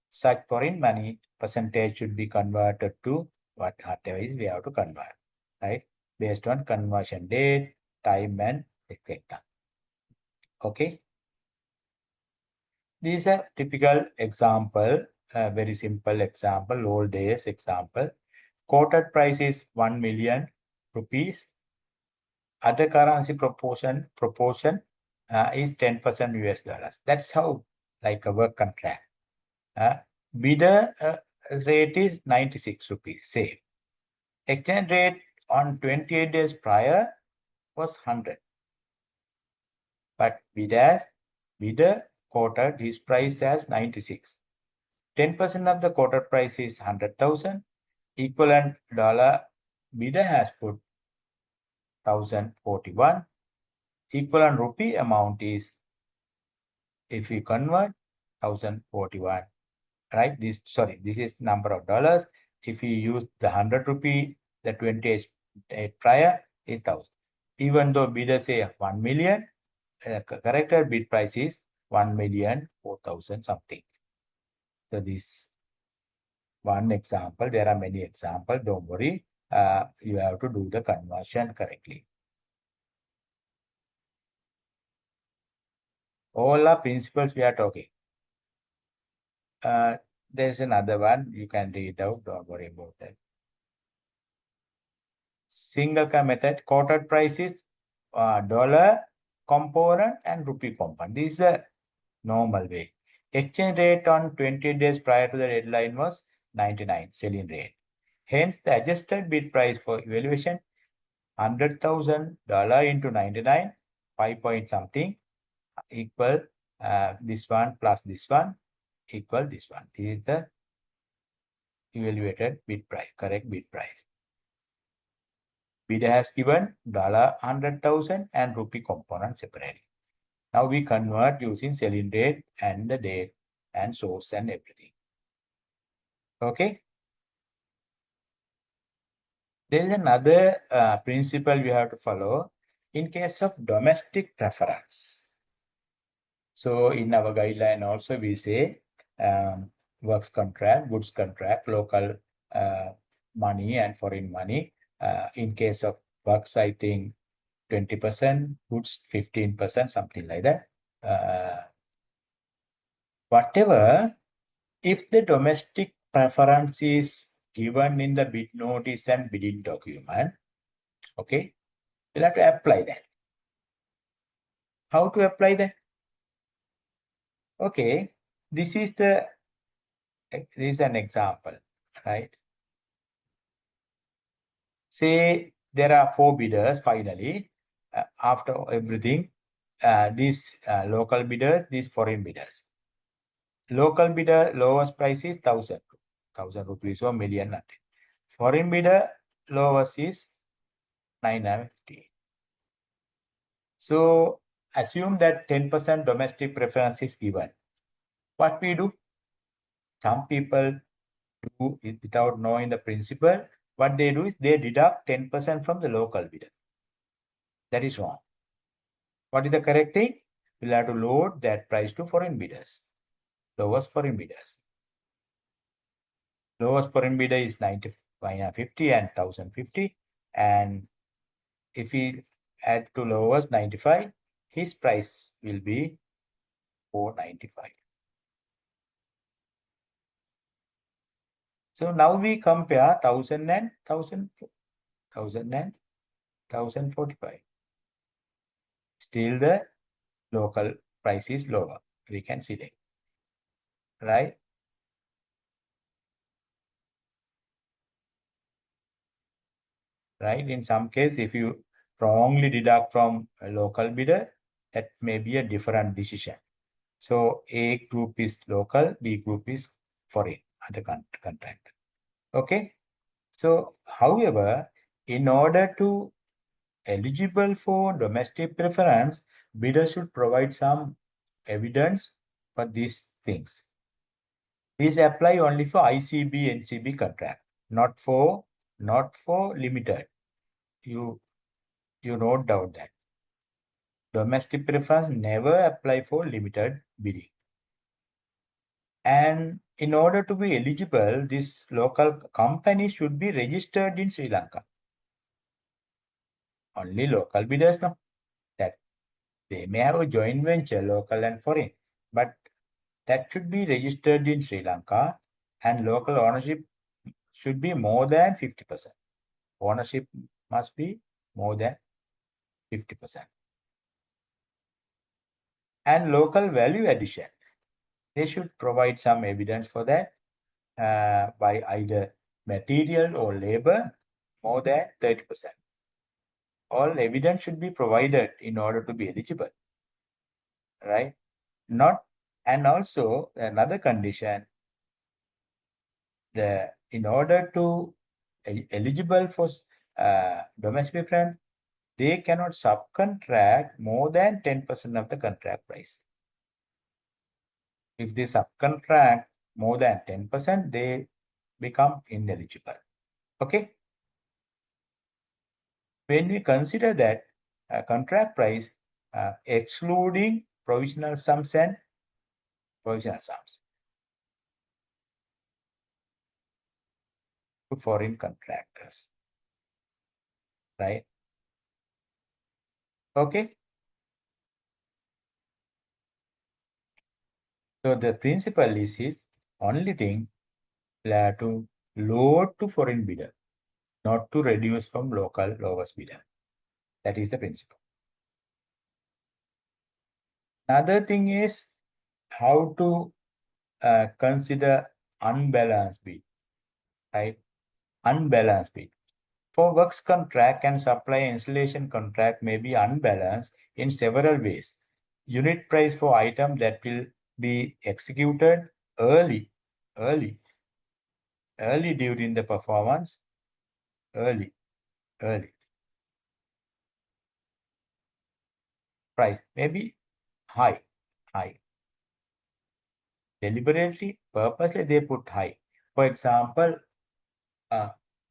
such foreign money percentage should be converted to whatever is we have to convert, right? Based on conversion date, time, and etc. Okay. This is a typical example, very simple example, old days example. Quoted price is 1 million rupees. Other currency proportion is 10% US dollars. That's how, like a work contract. Bidder rate is 96 rupees, same. Exchange rate on 28 days prior was 100. But bidder quoted his price as 96. 10% of the quoted price is 100,000. Equivalent dollar bidder has put 1041. Equivalent rupee amount is, if you convert, 1041. Right? This is number of dollars. If you use the 100 rupee, the 28 prior is 1,000. Even though bidder say 1 million, corrected bid price is 1,004,000 something. So this one example. There are many examples. Don't worry. You have to do the conversion correctly. All are principles we are talking. There's another one you can read out. Don't worry about that. Single method, quoted price is dollar component and rupee component. This is a normal way. Exchange rate on 20 days prior to the deadline was 99 selling rate. Hence, the adjusted bid price for evaluation $100,000 into 99, 5 point something equal this one plus this one equal this one. This is the evaluated bid price, correct bid price. Bidder has given $100,000 and rupee component separately. Now we convert using selling rate and the date and source and everything. Okay. There is another principle we have to follow in case of domestic preference. So in our guideline also we say works contract, goods contract, local money and foreign money. In case of works, I think 20%, goods 15%, something like that. Whatever, if the domestic preference is given in the bid notice and bidding document, okay, we'll have to apply that. How to apply that? Okay, this is an example, right? Say there are 4 bidders finally, after everything, these local bidders, these foreign bidders. Local bidder lowest price is 1,000 rupees or million. Foreign bidder lowest is 950. So assume that 10% domestic preference is given. What we do? Some people do it without knowing the principle. What they do is they deduct 10% from the local bidder. That is wrong. What is the correct thing? We'll have to load that price to foreign bidders. Lowest foreign bidders. Lowest foreign bidder is 950 and 1,050. And if we add to lowest 95, his price will be 495. So now we compare 1000 and 1045. Still the local price is lower. We can select, right? Right. In some case, if you wrongly deduct from a local bidder, that may be a different decision. So A group is local, B group is foreign, other contract. Okay. So, however, in order to eligible for domestic preference, bidder should provide some evidence for these things. These apply only for ICB, NCB contract, not for limited. You note down that domestic preference never apply for limited bidding. And in order to be eligible, this local company should be registered in Sri Lanka. Only local bidders, no? That they may have a joint venture, local and foreign, but that should be registered in Sri Lanka, and local ownership should be more than 50%. Ownership must be more than 50%. And local value addition, they should provide some evidence for that by either material or labor more than 30%. All evidence should be provided in order to be eligible, right? And also another condition, in order to eligible for domestic preference, they cannot subcontract more than 10% of the contract price. If they subcontract more than 10%, they become ineligible. Okay. When we consider that contract price excluding provisional sums and provisional sums to foreign contractors, right? Okay. So the principle is only thing to load to foreign bidder, not to reduce from local lowest bidder. That is the principle. Another thing is how to consider unbalanced bid, right? Unbalanced bid. For works contract and supply installation contract may be unbalanced in several ways. Unit price for item that will be executed early during the performance, early. Price may be high. Deliberately, purposely they put high. For example,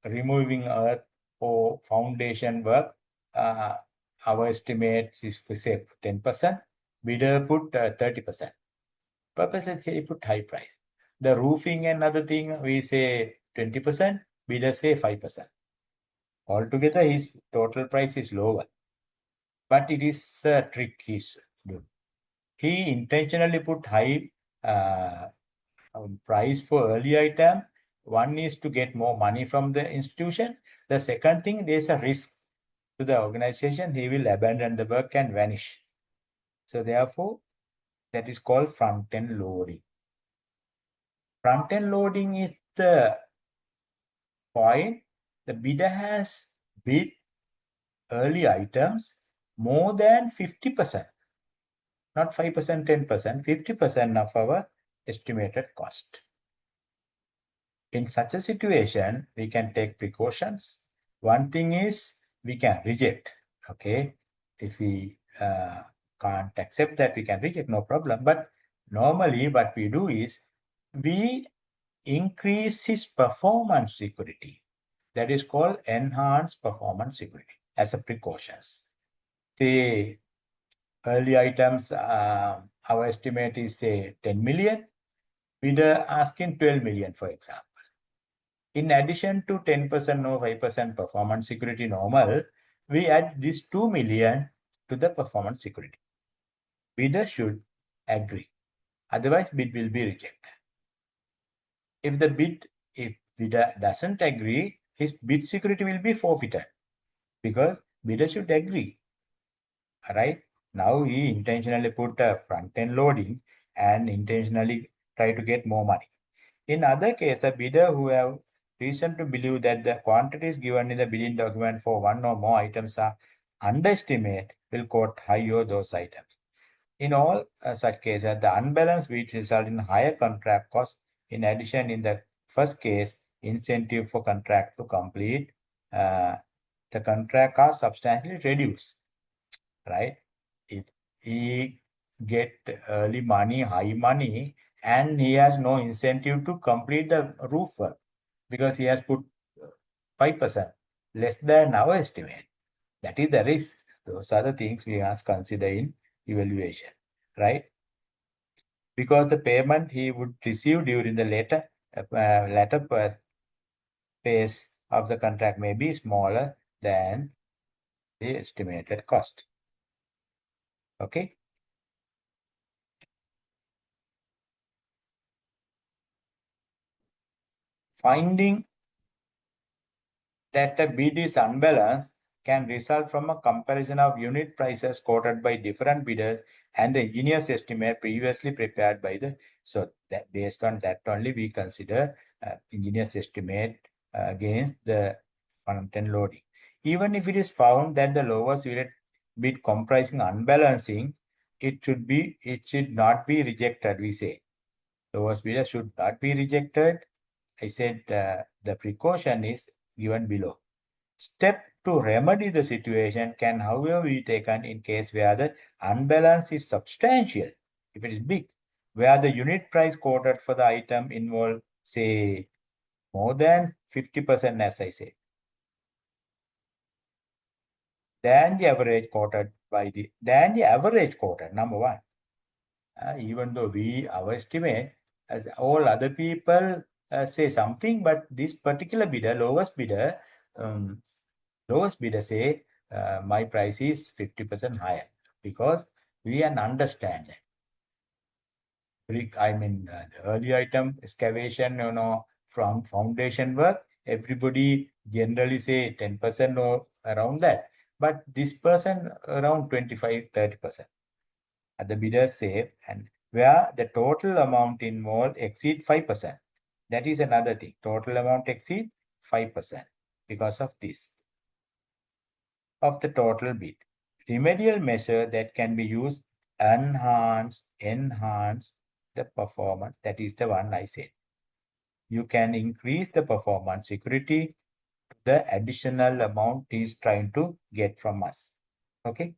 removing earth or foundation work, our estimate is for say 10%, bidder put 30%. Purposely they put high price. The roofing and other thing, we say 20%, bidder say 5%. Altogether, his total price is lower. But it is a trick he's doing. He intentionally put high price for early item. One is to get more money from the institution. The second thing, there's a risk to the organization. He will abandon the work and vanish. So therefore, that is called front-end loading. Front-end loading is the point the bidder has bid early items more than 50%, not 5%, 10%, 50% of our estimated cost. In such a situation, we can take precautions. One thing is we can reject, okay? If we can't accept that, we can reject, no problem. But normally what we do is we increase his performance security. That is called enhanced performance security as a precautions. Say early items, our estimate is say 10 million. Bidder asking 12 million, for example. In addition to 10% or 5% performance security normal, we add this 2 million to the performance security. Bidder should agree. Otherwise, bid will be rejected. If bidder doesn't agree, his bid security will be forfeited because bidder should agree. All right. Now he intentionally put a front-end loading and intentionally try to get more money. In other case, a bidder who have reason to believe that the quantities given in the bidding document for one or more items are underestimate will quote higher those items. In all such cases, the unbalanced bids result in higher contract costs. In addition, in the first case, incentive for contract to complete, the contract are substantially reduced, right? If he get early money, high money, and he has no incentive to complete the roof work because he has put 5% less than our estimate. That is the risk. Those are the things we must consider in evaluation, right? Because the payment he would receive during the later phase of the contract may be smaller than the estimated cost. Okay. Finding that a bid is unbalanced can result from a comparison of unit prices quoted by different bidders and the engineer's estimate previously prepared by the, so that based on that only we consider engineer's estimate against the front-end loading. Even if it is found that the lowest unit bid comprising unbalancing, it should not be rejected, we say. Lowest bidder should not be rejected. I said the precaution is given below. Step to remedy the situation can, however, be taken in case where the unbalance is substantial, if it is big, where the unit price quoted for the item involved, say, more than 50%, as I say, than the average quoted number one. Even though our estimate, as all other people say something, but this particular bidder, lowest bidder say my price is 50% higher because we understand that. I mean, the early item excavation, from foundation work, everybody generally say 10% or around that. But this person around 25-30%. The bidders say, and where the total amount involved exceed 5%. That is another thing. Total amount exceed 5% because of this. Of the total bid. Remedial measure that can be used enhance the performance. That is the one I said. You can increase the performance security to the additional amount is trying to get from us. Okay.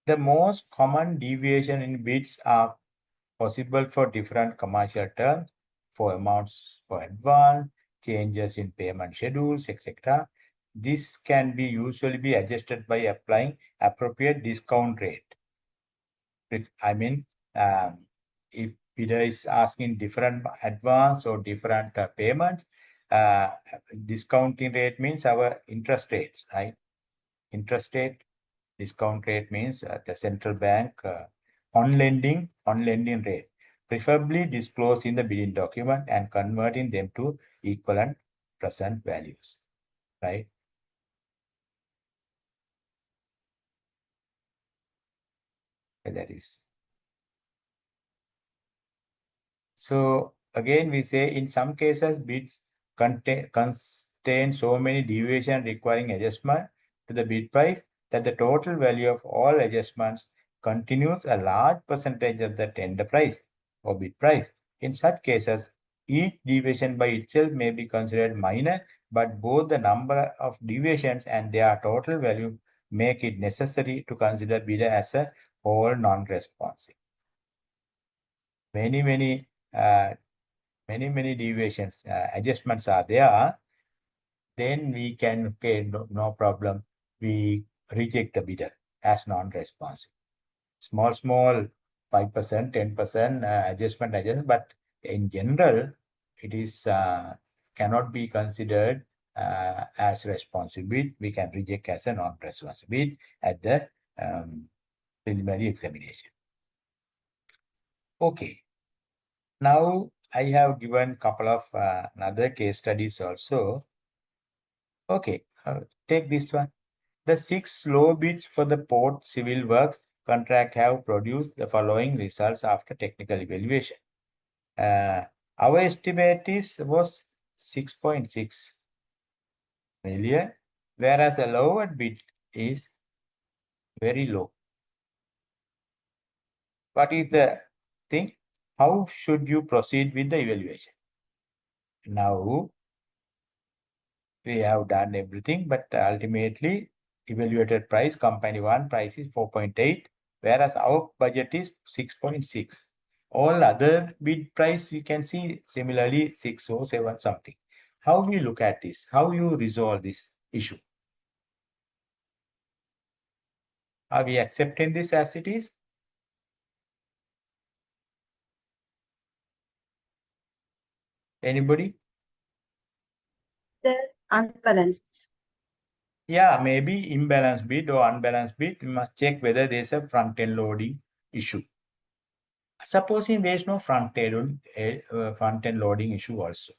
The most common deviation in bids are possible for different commercial terms, for amounts for advance, changes in payment schedules, etc. This can be usually be adjusted by applying appropriate discount rate. If bidder is asking different advance or different payments, discounting rate means our interest rates, right? Interest rate, discount rate means the central bank on lending rate, preferably disclosed in the bidding document and converting them to equivalent present values, right? That is. So again, we say in some cases bids contain so many deviations requiring adjustment to the bid price that the total value of all adjustments continues a large percentage of the tender price or bid price. In such cases, each deviation by itself may be considered minor, but both the number of deviations and their total value make it necessary to consider bidder as a whole non-responsive. Many deviations, adjustments are there, then we can, okay, no problem, we reject the bidder as non-responsive. Small 5%, 10% adjustment, but in general, it is cannot be considered as responsive bid. We can reject as a non-responsive bid at the preliminary examination. Okay. Now I have given couple of another case studies also. Okay, take this one. The 6 low bids for the port civil works contract have produced the following results after technical evaluation. Our estimate was 6.6 million, whereas the lower bid is very low. What is the thing? How should you proceed with the evaluation? Now, we have done everything, but ultimately evaluated price, company one price is 4.8, whereas our budget is 6.6. All other bid price you can see similarly 6 or 7 something. How we look at this? How you resolve this issue? Are we accepting this as it is? Anybody? The unbalanced. Yeah, maybe imbalanced bid or unbalanced bid. We must check whether there's a front-end loading issue. Supposing there is no front-end loading issue also,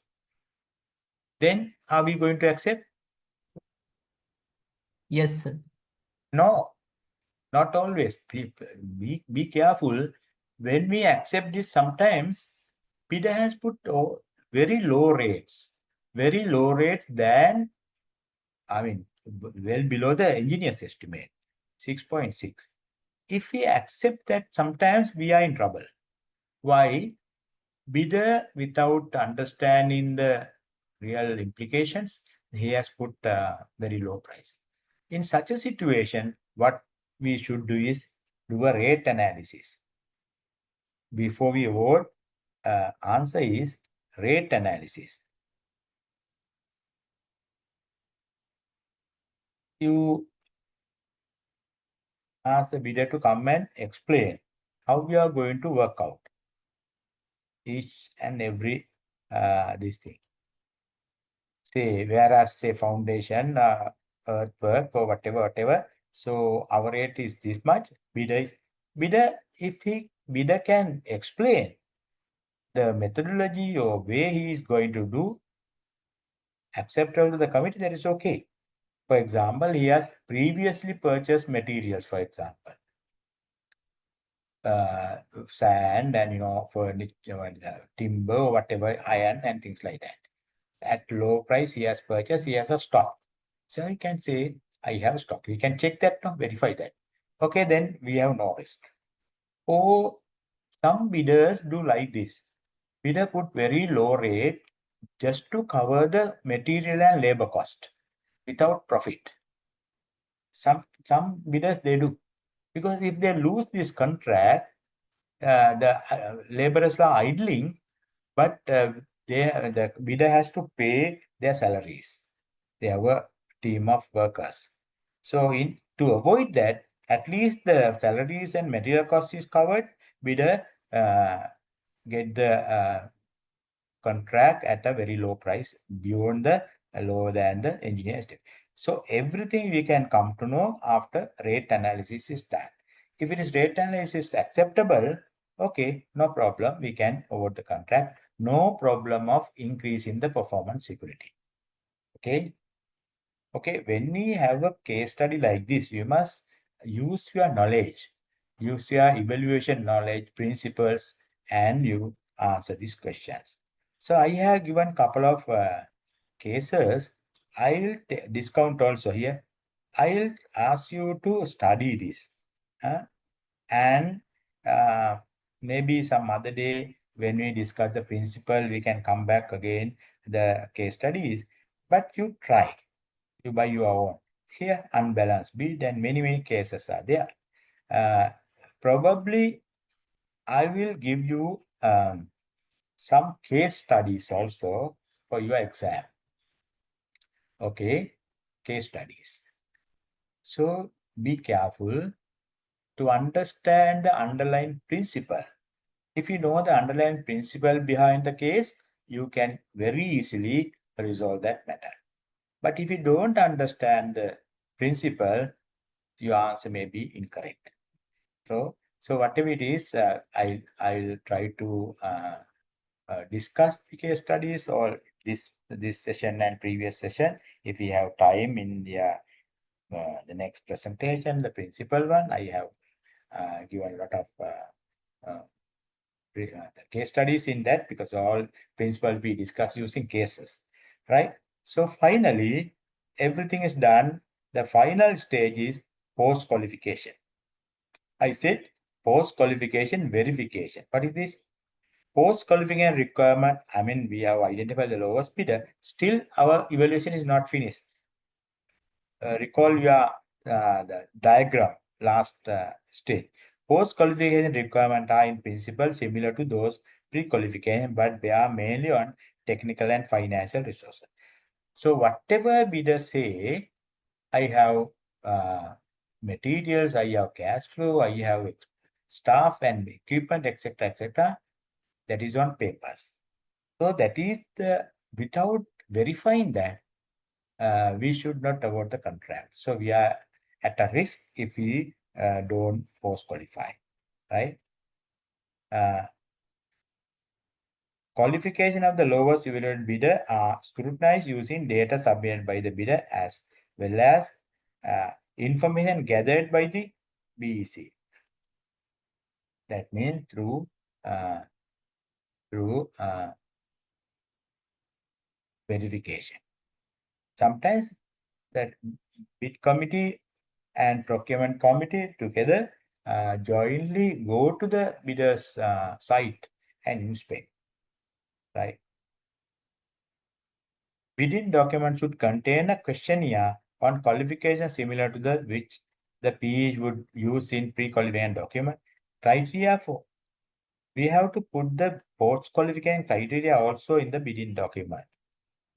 then are we going to accept? Yes, sir. No, not always. Be careful. When we accept this, sometimes bidder has put very low rates than, I mean, well below the engineer's estimate, 6.6. If we accept that, sometimes we are in trouble. Why? Bidder, without understanding the real implications, he has put a very low price. In such a situation, what we should do is do a rate analysis. Before we award, answer is rate analysis. You ask the bidder to come and explain how we are going to work out each and every this thing. Say, whereas say foundation, earthwork or whatever. So our rate is this much. Bidder, if bidder can explain the methodology or way he is going to do acceptable to the committee, that is okay. For example, he has previously purchased materials, for example, sand and furniture, timber or whatever, iron and things like that. At low price he has purchased, he has a stock. So he can say, I have stock. We can check that now, verify that. Okay, then we have no risk. Or some bidders do like this. Bidder put very low rate just to cover the material and labor cost without profit. Some bidders they do, because if they lose this contract, the laborers are idling, but the bidder has to pay their salaries. They have a team of workers. So to avoid that, at least the salaries and material cost is covered. Bidder get the contract at a very low price, beyond the lower than the engineer estimate. So everything we can come to know after rate analysis is done. If it is rate analysis acceptable, okay, no problem, we can award the contract. No problem of increase in the performance security. Okay. Okay, when we have a case study like this, you must use your knowledge, use your evaluation knowledge, principles, and you answer these questions. So I have given couple of cases. I will discount also here. I will ask you to study this. And maybe some other day when we discuss the principle, we can come back again the case studies. But you try. You buy your own. Here, unbalanced bid and many cases are there. Probably I will give you some case studies also for your exam. Okay, case studies. So be careful to understand the underlying principle. If you know the underlying principle behind the case, you can very easily resolve that matter. But if you don't understand the principle, your answer may be incorrect. So whatever it is, I'll try to discuss the case studies or this session and previous session if we have time in the next presentation, the principal one. I have given a lot of the case studies in that because all principles we discuss using cases, right? So finally, everything is done. The final stage is post-qualification. I said post-qualification verification. What is this? Post-qualification requirement, I mean, we have identified the lowest bidder. Still, our evaluation is not finished. Recall your the diagram last stage. Post-qualification requirements are in principle similar to those pre-qualification, but they are mainly on technical and financial resources. So whatever bidder say, I have materials, I have cash flow, I have staff and equipment, etc. That is on papers. So that is without verifying that, we should not award the contract. So we are at a risk if we don't post-qualify, right? Qualification of the lowest evaluated bidder are scrutinized using data submitted by the bidder as well as information gathered by the BEC. That means through verification. Sometimes that bid committee and procurement committee together jointly go to the bidder's site and inspect, right? Bidding document should contain a questionnaire on qualification similar to the which the PE would use in pre-qualifying document. Criteria for we have to put the post-qualifying criteria also in the bidding document.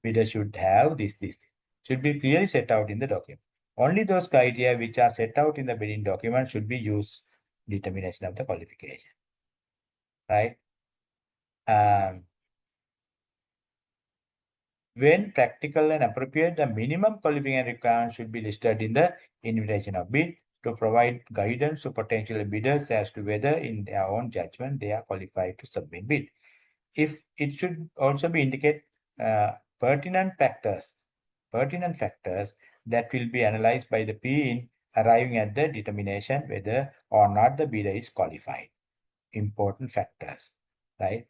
Bidder should have this should be clearly set out in the document. Only those criteria which are set out in the bidding document should be used determination of the qualification, right? When practical and appropriate, the minimum qualifying requirement should be listed in the invitation of bid to provide guidance to potential bidders as to whether in their own judgment they are qualified to submit bid. If it should also be indicate pertinent factors that will be analyzed by the PE in arriving at the determination whether or not the bidder is qualified. Important factors, right?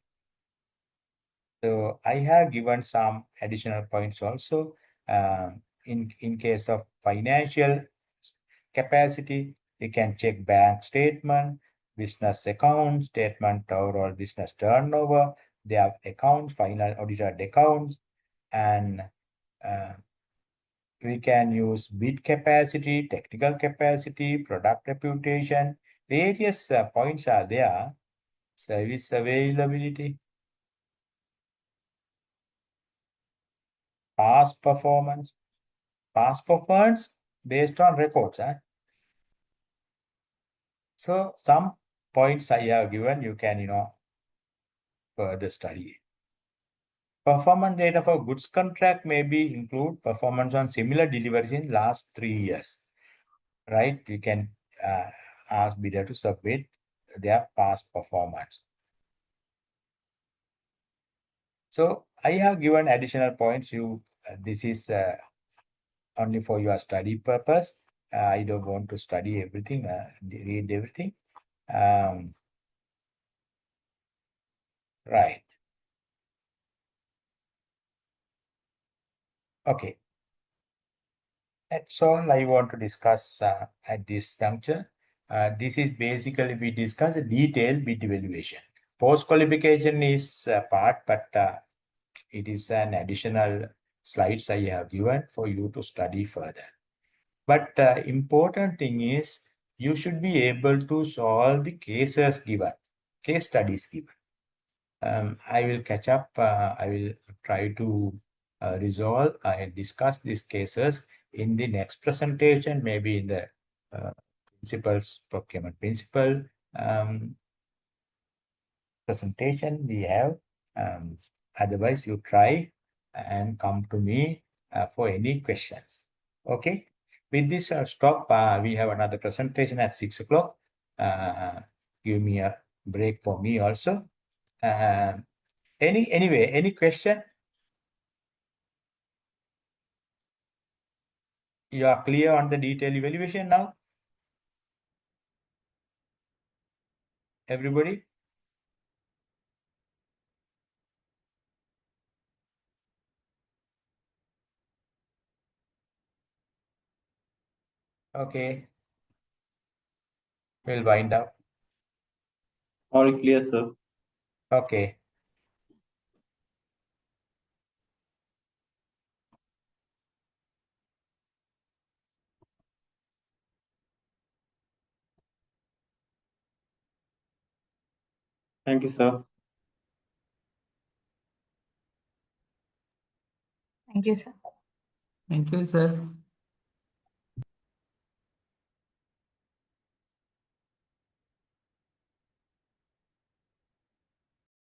So I have given some additional points also. In case of financial capacity, we can check bank statement, business account, statement overall business turnover, their accounts, final audited accounts, and we can use bid capacity, technical capacity, product reputation, various points are there, service availability, past performance based on records. So some points I have given, you can, further study. Performance data for goods contract may be include performance on similar deliveries in last 3 years, right? You can ask bidder to submit their past performance. So I have given additional points. This is only for your study purpose. I don't want to study everything, read everything. Right. Okay. That's all I want to discuss at this juncture. This is basically we discuss a detailed bid evaluation. Post-qualification is a part, but it is an additional slides I have given for you to study further. But important thing is you should be able to solve the cases given, case studies given. I will catch up. I will try to resolve and discuss these cases in the next presentation, maybe in the procurement principle presentation we have. Otherwise, you try and come to me for any questions. Okay. With this, I'll stop. We have another presentation at 6 o'clock. Give me a break for me also. Anyway, any question? You are clear on the detailed evaluation now? Everybody? Okay. We'll wind up. All clear, sir. Okay. Thank you, sir. Thank you, sir. Thank you, sir.